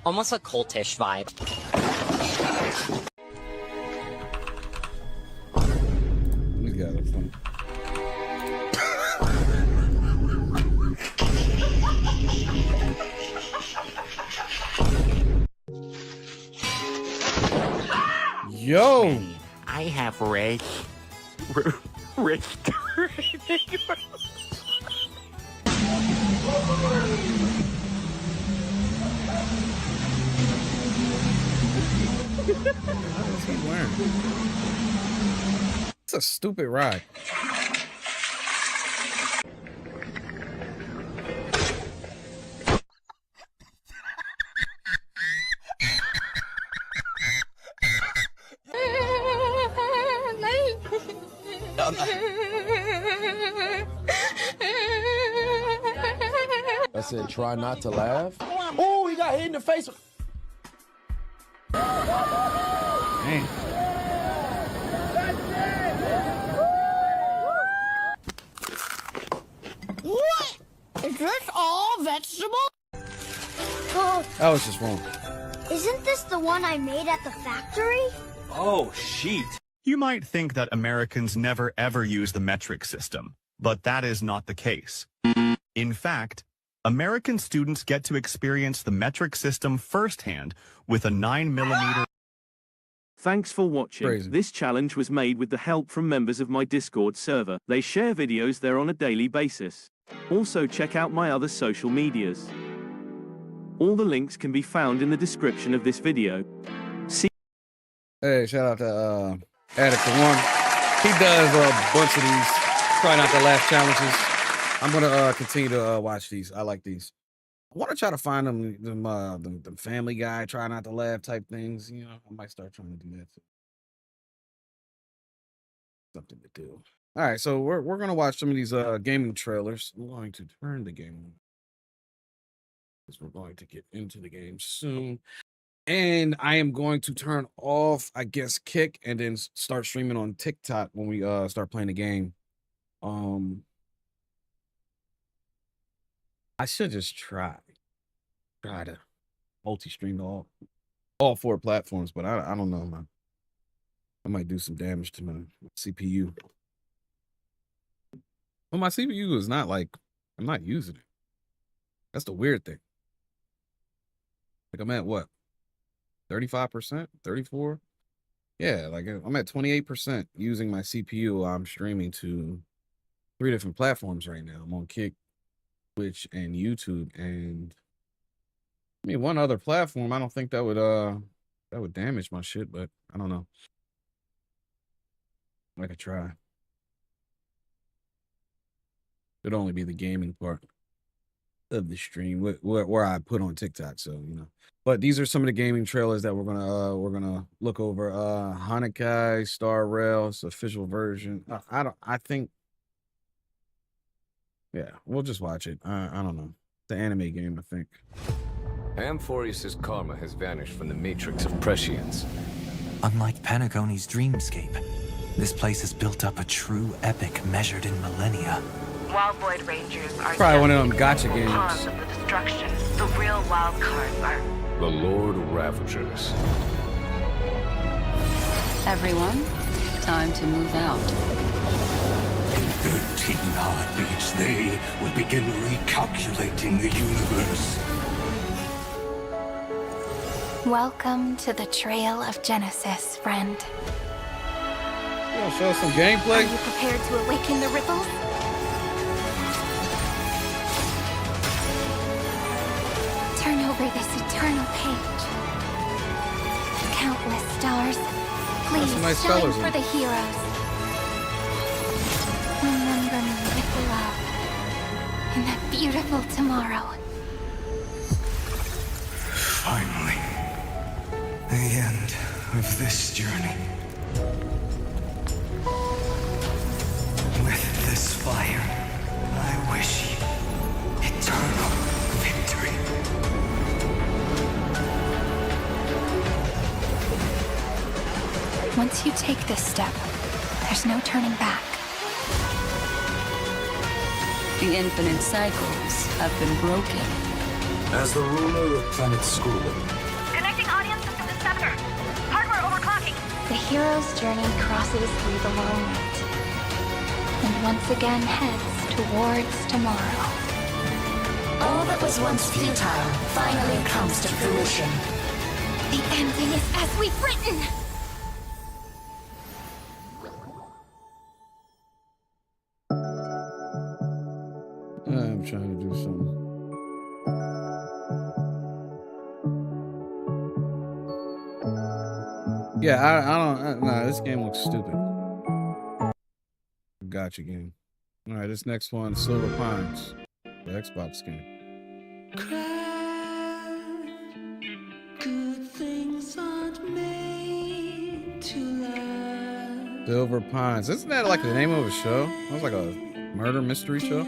almost a cultish vibe. We got it. Yo! I have rich. What is he wearing? It's a stupid ride. I said, try not to laugh. Oh, he got hit in the face. Damn. What? Is this all vegetable? That was just wrong. Isn't this the one I made at the factory? Oh, sheet. You might think that Americans never ever use the metric system, but that is not the case. In fact, American students get to experience the metric system firsthand with a 9mm. Thanks for watching. Crazy. This challenge was made with the help from members of my Discord server. They share videos there on a daily basis. Also check out my other social medias. All the links can be found in the description of this video. See. Hey, shout out to Addict One. He does a bunch of these try not to laugh challenges. I'm gonna continue to watch these. I like these. I want to try to find them Family Guy try not to laugh type things. You know, I might start trying to do that too. Something to do. All right, so we're gonna watch some of these gaming trailers. I'm going to turn the game on because we're going to get into the game soon. And I am going to turn off, I guess, Kick and then start streaming on TikTok when we start playing the game. I should just try to multi-stream to all 4 platforms, but I don't know, man. I might do some damage to my CPU. Well, my CPU is not like I'm not using it. That's the weird thing. Like I'm at what? 35%, 34%. Yeah, like I'm at 28% using my CPU while I'm streaming to 3 different platforms right now. I'm on Kick, Twitch, and YouTube, and I mean one other platform. I don't think that would damage my shit, but I don't know. I could try. It'd only be the gaming part of the stream where I put on TikTok, so you know. But these are some of the gaming trailers that we're gonna look over. Hanukkah, ScrillzWrld, official version. I think yeah, we'll just watch it. I don't know. The anime game, I think. Amphorius's karma has vanished from the matrix of prescience. Unlike Panagoni's dreamscape, this place has built up a true epic measured in millennia. Wild Void Rangers are probably one of them gotcha games. Pawns of the destruction. The real wild cards are The Lord Ravagers. Everyone, time to move out. In 13 heartbeats, they will begin recalculating the universe. Welcome to the Trail of Genesis, friend. You want to show us some gameplay? Are you prepared to awaken the ripples? Turn over this eternal page. Countless stars, please nice shine colors for the heroes. Remember me with love in that beautiful tomorrow. Finally, the end of this journey. With this fire, I wish you eternal victory. Once you take this step, there's no turning back. The infinite cycles have been broken. As the ruler of planet Skrull. Connecting audience system to Scepter. Hardware overclocking. The hero's journey crosses through the long night, and once again heads towards tomorrow. All that was once futile finally comes to fruition. The ending is as we've written. I'm trying to do something. Yeah, I don't. Nah, this game looks stupid. Gotcha game. All right, this next one, Silver Pines, the Xbox game. Good things aren't made to last. Silver Pines. Isn't that like the name of a show? It was like a murder mystery show.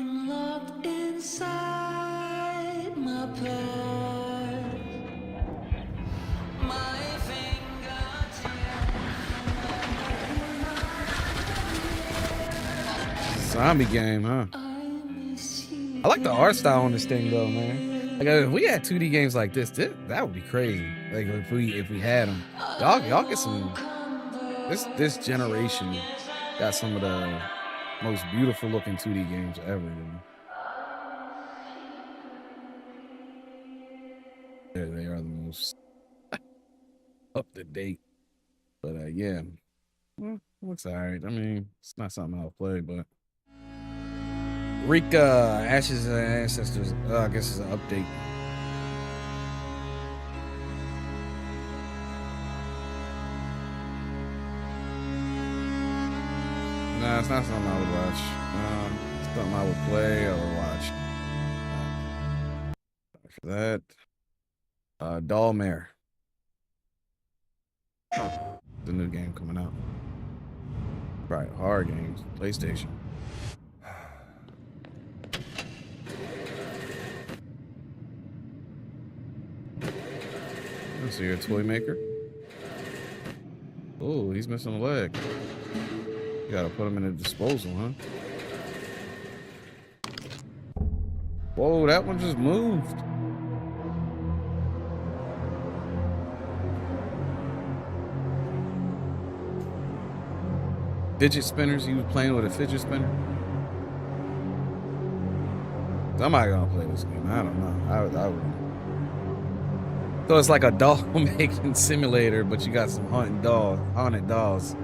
Zombie game, huh? I like the art style on this thing though, man. Like if we had 2D games like this, that would be crazy. Like if we had them, y'all get some. This generation got some of the most beautiful looking 2D games ever. They are the most up to date. But yeah, well, looks alright. I mean, it's not something I'll play, but Rika Ashes and Ancestors. I guess it's an update. Nah, it's not something I would watch. It's something I would play or watch. For that, Dollmare. The new game coming out. Right, horror games, PlayStation. So you're a toy maker? Oh, he's missing a leg. You gotta put him in a disposal, huh? Whoa, that one just moved. Fidget spinners? You was playing with a fidget spinner? Somebody gonna play this game. I don't know. I would. So it's like a doll making simulator, but you got some haunted dolls.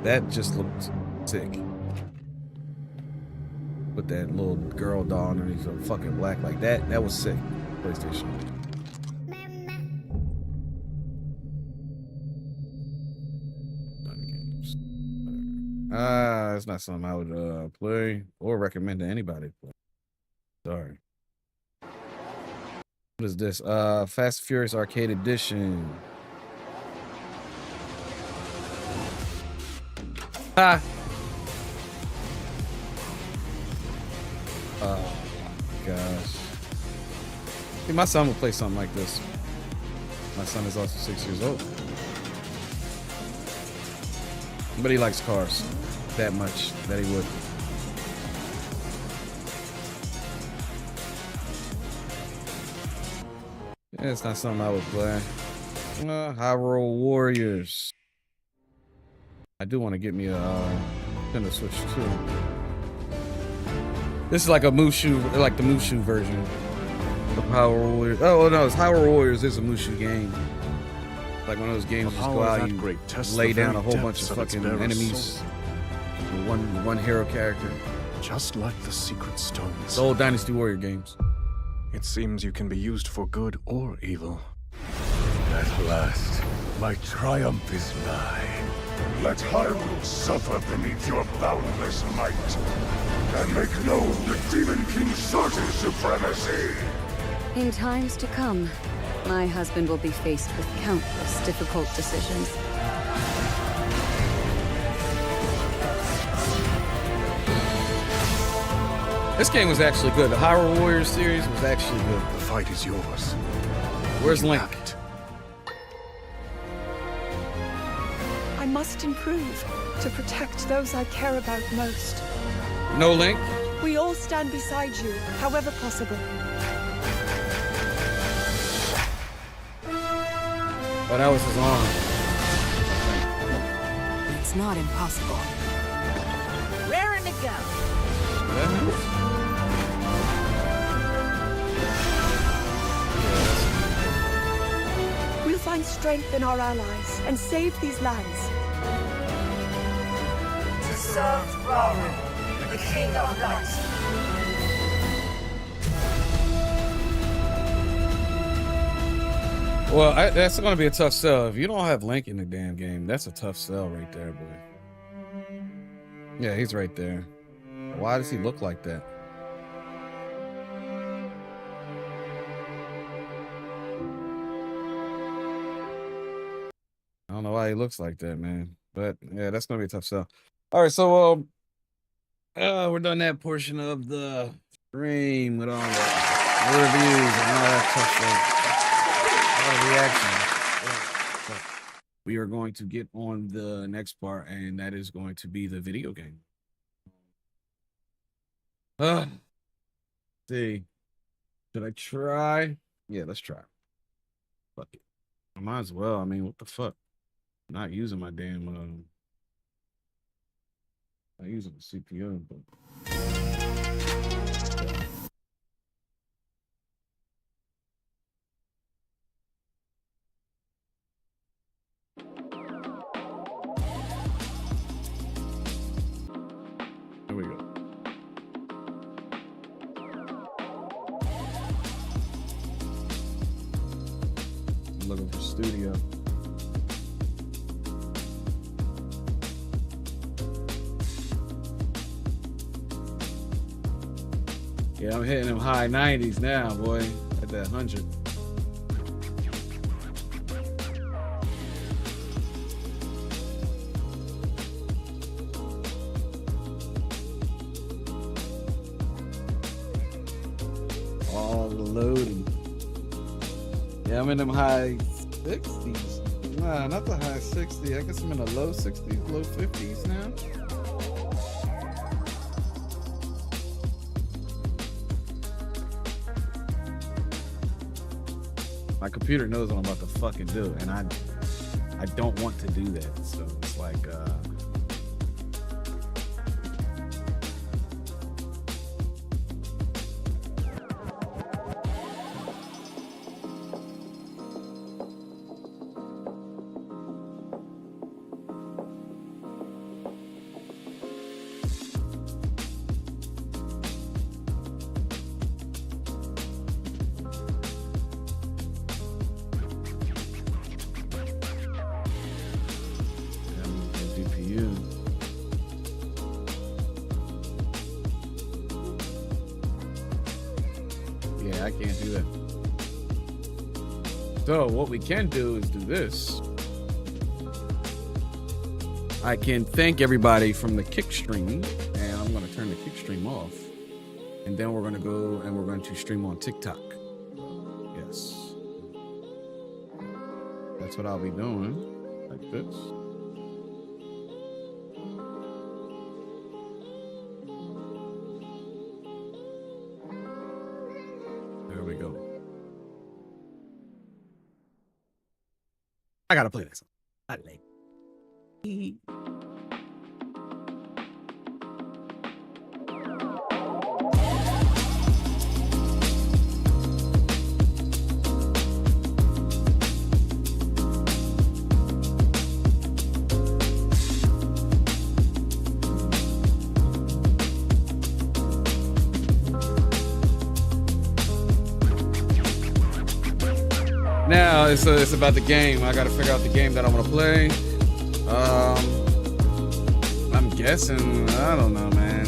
That just looked sick. Put that little girl doll underneath a fucking black like that. That was sick. PlayStation. It's not something I would play or recommend to anybody to play. Sorry. What is this? Fast and Furious Arcade Edition. Ha! Oh gosh. See, my son will play something like this. My son is also 6 years old. But he likes cars that much that he would. Yeah, it's not something I would play. Hyrule Warriors. I do want to get me a Nintendo Switch too. This is like a Mushu, like the Mushu version of Hyrule Warriors. Oh no, it's Hyrule Warriors is a Mushu game. Like one of those games, just go out, you lay down a whole bunch of fucking enemies. One hero character. Just like the secret stones. The old Dynasty Warrior games. It seems you can be used for good or evil. At last, my triumph is nigh. Let Hyrule suffer beneath your boundless might, and make known the Demon King Sarge's supremacy. In times to come, my husband will be faced with countless difficult decisions. This game was actually good. The Hyrule Warriors series was actually good. The fight is yours. Where's Link? I must improve to protect those I care about most. No Link? We all stand beside you, however possible. Oh, that was his arm. It's not impossible. Raring to go. We'll find strength in our allies and save these lands. To serve Raurin, the King of Light. Well, that's going to be a tough sell. If you don't have Link in the damn game, that's a tough sell right there, boy. Yeah, he's right there. Why does he look like that? I don't know why he looks like that, man. But yeah, that's gonna be a tough sell. All right, so we're done that portion of the stream with all the reviews and all that tough stuff. All the reactions. We are going to get on the next part, and that is going to be the video game. See, should I try? Yeah, let's try. Fuck it. I might as well. I mean, what the fuck? I'm not using my damn I'm using the CPU, but there we go. I'm looking for studio. Yeah, I'm hitting them high 90s now, boy. At that 100. All loading. Yeah, I'm in them high 60s. Nah, not the high 60s. I guess I'm in the low 60s, low 50s now. My computer knows what I'm about to fucking do, and I don't want to do that. So it's like I can't do that. So what we can do is do this. I can thank everybody from the kick stream, and I'm going to turn the kick stream off. And then we're going to go and we're going to stream on TikTok. Yes. That's what I'll be doing. Like this. There we go. I gotta play this. I like. Now it's about the game. I gotta figure out the game that I want to play. I'm guessing. I don't know, man.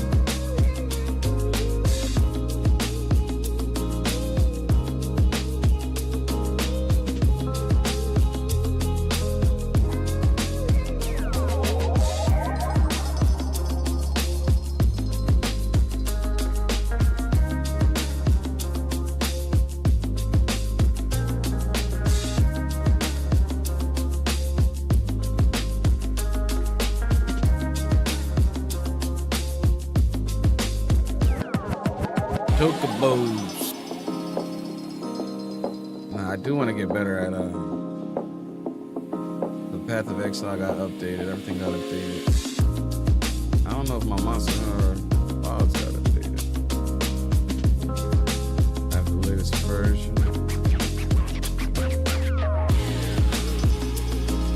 Chocobos. Nah, I do want to get better at the Path of Exile got updated. Everything got updated. I don't know if my monster or files got updated. I have the latest version.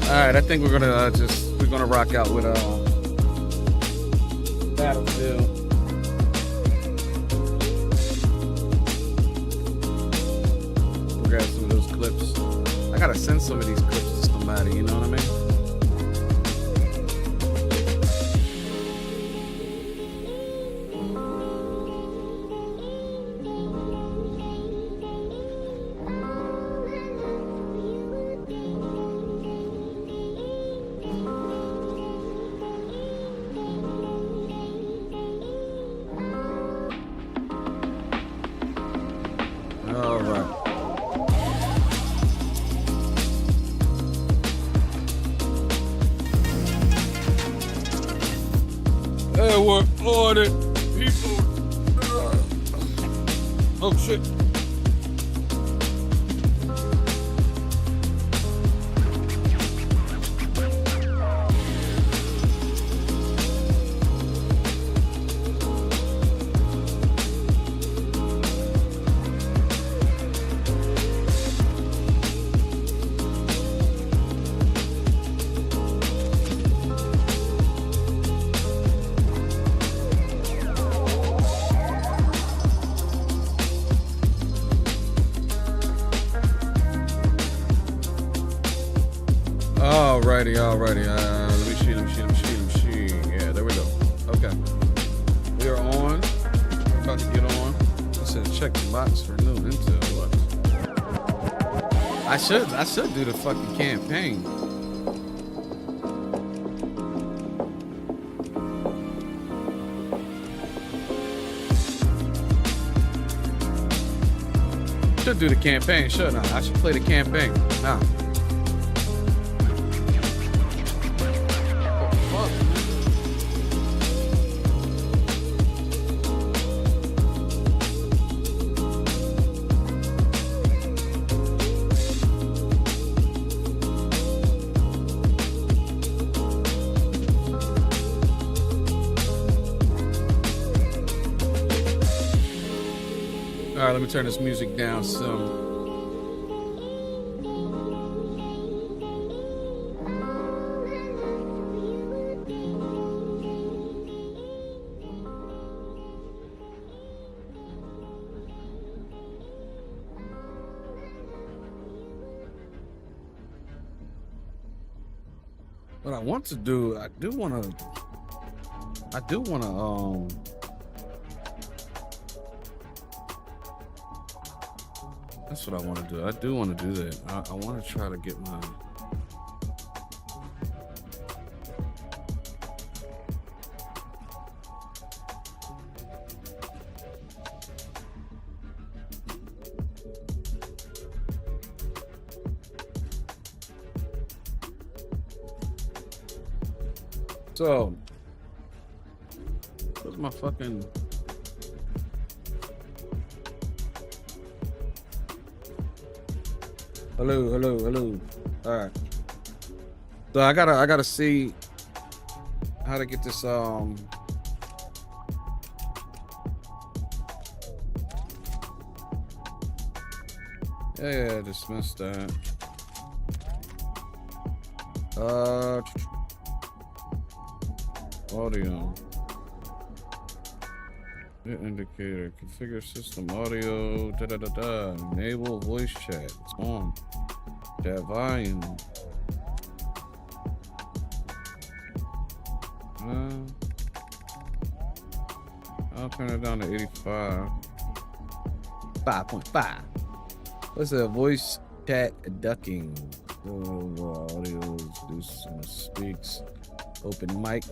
Alright, I think we're gonna rock out with Battlefield. Grab some of those clips. I gotta send some of these clips to somebody, you know what I mean? There were ordered people. Oh shit. Alrighty. Let me see. Yeah, there we go. Okay. We are on. We're about to get on. It says check the box for new intel. What? I should do the fucking campaign. Should do the campaign, shouldn't I? I should play the campaign. Nah. All right, let me turn this music down some. What I want to do, I do want to that's what I want to do. I do want to do that. I want to try to get my so where's my fucking hello. All right. So I gotta see how to get this yeah, dismiss that. Audio. Hit indicator. Configure system audio. Enable voice chat. It's on. That volume. I'll turn it down to 85. 5.5. What's that? Voice chat ducking. Audio. Do some speaks. Open mic.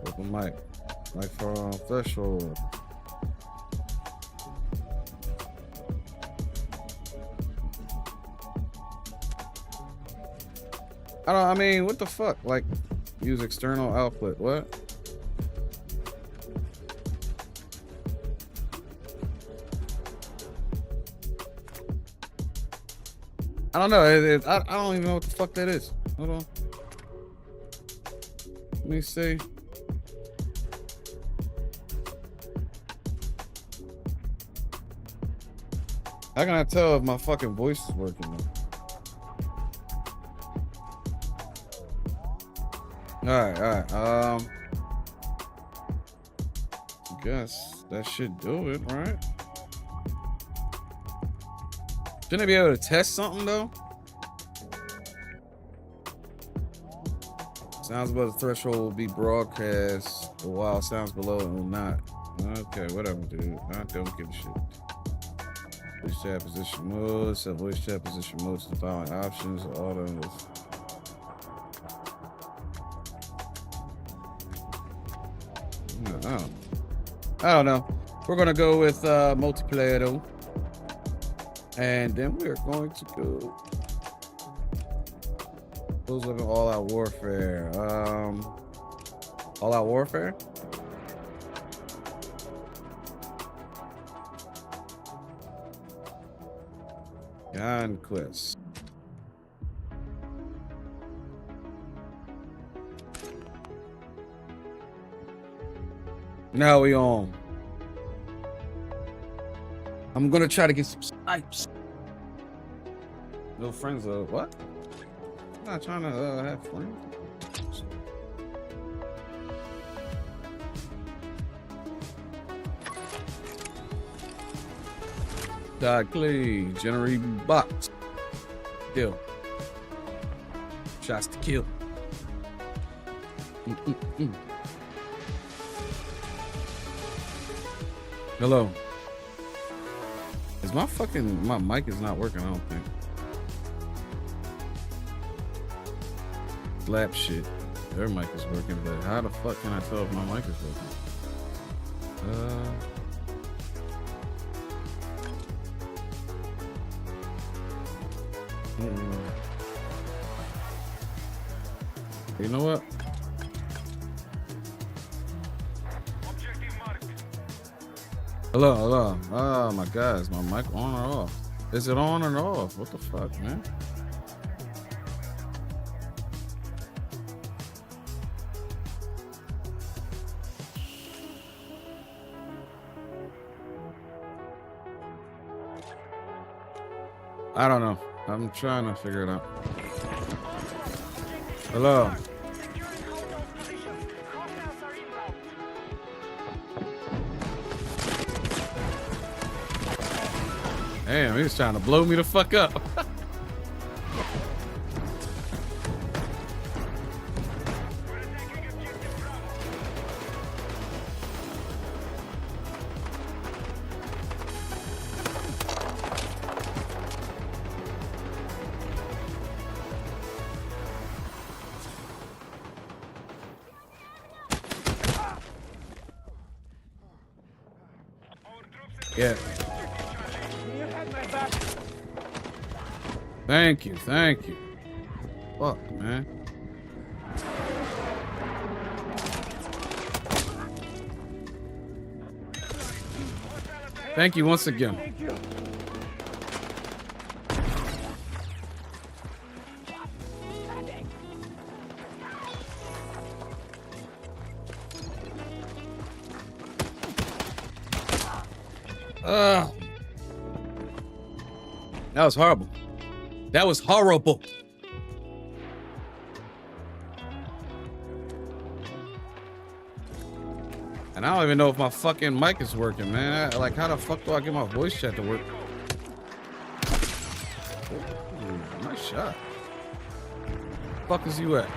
Open mic. Like for threshold. I mean, what the fuck? Like, use external output. What? I don't know. I don't even know what the fuck that is. Hold on. Let me see. How can I tell if my fucking voice is working though? All right. I guess that should do it, right? Shouldn't I be able to test something though? Sounds above the threshold will be broadcast, while sounds below it will not. Okay, whatever, dude. I don't give a shit. Voice chat position mode. Set voice chat position mode to the following options. All of this. I don't know. We're gonna go with multiplayer though, and then we're going to go Who's living All Out Warfare? All Out Warfare? Conquest. Now we on. I'm gonna try to get some snipes. No friends of what? I'm not trying to have friends. Dog Clay, generate box. Kill. Shots to kill. Hello. Is my mic is not working, I don't think. Slap shit. Their mic is working, but how the fuck can I tell if my mic is working? You know what? Hello. Oh my God, is my mic on or off? Is it on or off? What the fuck, man? I don't know. I'm trying to figure it out. Hello. Damn, he was trying to blow me the fuck up. Yeah. Thank you. Fuck, man. Thank you once again. That was horrible. That was horrible. And I don't even know if my fucking mic is working, man. Like, how the fuck do I get my voice chat to work? Ooh, nice shot. Fuck is you at?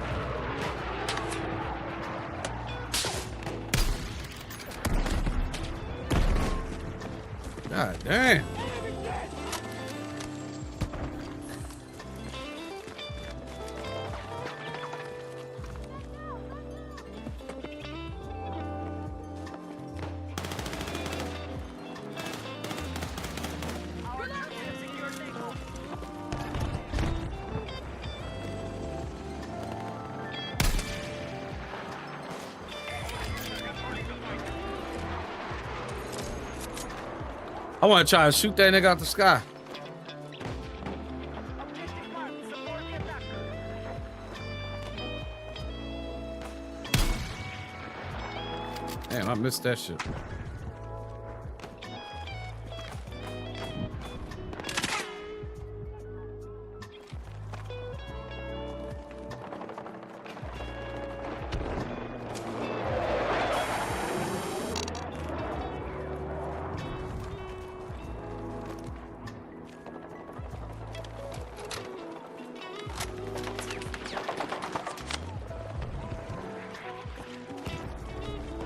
God damn. I want to try and shoot that nigga out the sky. Damn, I missed that shit.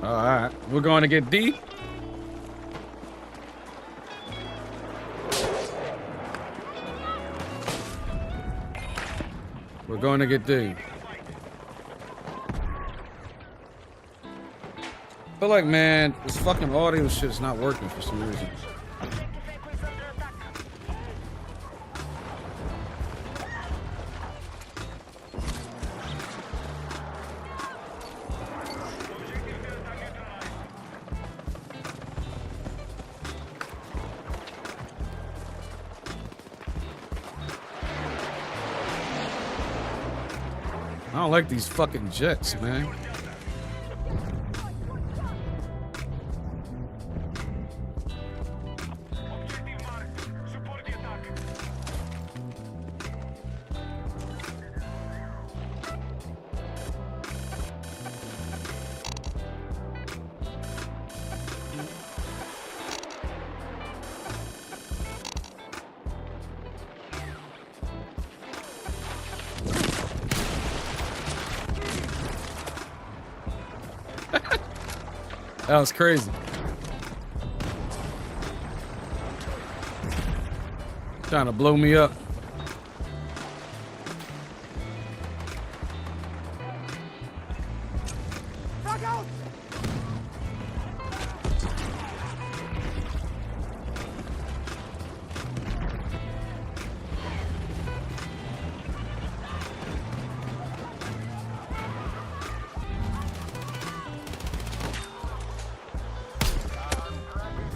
All right, we're going to get D. We're going to get D. I feel like, man, this fucking audio shit is not working for some reason. I don't like these fucking jets, man. That was crazy. Trying to blow me up.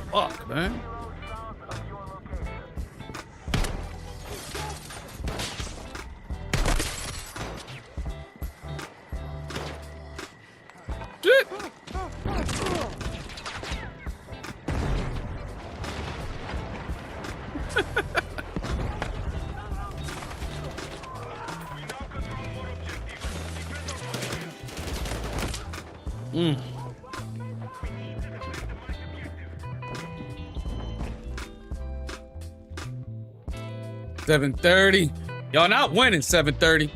Fuck, man. Shit. Mm. 7:30. Y'all not winning 7:30.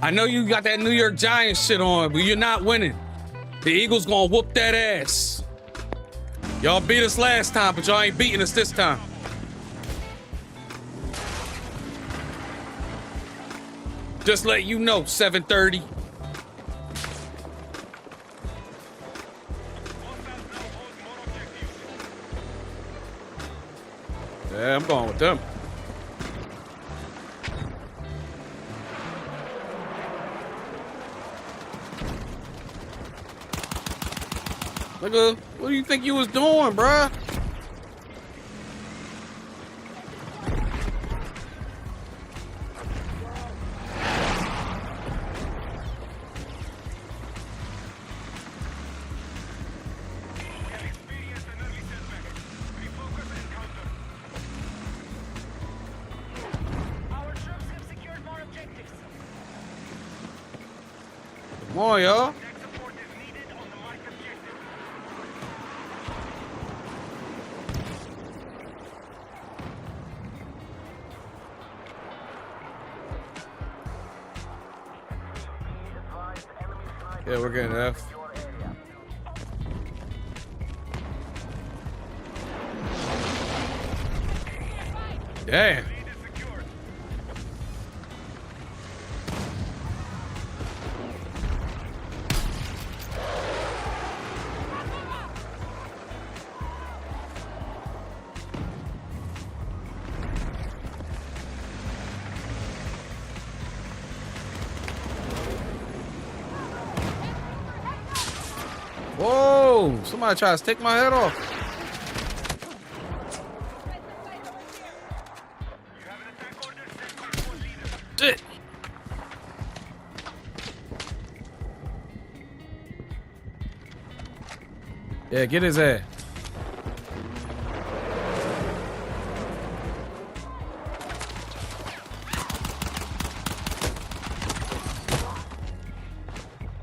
I know you got that New York Giants shit on, but you're not winning. The Eagles gonna whoop that ass. Y'all beat us last time, but y'all ain't beating us this time. Just let you know, 7:30. Yeah, I'm going with them. Nigga, what do you think you was doing, bruh? Come on, y'all. Yeah, we're getting F. Damn. Whoa! Somebody tries to take my head off. Shit. Yeah, get his ass.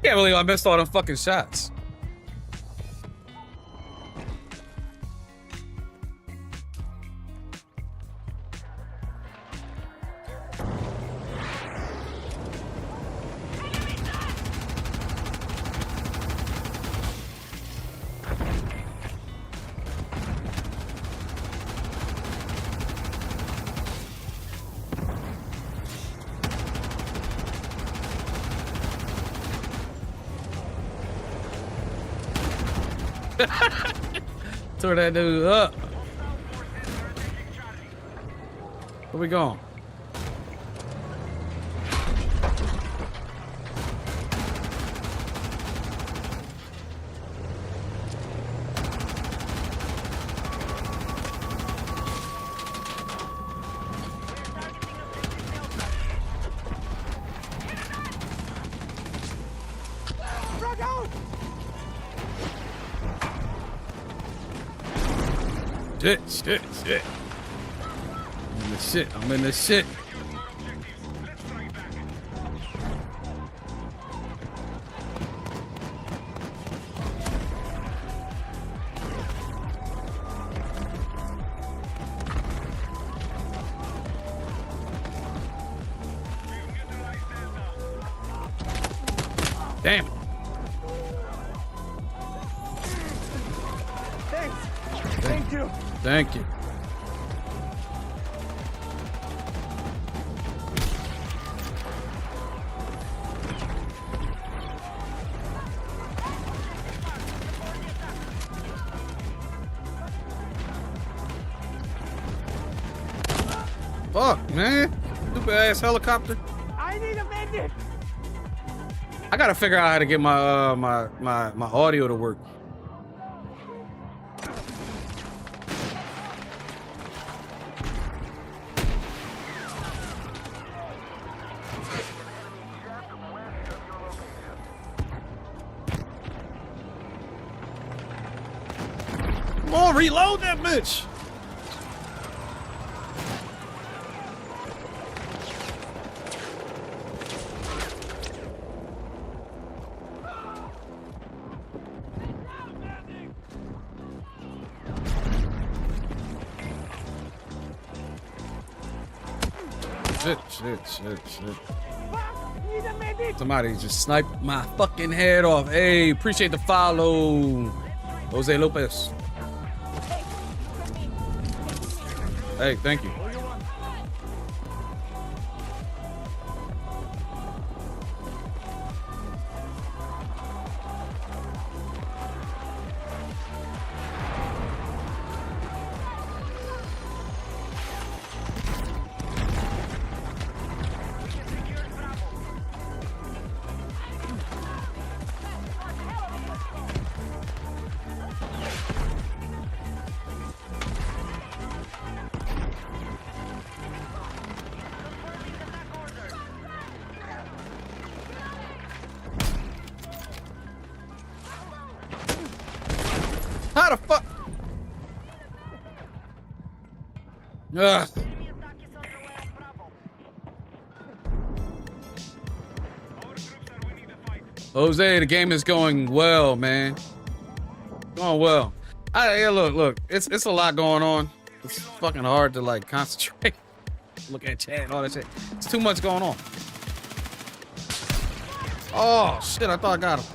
Can't believe I missed all them fucking shots. Tore that dude up. Where we going? Shit. I'm in the shit. Damn. Thanks. Thank you. Thank you. Fuck, man. Stupid ass helicopter. I need a medic. I gotta figure out how to get my my audio to work. Come on, reload that bitch. Shit. Somebody just sniped my fucking head off. Hey, appreciate the follow. Jose Lopez. Hey, thank you. How the fuck? Ugh. Jose, the game is going well, man. Going well. Yeah, look, it's a lot going on. It's fucking hard to like concentrate. Look at chat and all that shit. It's too much going on. Oh shit, I thought I got him.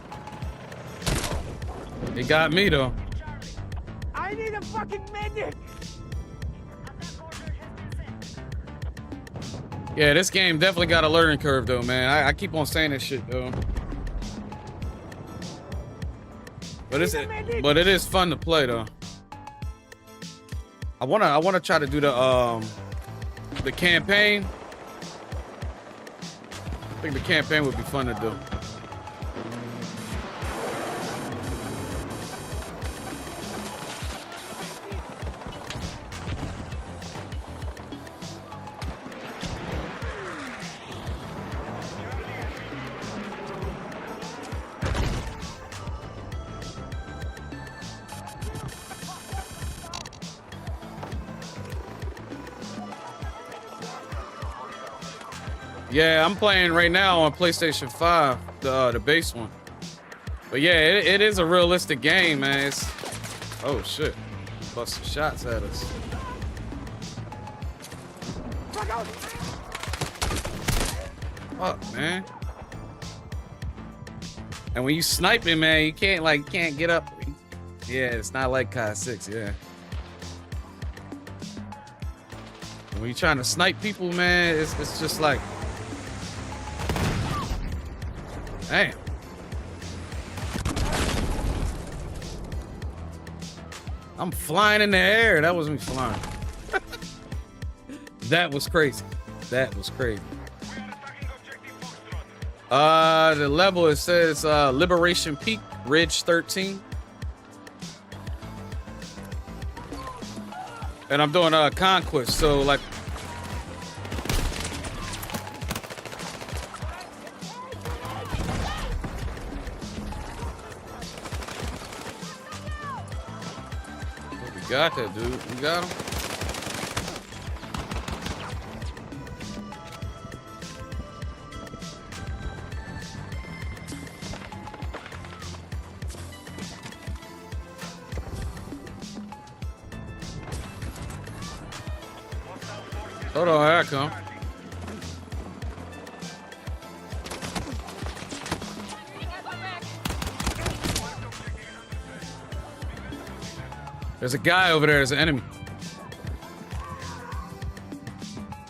He got me though. I need a fucking medic. Yeah, this game definitely got a learning curve though, man. I keep on saying this shit though. But it is fun to play though. I wanna try to do the campaign. I think the campaign would be fun to do. Yeah, I'm playing right now on PlayStation 5, the base one. But yeah, it is a realistic game, man. It's, oh shit, busting shots at us. Fuck, man. And when you sniping, man, you can't get up. Yeah, it's not like COD 6, yeah. When you're trying to snipe people, man, it's just like, damn. I'm flying in the air. That wasn't me flying. That was crazy. That was crazy. The level, it says Liberation Peak, Ridge 13. And I'm doing Conquest, so like, Got that, dude. You got him. Hold on, here I come. There's a guy over there. There's an enemy.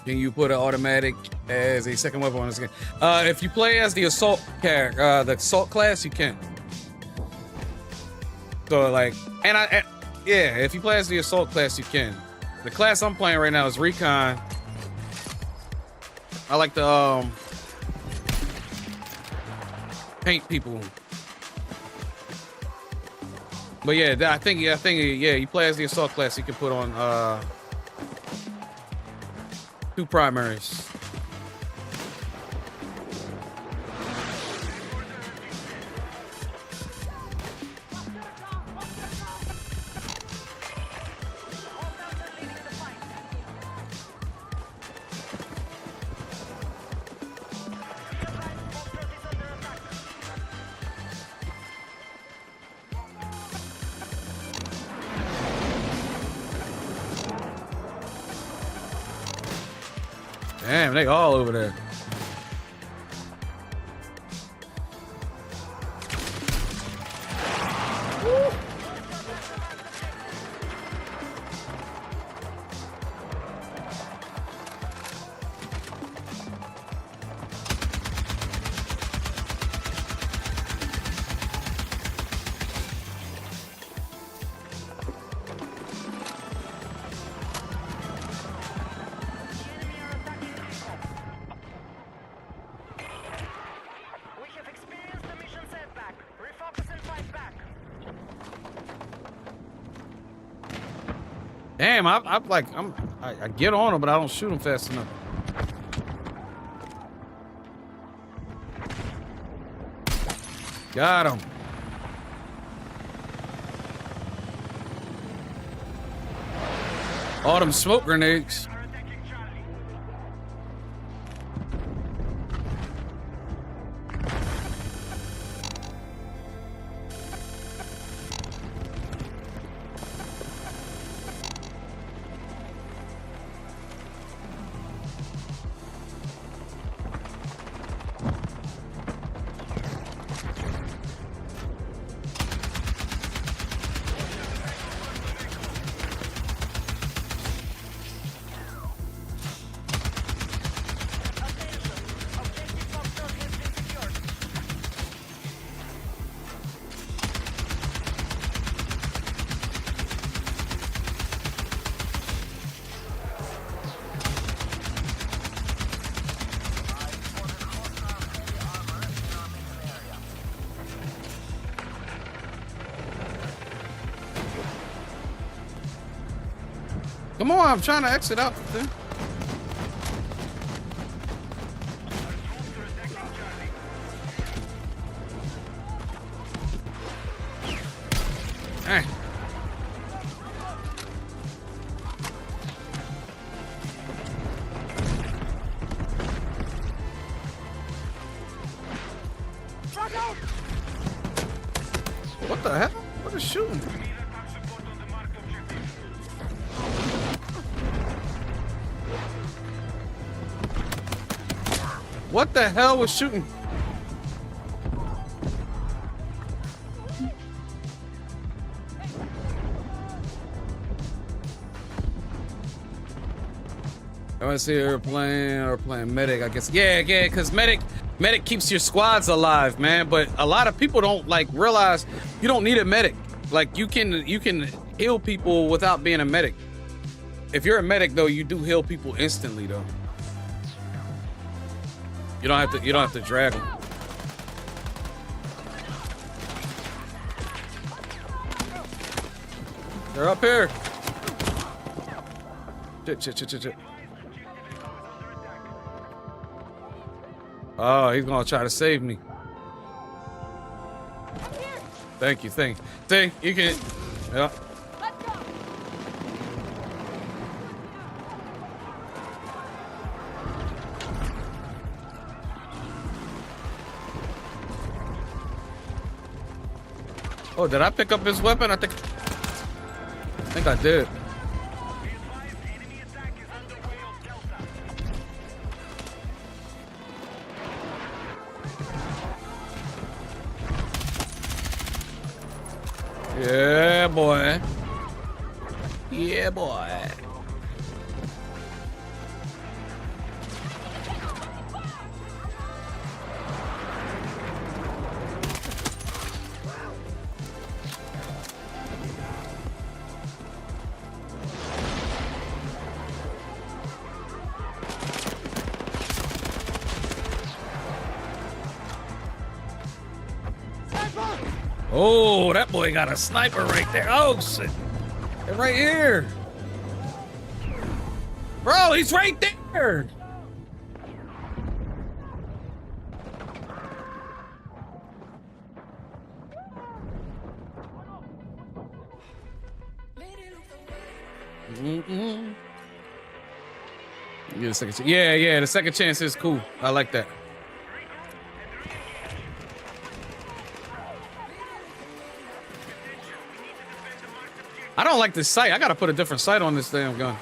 Can you put an automatic as a second weapon on this game? If you play as the assault character, the assault class, you can. So like, yeah, if you play as the assault class, you can. The class I'm playing right now is recon. I like to paint people. But yeah, I think you play as the assault class, you can put on 2 primaries. Damn, they all over there. Damn, I get on him, but I don't shoot him fast enough. Got him. All them smoke grenades. Come on, I'm trying to exit out the thing. Hey. What the hell? What is shooting? What the hell was shooting? I want to see her playing medic, I guess. Yeah, because medic keeps your squads alive, man. But a lot of people don't like realize you don't need a medic. Like you can heal people without being a medic. If you're a medic though, you do heal people instantly though. You don't have to drag them. They're up here. Shit. Oh, he's gonna try to save me. Thank you. See, you can. Yeah. Oh, did I pick up his weapon? I think I did. Yeah, boy. Yeah, boy. Oh, that boy got a sniper right there. Oh, shit. They're right here. Bro, he's right there. Mm-hmm. Get a second chance. Yeah, the second chance is cool. I like that. I don't like this sight. I gotta put a different sight on this damn gun.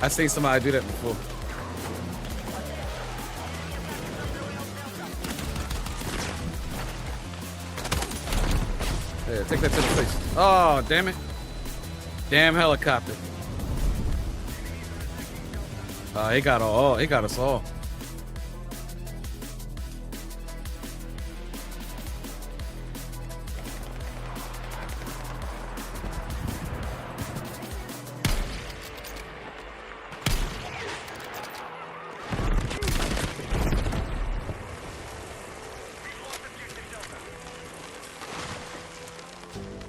I seen somebody do that before. Yeah, take that to the face. Oh, damn it. Damn helicopter. He got us all.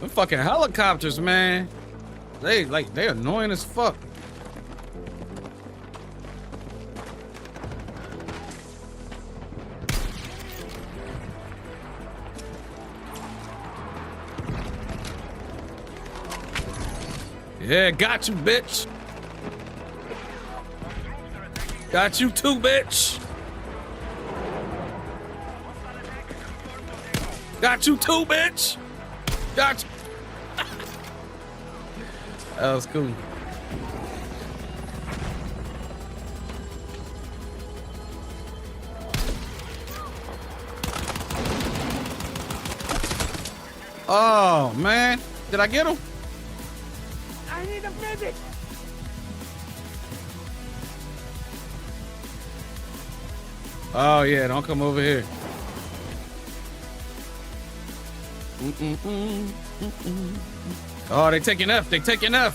Them fucking helicopters, man. They annoying as fuck. Yeah, got you, bitch. Got you too, bitch. Got you too, bitch. Got you. That was cool. Oh, man. Did I get him? I need a medic! Oh, yeah, don't come over here. Oh, they taking F. They taking F.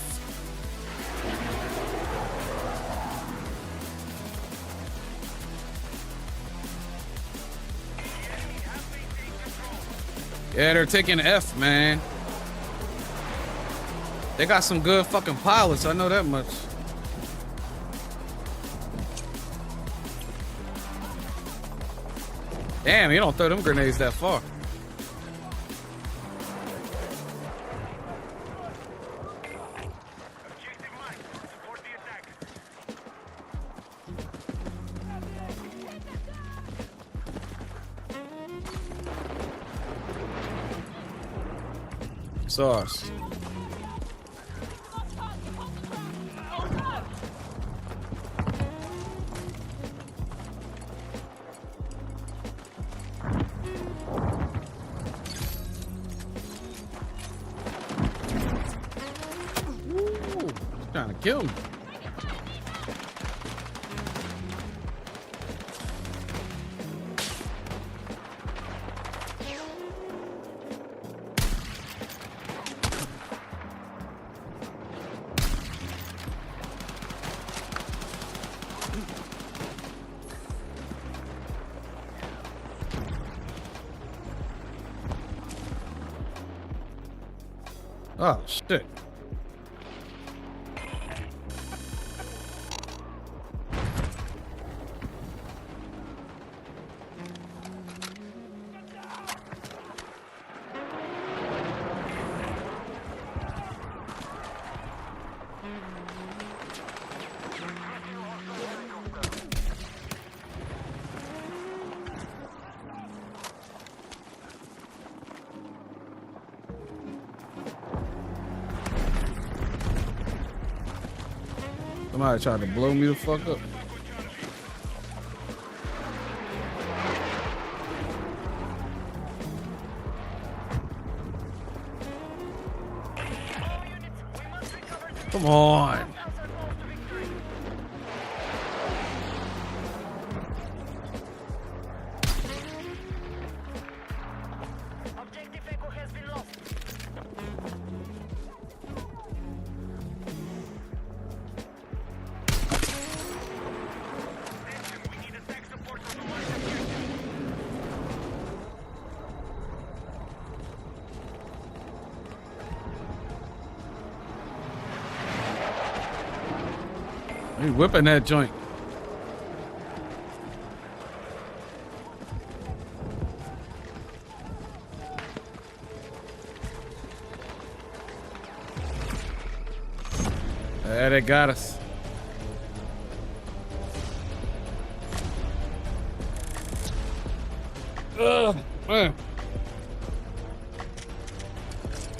Yeah, they're taking F, man. They got some good fucking pilots, I know that much. Damn, you don't throw them grenades that far. Sauce. Trying to kill me. Oh, shit. Somebody tried to blow me the fuck up. Come on. He whipping that joint. Yeah, they got us. Ugh, man.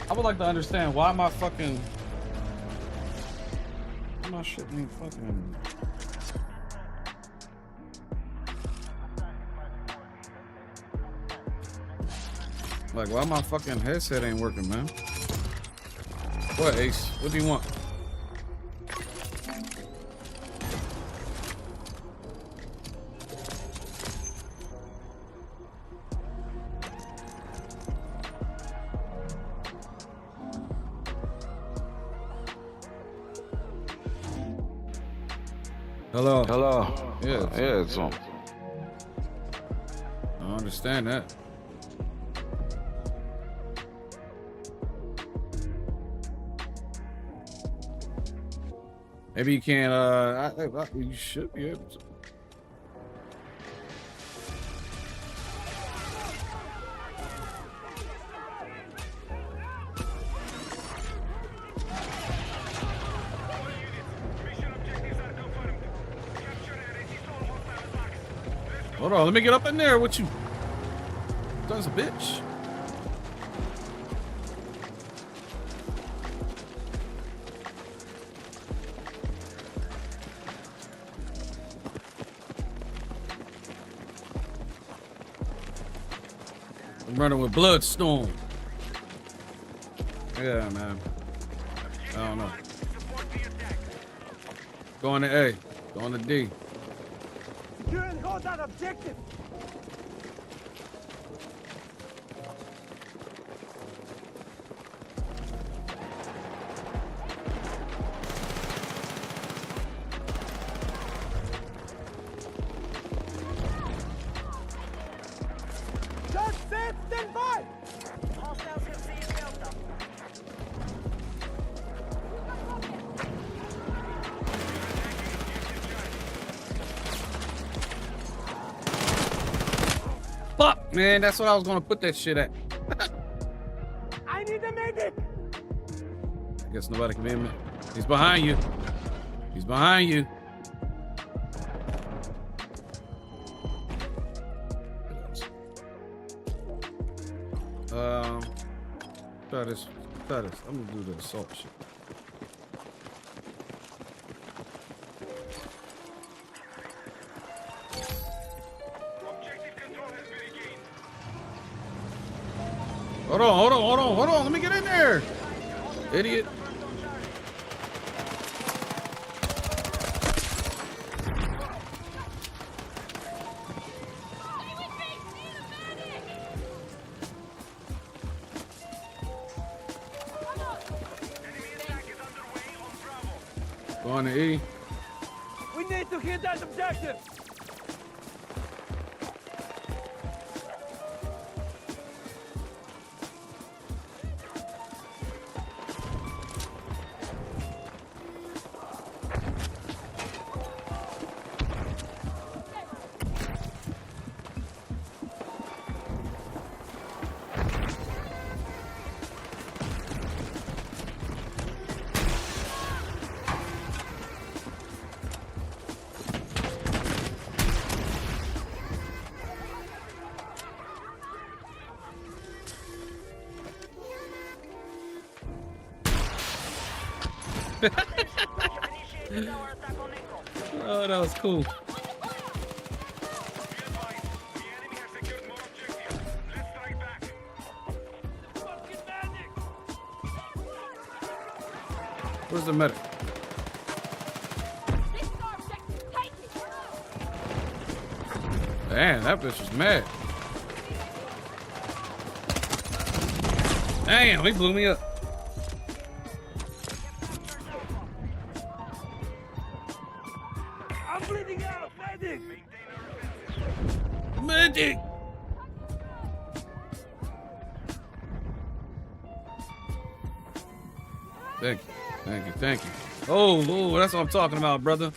I would like to understand why my fucking my shit ain't fucking. Like, why my fucking headset ain't working, man? What, Ace? What do you want? Hello. Hello. Yeah. Yeah, it's on. I understand that. Maybe you can't, you should be able to. Hold on, let me get up in there with you. Son's a bitch. I'm running with Bloodstorm. Yeah, man. I don't know. Going to A. Going to D. Secure and hold that objective. Just set, stand by. Hostiles have seized Delta. Fuck, man, that's what I was gonna put that shit at. I need a medic. I guess nobody can be in me. He's behind you. He's behind you. Try this. Try this. I'm gonna do the assault shit. Hold on, hold on, hold on, hold on. Let me get in there. Idiot. Going to E. We need to hit that objective. Oh, that was cool. Where's the medic? Damn, that bitch was mad. Damn, he blew me up. I'm bleeding out! Medic! Medic! Thank you, thank you, thank you. Oh, that's what I'm talking about, brother.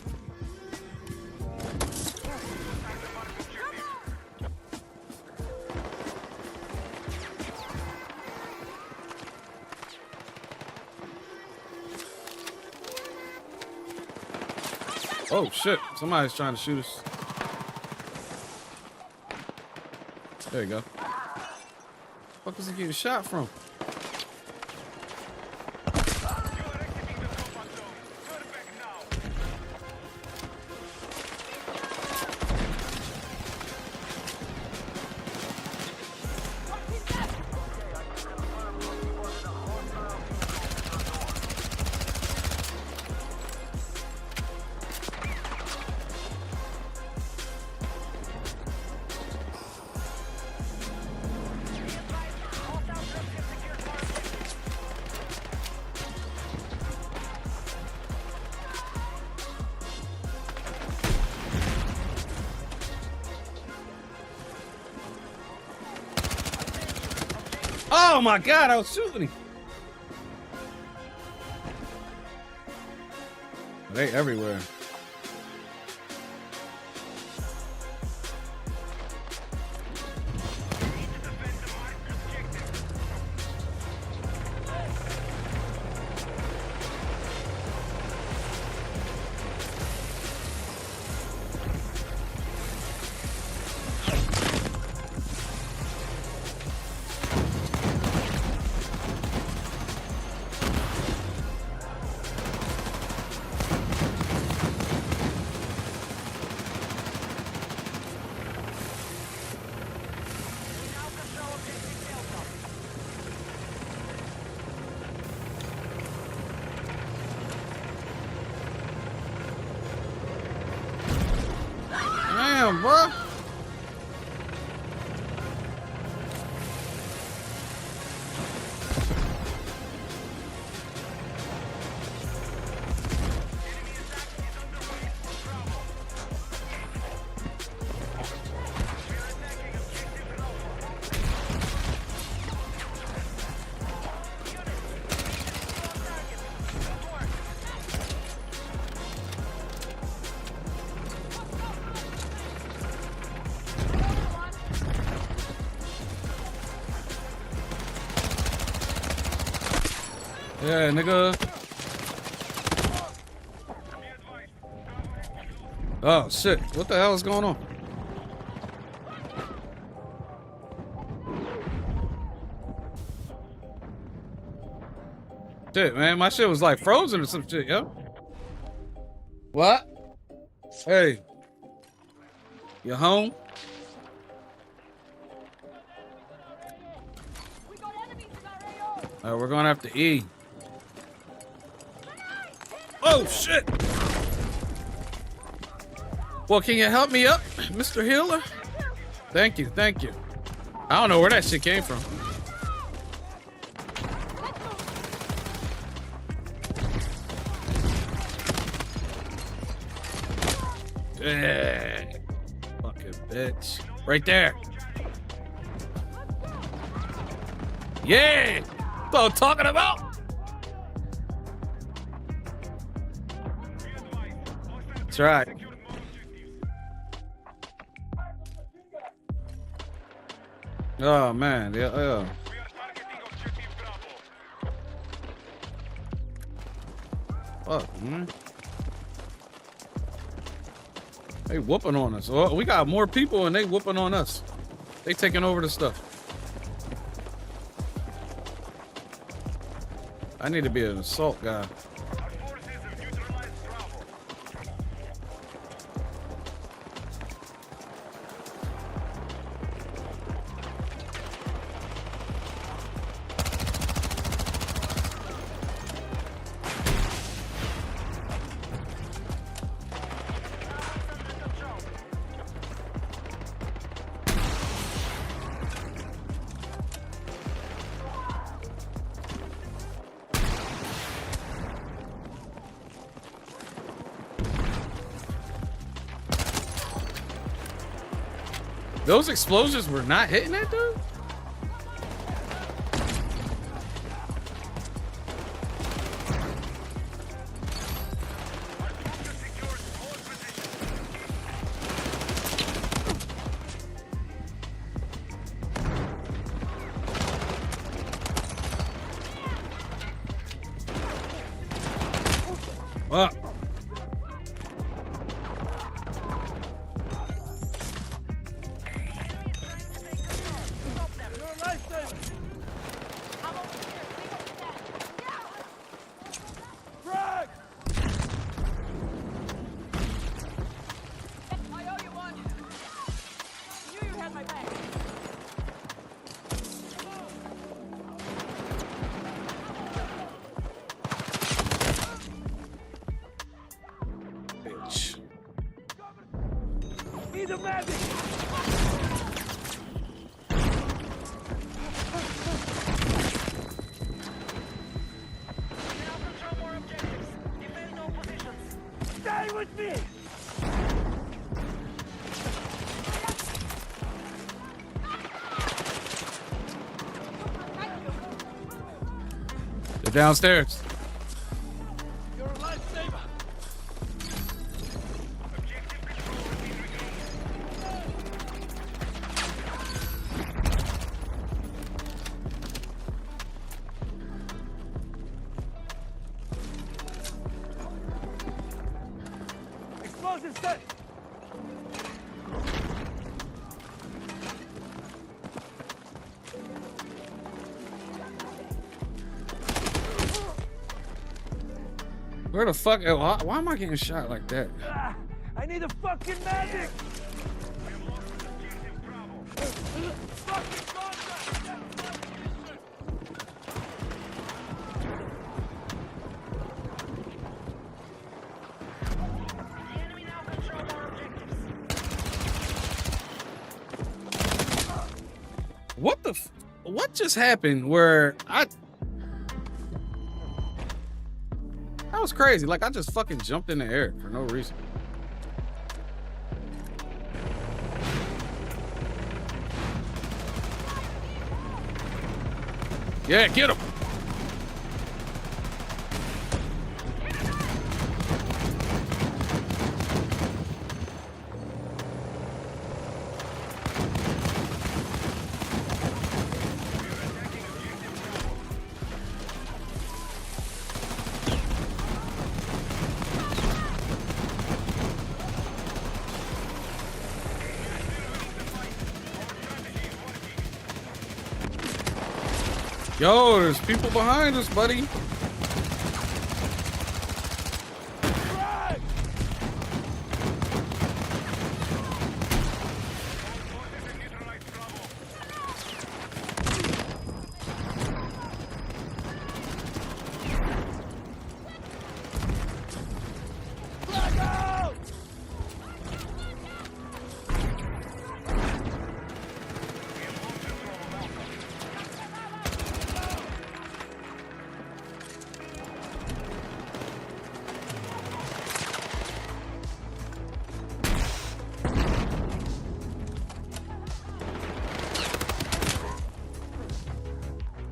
Oh shit, somebody's trying to shoot us. There you go. What was he getting shot from? Oh my god, I was shooting him. They everywhere. Damn, bro. Yeah, nigga. Oh shit, what the hell is going on? Shit, man, my shit was like frozen or some shit, yo. What? Hey. You home? We're going after E. Oh shit! Well, can you help me up, Mr. Healer? Thank you, thank you. I don't know where that shit came from. Yeah. Fucking bitch. Right there. Yeah! That's what I'm talking about. That's right. Oh man, yeah. Fuck, man. They whooping on us. Oh, we got more people and they whooping on us. They taking over the stuff. I need to be an assault guy. Those explosions were not hitting that dude? Up. Need a medic! Stay with me! They're downstairs. You're a lifesaver! Explosive set! Where the fuck? Why am I getting shot like that? I need a fucking medic! What the? What just happened? Where that was crazy. Like I just fucking jumped in the air for no reason. Yeah, get him. Yo, there's people behind us, buddy.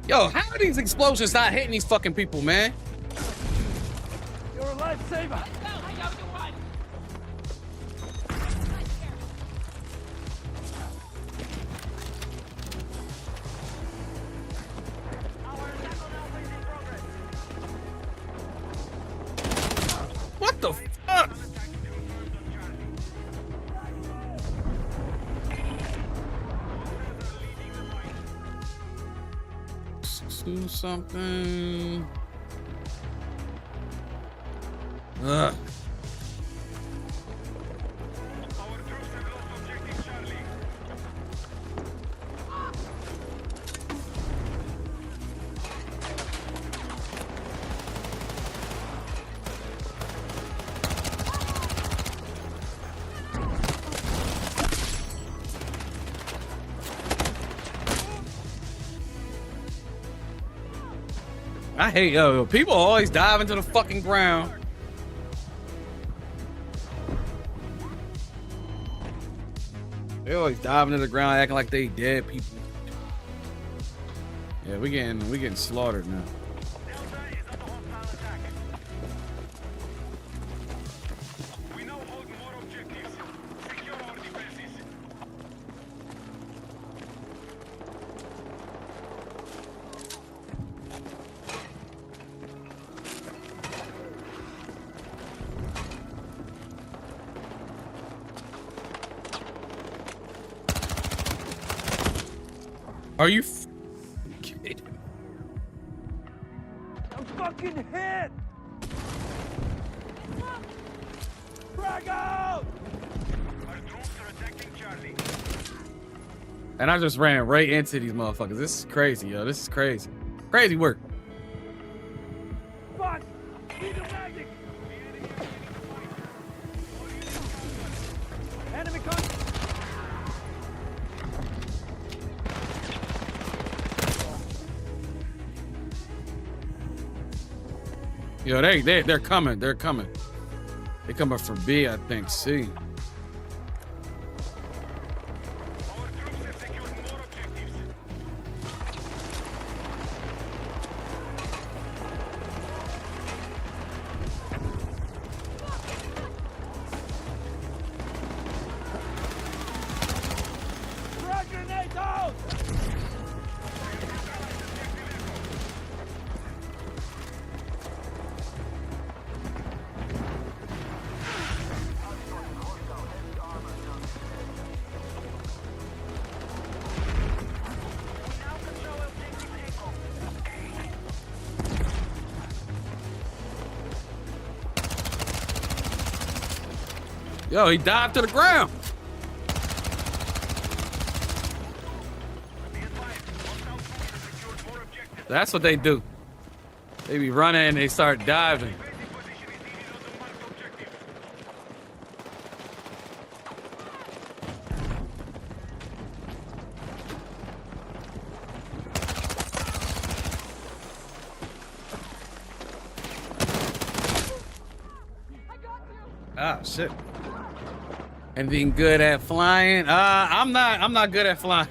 Yo, how are these explosions not hitting these fucking people, man? You're a lifesaver! What the fuck? Do something. Ugh. I hate people always dive into the fucking ground. They always diving to the ground, acting like they dead people. Yeah, we getting slaughtered now. Are you kidding? I'm fucking hit! Frag out! Our troops are attacking Charlie. And I just ran right into these motherfuckers. This is crazy, yo. This is crazy. Crazy work. Fuck! Need a magic! Enemy contact! Yo, they're coming. They're coming. They coming from B, I think. C. Frag grenade out! Yo, he dived to the ground. That's what they do. They be running and they start diving. Ah, shit. Anything good at flying? I'm not good at flying.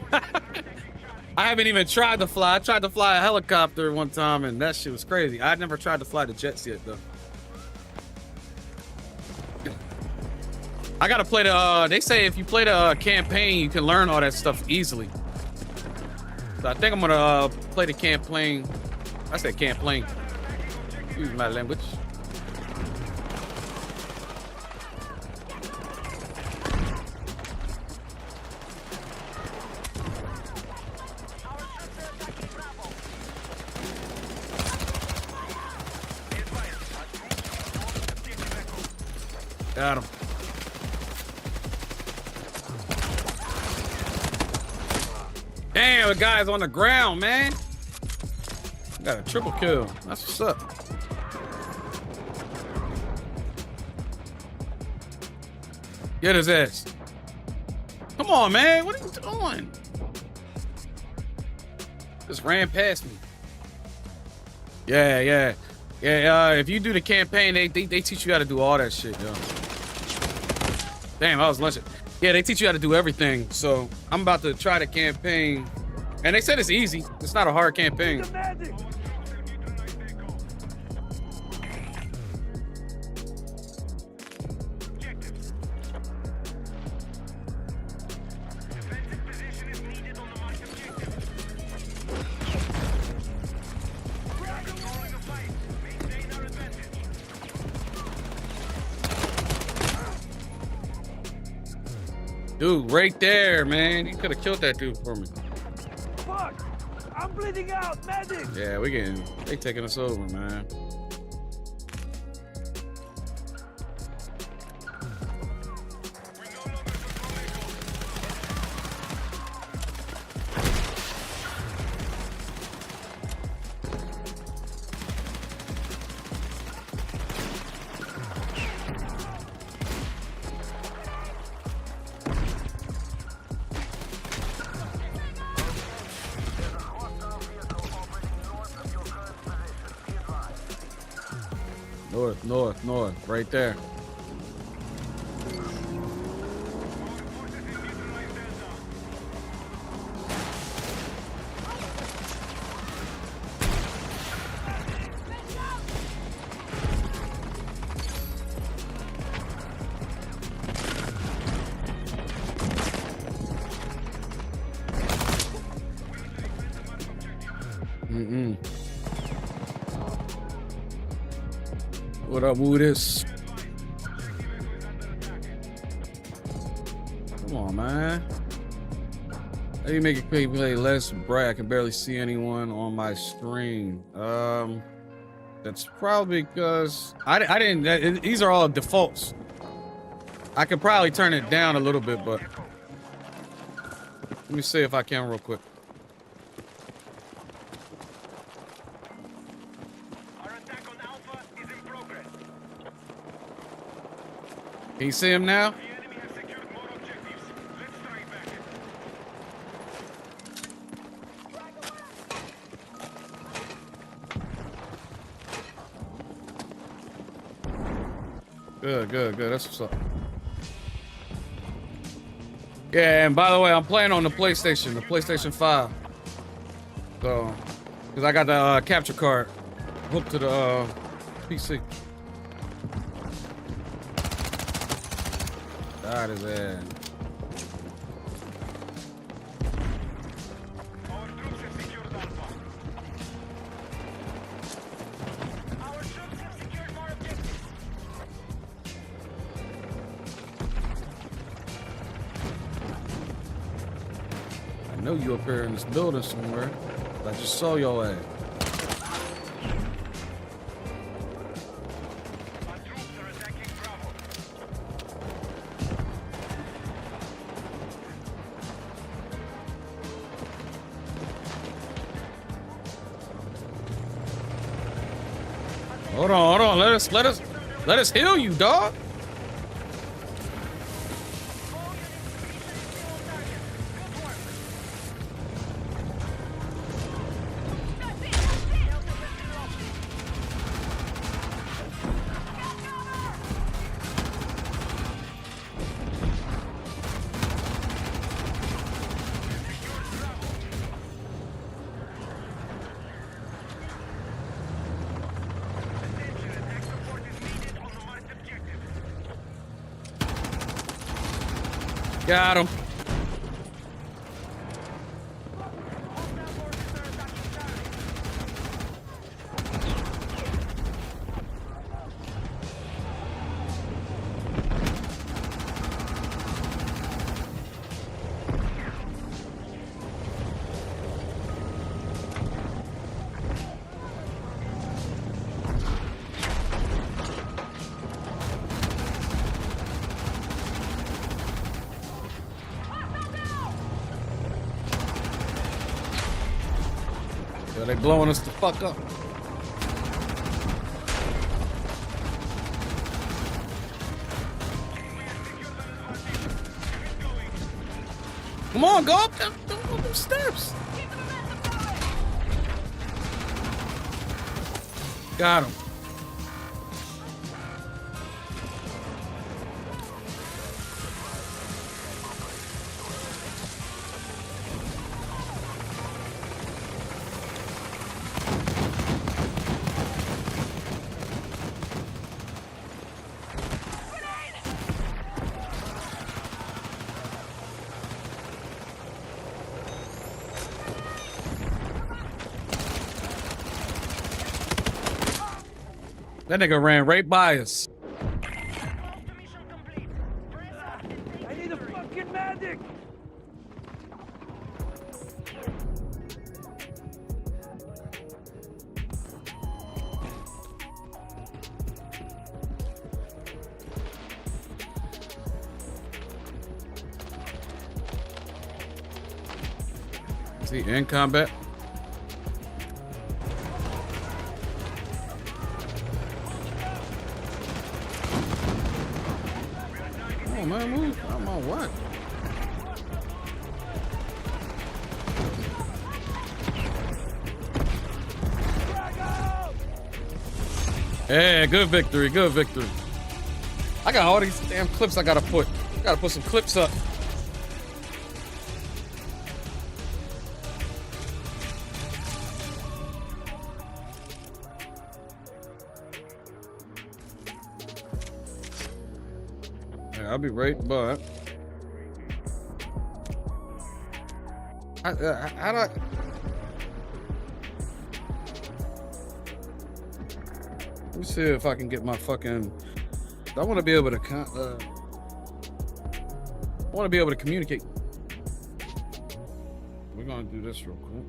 I haven't even tried to fly. I tried to fly a helicopter one time and that shit was crazy. I never tried to fly the jets yet though. I gotta play the, they say if you play the campaign, you can learn all that stuff easily. So I think I'm gonna play the campaign. I said campaign. Excuse my language. Got him. Damn, the guy's on the ground, man. Got a triple kill. That's what's up. Get his ass. Come on, man. What are you doing? Just ran past me. Yeah. If you do the campaign, they teach you how to do all that shit, yo. Damn, I was lunching. Yeah, they teach you how to do everything. So I'm about to try the campaign. And they said it's easy. It's not a hard campaign. Dude, right there, man. You could have killed that dude for me. Fuck! I'm bleeding out, medic! Yeah, they taking us over, man. North, right there. What up, Woodis? Come on, man. How do you make it play less bright? I can barely see anyone on my screen. That's probably because I didn't. These are all defaults. I could probably turn it down a little bit, but let me see if I can real quick. Can you see him now? Good. That's what's up. Yeah, and by the way, I'm playing on the PlayStation 5. So, because I got the capture card hooked to the PC. God is that. I know you up here in this building somewhere. I just saw your ass. Hold on. Let us heal you, dog. Got him. They blowing us the fuck up. Come on, go up them steps. Got him. That nigga ran right by us. I need a fucking medic! Is he in combat? Man, move. I'm on what? Yeah, good victory, good victory. I got all these damn clips I gotta put. Gotta put some clips up. I'll be right back. How do I... Let me see if I can get my fucking. I want to be able to. I want to be able to communicate. We're gonna do this real quick.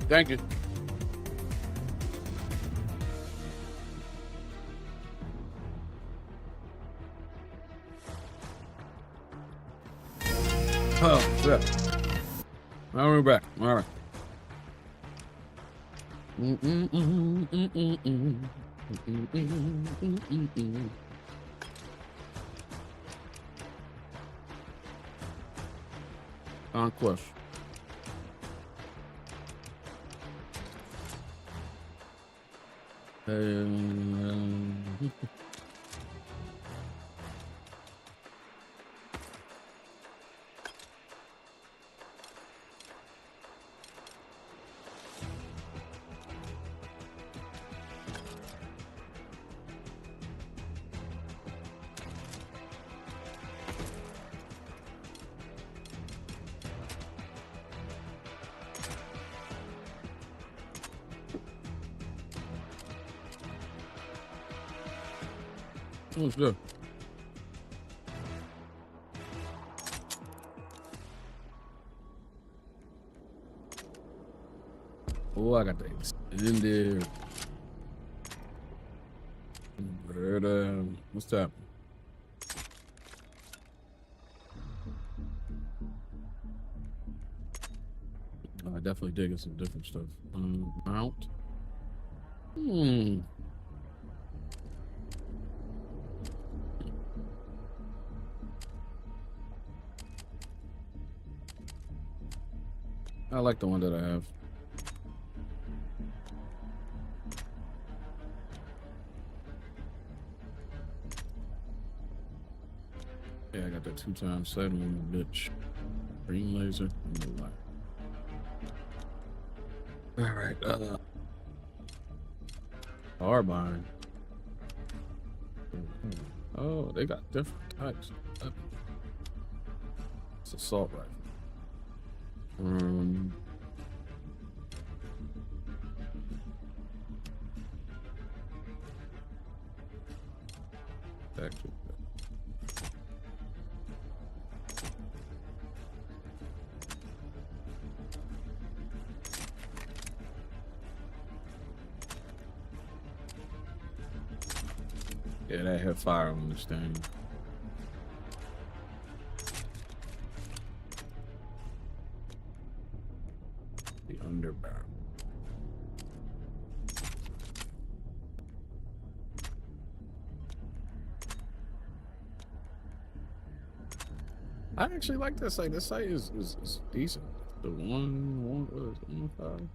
Thank you. Oh, shit. Now we're back. All right. Conquest. Oh, it's good. Oh, I got the extended. What's that? I definitely digging some different stuff. Mount. I like the one that I have. Yeah, I got that 2x sight on the bitch. Green laser. All right. Carbine. Oh, they got different types. It's assault rifle. Actually. Yeah, that had fire on this thing. The underbarrel. I actually like this site. This site is decent. The one what is it, 1.5?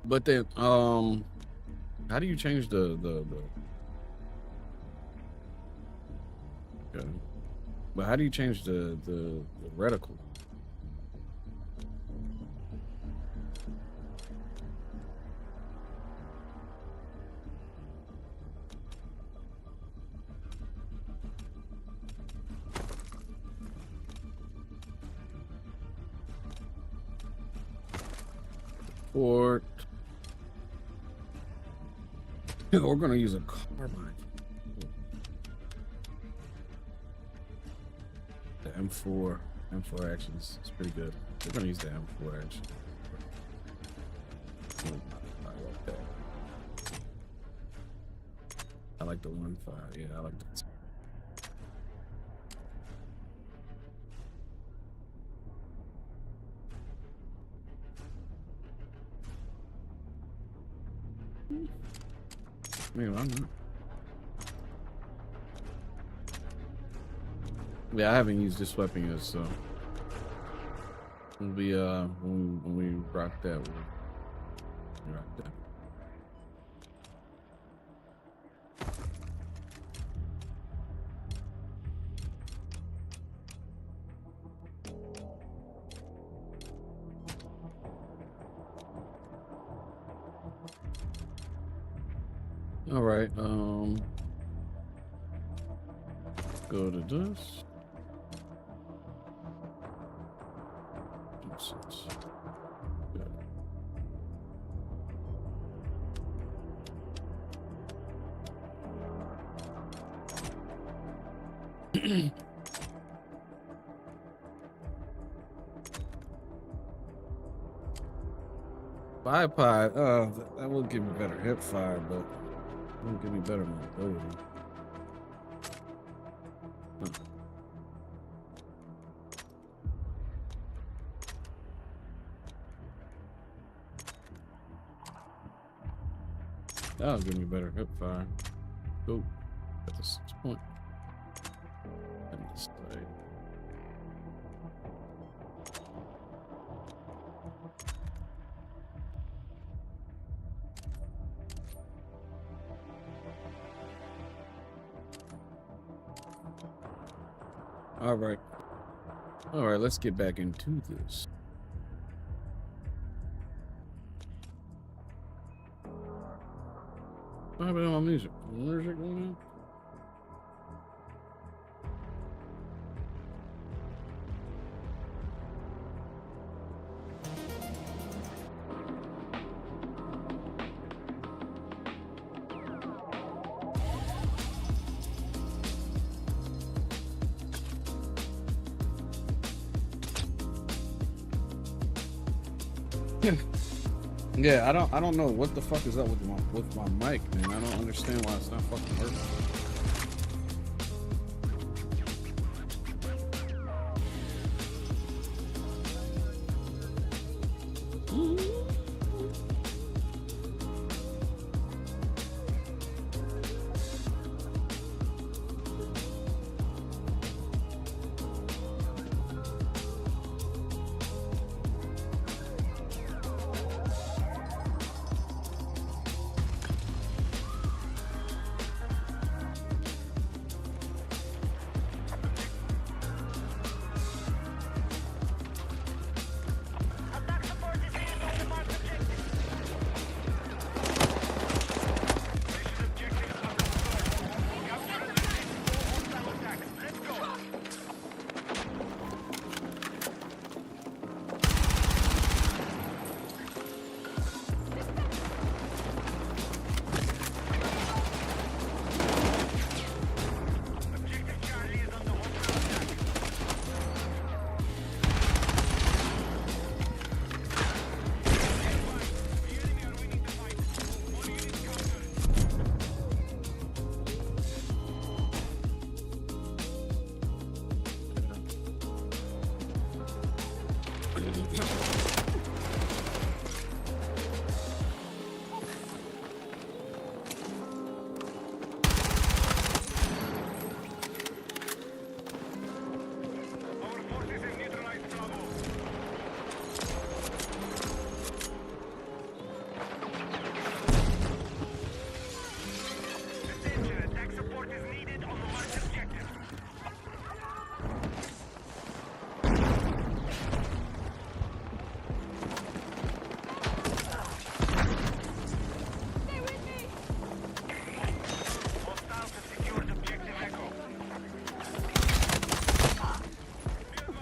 But then how do you change the okay. But how do you change the reticle? Or we're gonna use a carbine. The M4 action is pretty good. We're gonna use the M4 action. I like the 1.5. Yeah, I like that. Yeah, I'm not. Yeah, I haven't used this weapon yet, so we'll be when we rock that, we'll rock that. All right, go to this. Bipod, that would give me better hip fire, but it won't give me better mobility. That'll give me better hip fire. Go at this point. And this side. All right, let's get back into this. What happened to my music? Where's it going on? Yeah, I don't know what the fuck is up with my mic, man. I don't understand why it's not fucking working.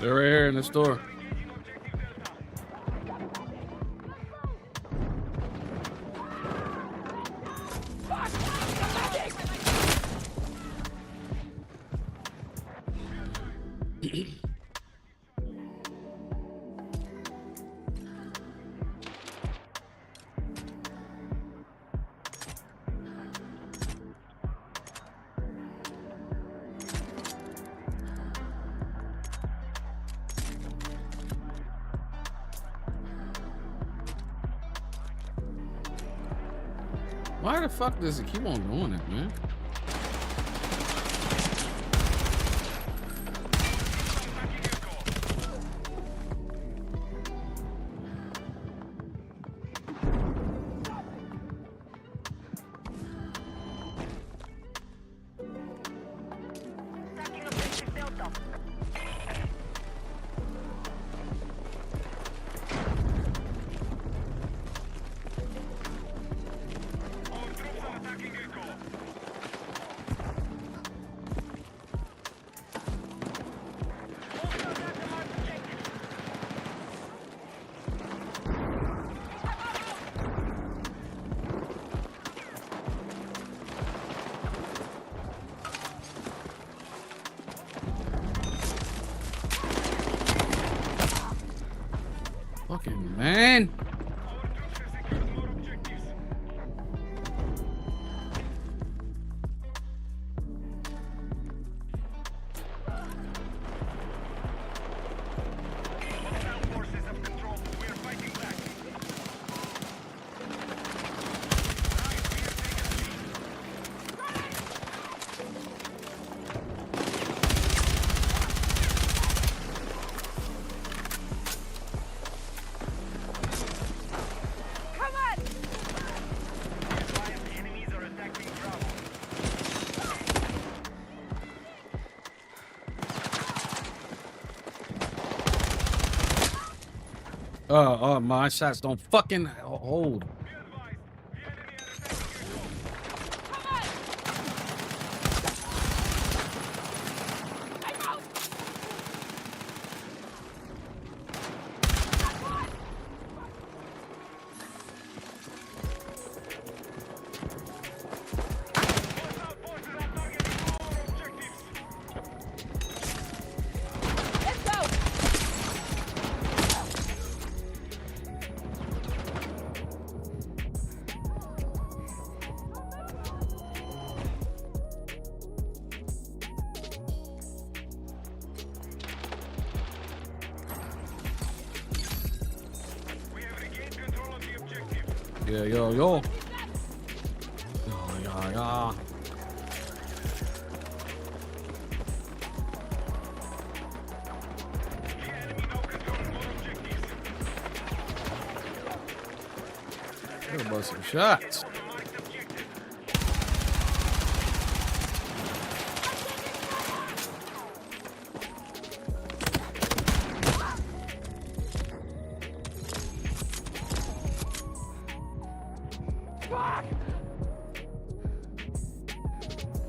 They're right here in the store. Why the fuck does it keep on doing it, man? Fucking man. Oh, my shots don't fucking hold. Yeah, yo. Yeah. Gotta bust some shots.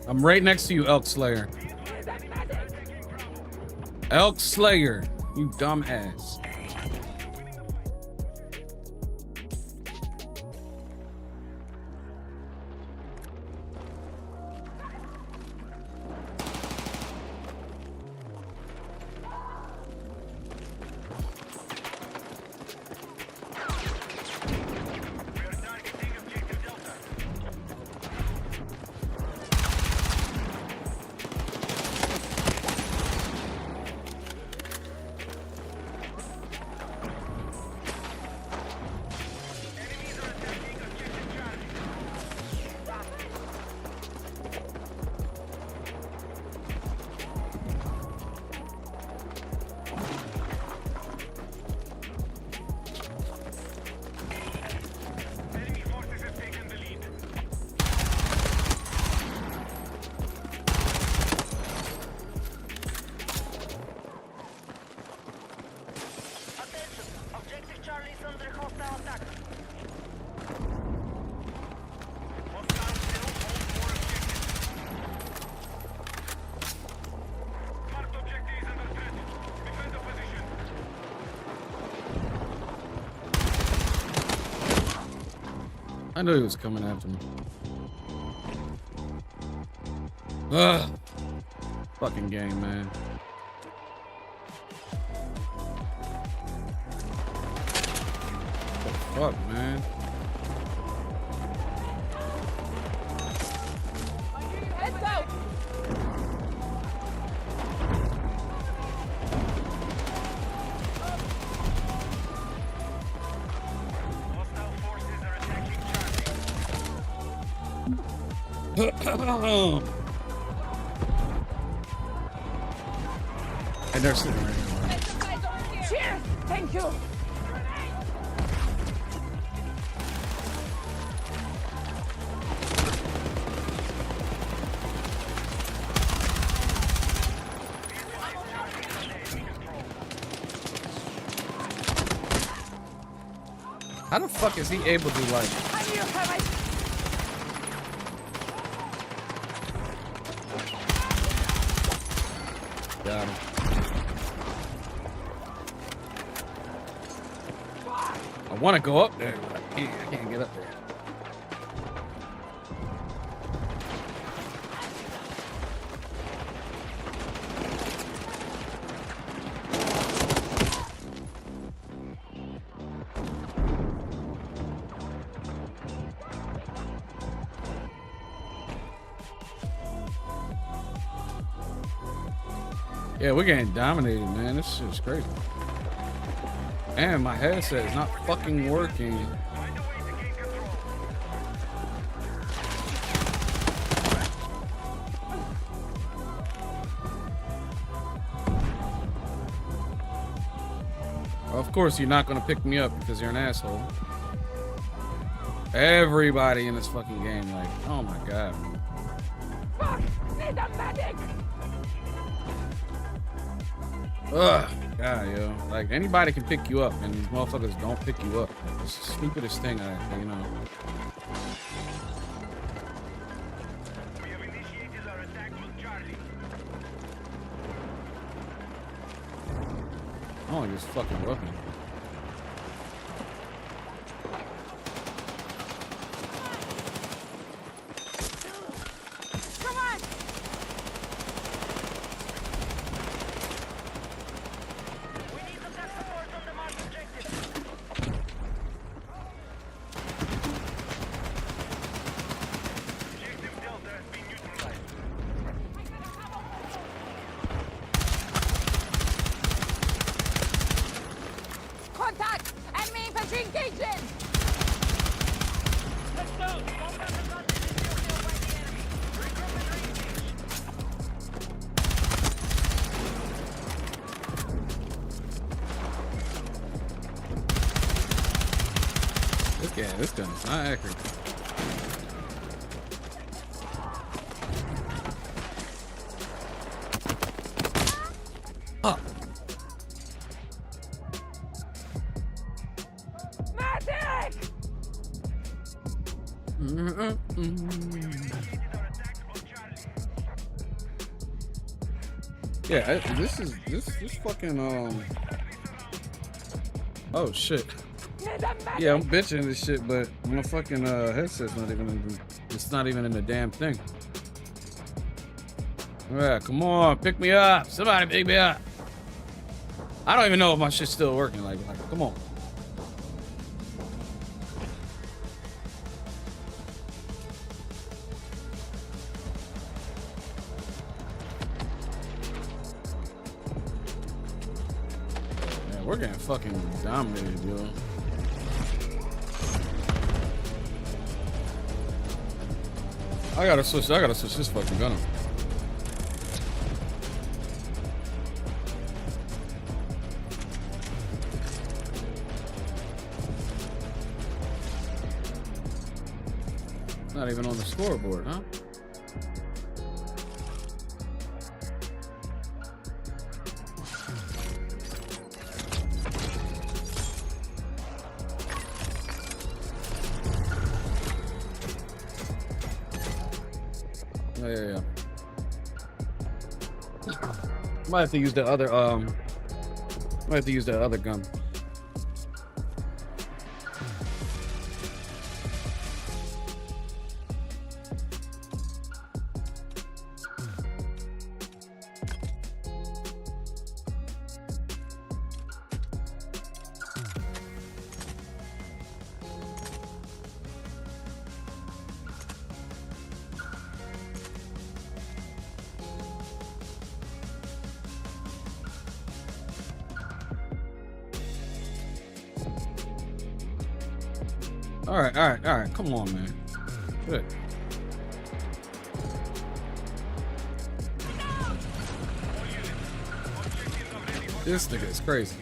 I'm right next to you, Elk Slayer. Elk Slayer, you dumbass. I knew he was coming after me. Ugh. Fucking game, man. What the fuck, man? Let's go! And they're sitting right here. Cheers! Thank you! How the fuck is he able to like? Got him. I want to go up there, but I can't get up there. Yeah, we're getting dominated, man. This shit's crazy. And my headset is not fucking working. Of course, you're not gonna pick me up because you're an asshole. Everybody in this fucking game, like, oh my god. Fuck! Need a medic! Ugh, God, yo. Like, anybody can pick you up, and these motherfuckers don't pick you up. It's the stupidest thing, you know. I don't just fucking weapon. Come on! Contact! Enemy infantry engaging! Let's go! This gun is not accurate. Oh. Magic! Yeah, this fucking oh shit. Yeah, I'm bitching this shit, but my fucking headset's not even in it's not even in the damn thing. Yeah, come on, pick me up. Somebody pick me up. I don't even know if my shit's still working. Like come on. Man, we're getting fucking dominated, yo. I gotta switch this fucking gun up. Not even on the scoreboard, huh? Yeah. Might have to use the other might have to use the other gun. All right. Come on, man. Good. This nigga is crazy.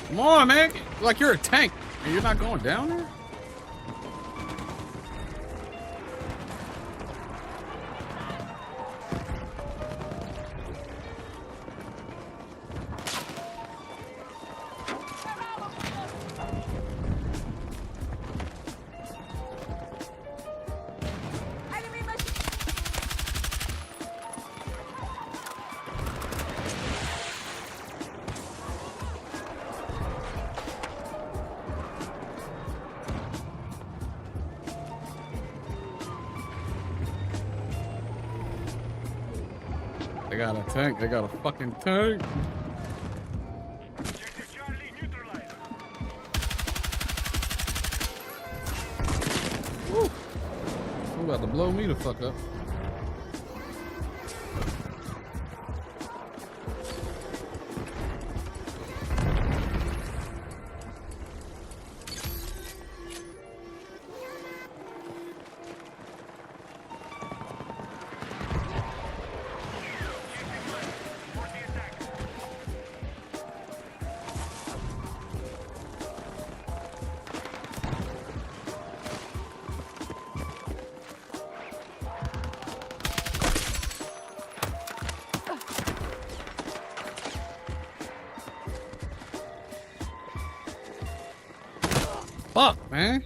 Come on, man. Like you're a tank and you're not going down there? They got a tank. They got a fucking tank. Woo. You about to blow me the fuck up. fuck, man?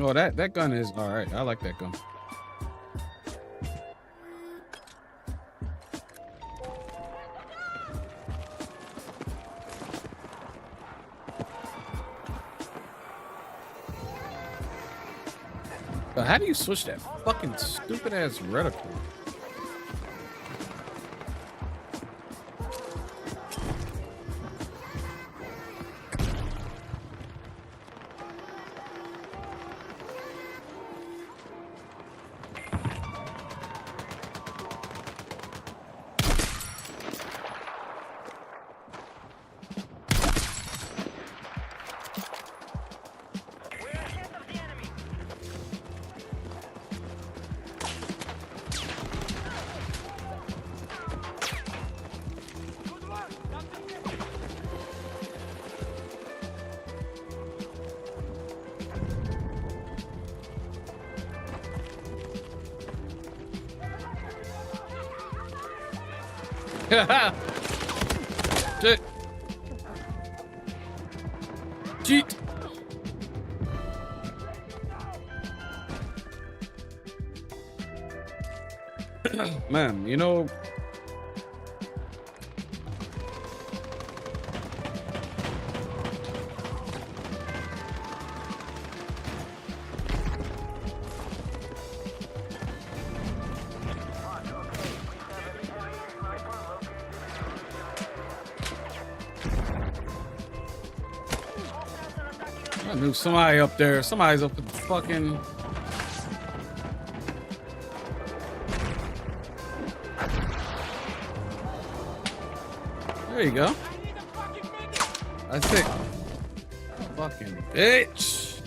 Oh, that gun is all right. I like that gun. But how do you switch that fucking stupid ass reticle? Shit. Cheat. Man, you know, I knew somebody up there. Somebody's up at the fucking. There you go. That's it. Fucking bitch.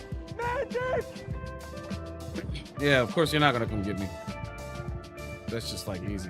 Yeah, of course you're not gonna come get me. That's just like easy.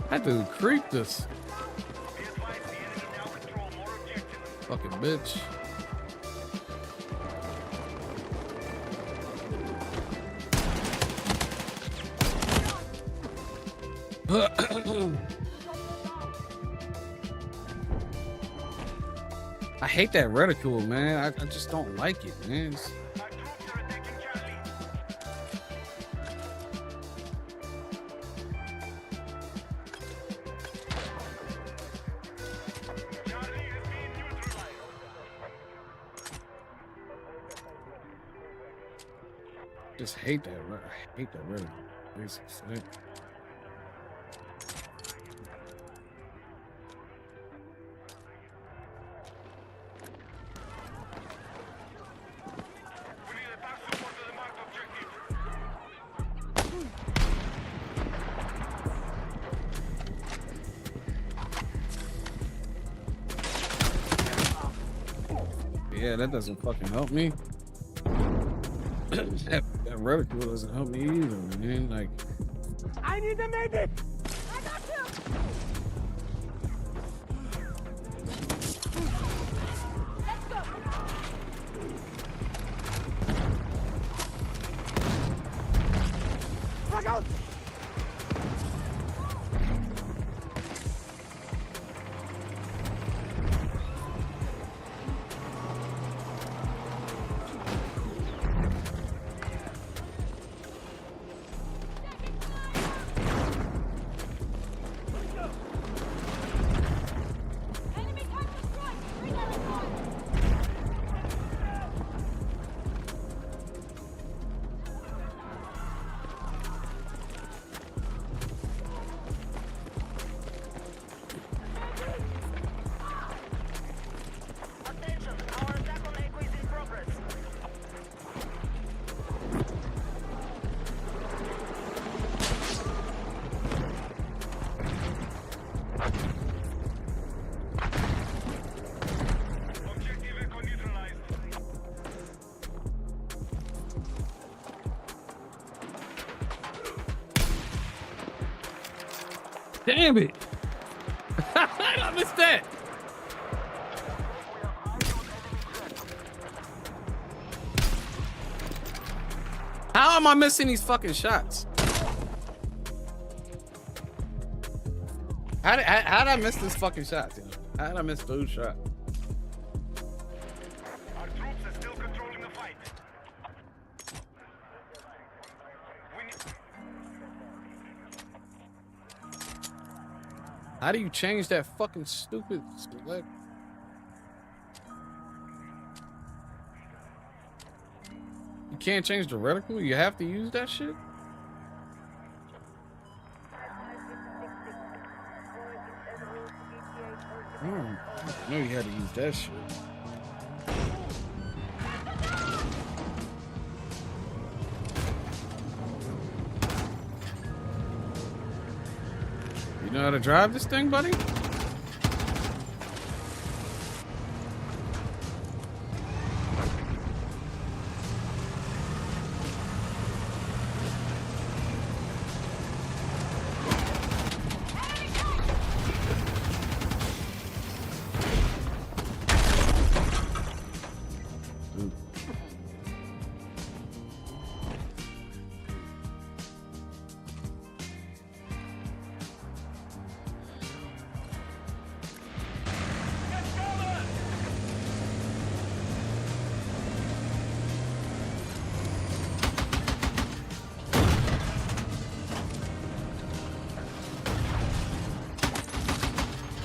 That dude creeped us. Fucking bitch. I hate that reticule, man. I just don't like it, man. Just hate that. I hate that reticule. Basically. Yeah, that doesn't fucking help me. that reticule doesn't help me either, man. Like, I need a medic! I got you! Let's go! Frag out! Damn it! I missed that. How am I missing these fucking shots? How did I miss this fucking shot? Dude? How did I miss those shots? Our troops are still controlling the fight. How do you change that fucking stupid select? You can't change the reticle? You have to use that shit? I know you had to use that shit. You know how to drive this thing, buddy?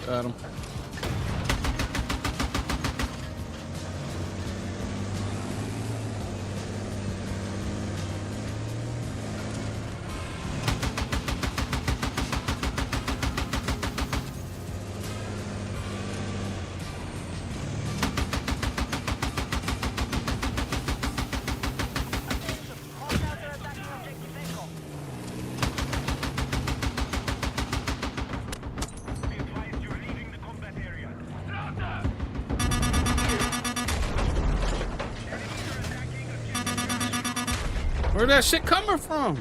Got him. Where that shit coming from?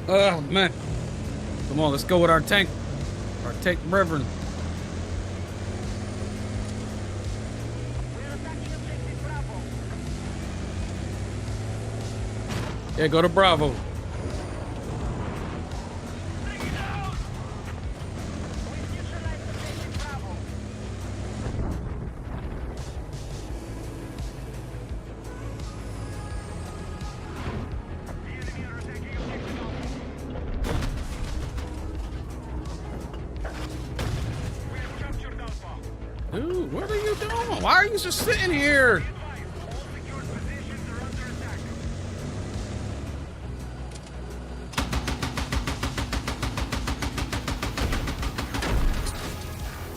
Oh man. Come on, let's go with our tank. Our tank reverend. Yeah, go to Bravo. Dude, what are you doing? Why are you just sitting here?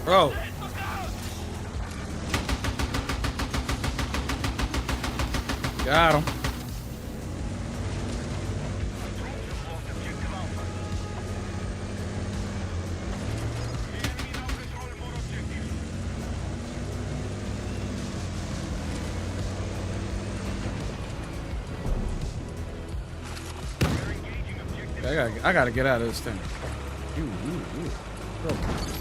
Bro. Got him. I gotta get out of this thing. Oh.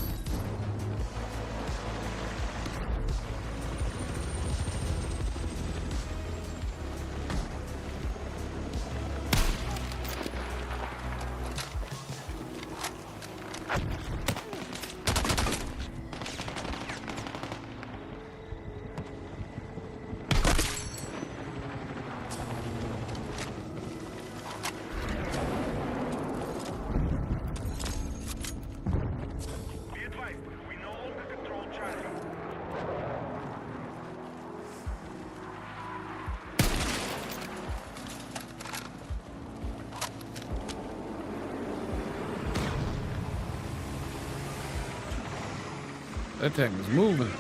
That tank is moving.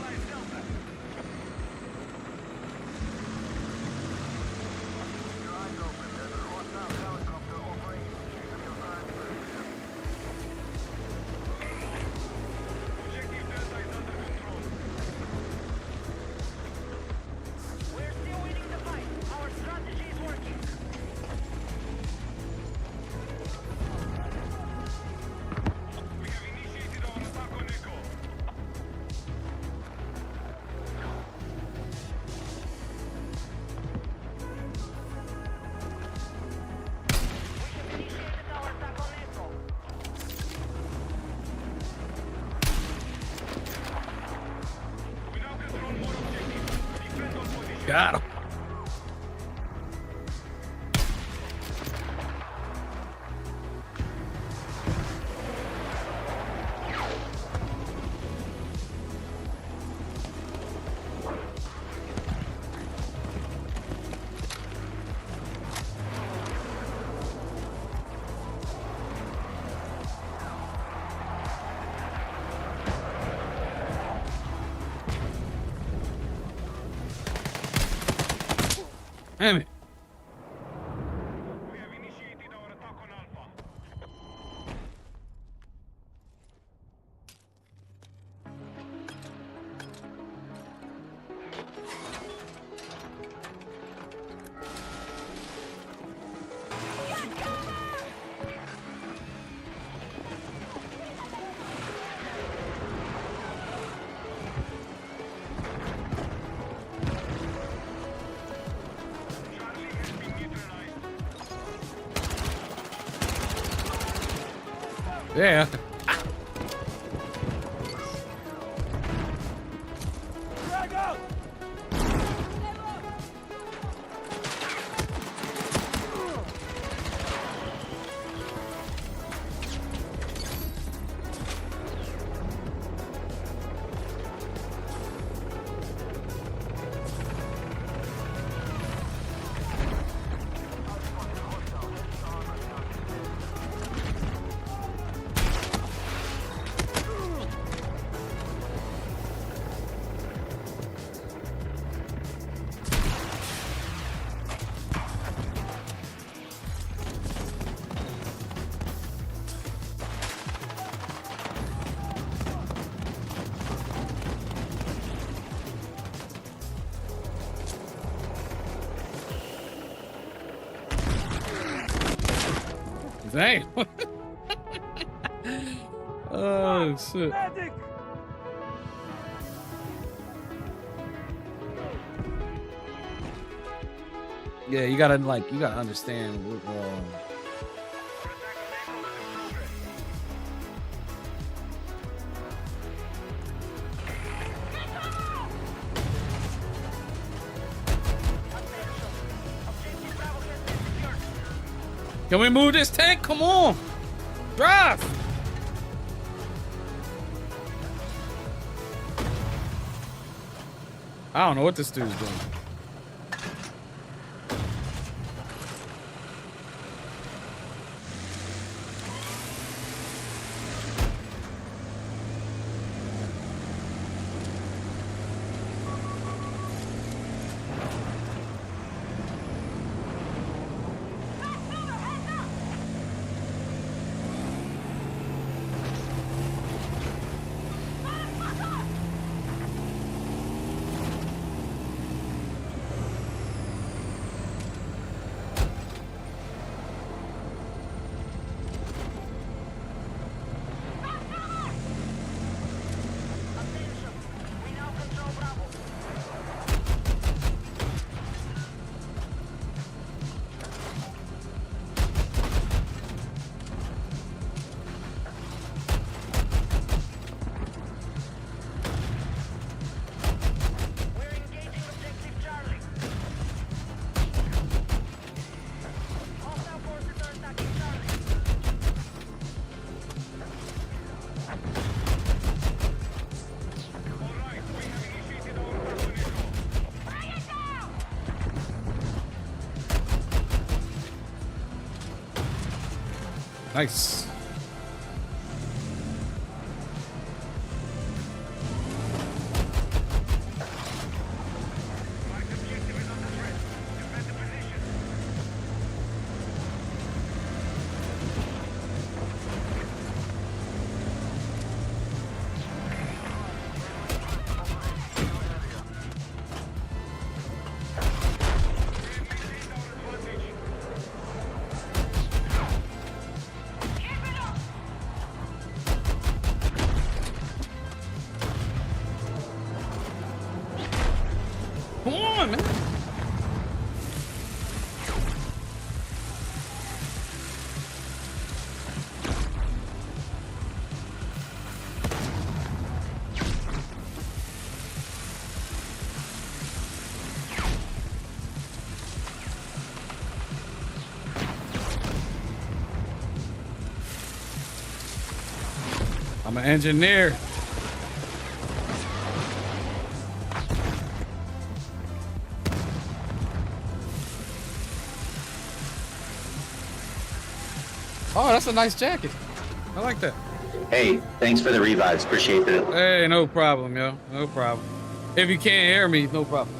Got him. Damn it. Yeah. Damn. Oh shit. Yeah, you gotta understand. Can we move this tank? Come on, drive. I don't know what this dude's doing. Nice. Come on, man. I'm an engineer. Oh, that's a nice jacket. I like that. Hey, thanks for the revives. Appreciate it. Hey, no problem, yo. No problem. If you can't hear me, no problem.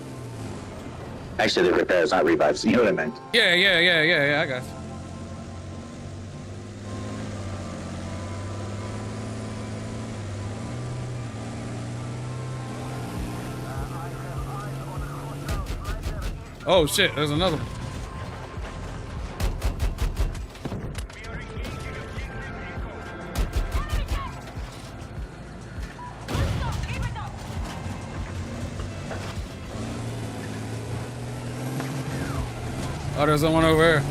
Actually, the repairs, not revives. You know what I meant. Yeah, I got you. Oh shit, there's another one. Oh, there's someone over here.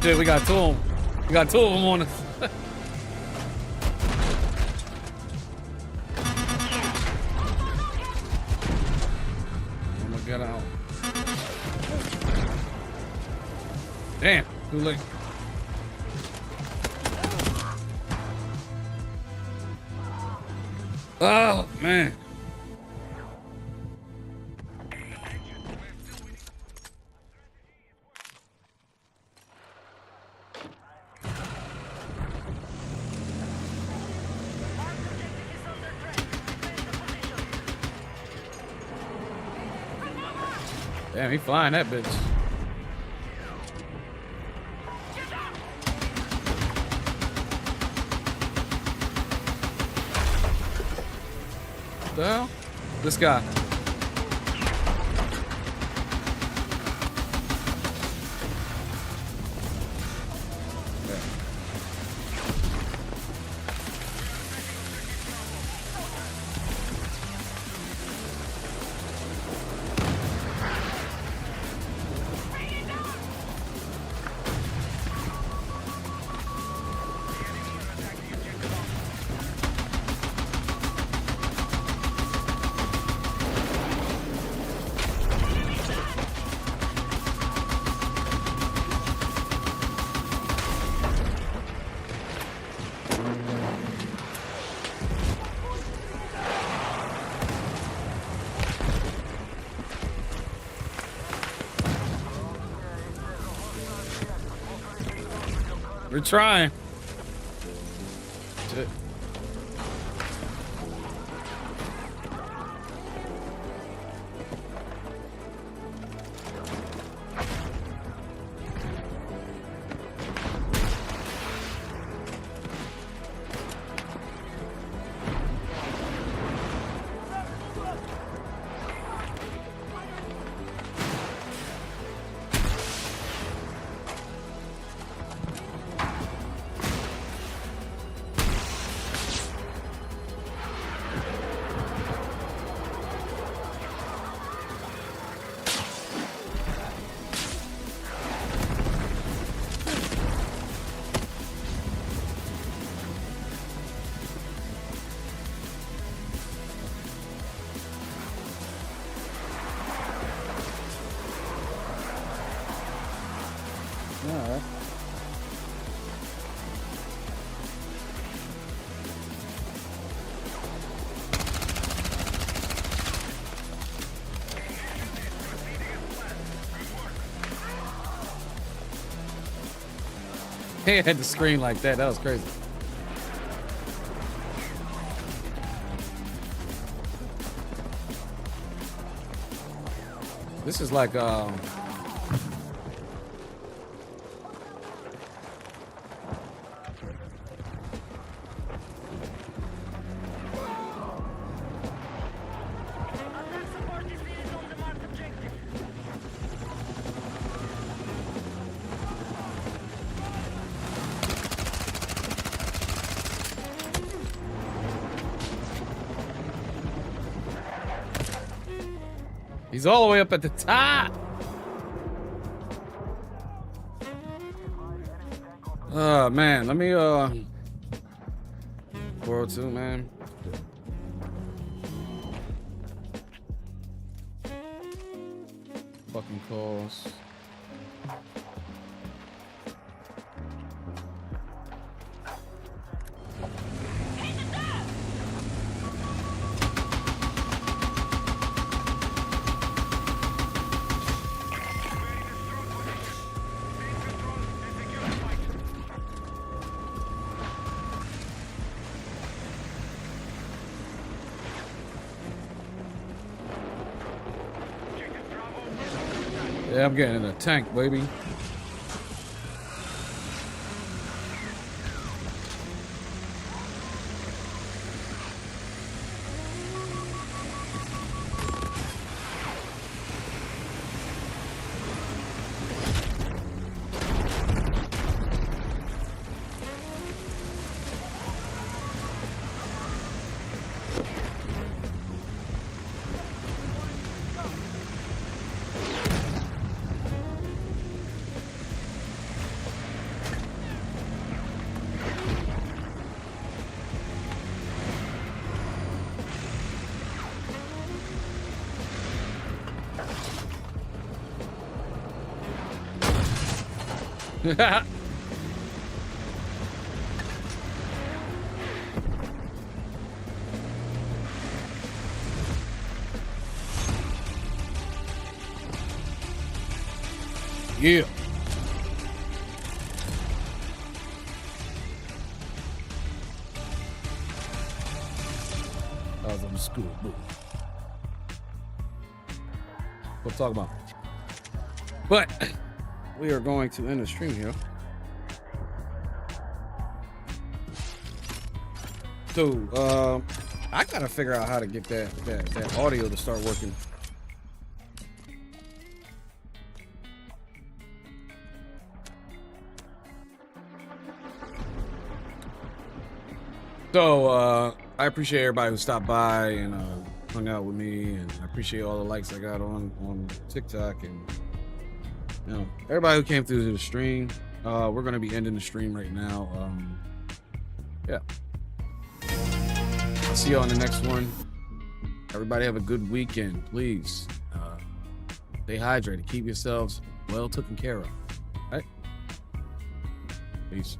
Dude, we got two of them. We got two of them on us. I'm gonna get out. Damn, too late. Oh, man. Damn, he flying that bitch. What the hell? This guy. We're trying. Shit. He had to scream like that. That was crazy. This is like he's all the way up at the top. Man, let me 402, man. Fucking calls. Yeah, I'm getting in a tank, baby. Yeah. I was in school. We'll talk about it. But we are going to end the stream here. So, I gotta figure out how to get that audio to start working. So, I appreciate everybody who stopped by and hung out with me, and I appreciate all the likes I got on TikTok, and you know, everybody who came through the stream. We're gonna be ending the stream right now. Yeah. I'll see you on the next one. Everybody have a good weekend, please. Stay hydrated. Keep yourselves well taken care of. All right? Peace.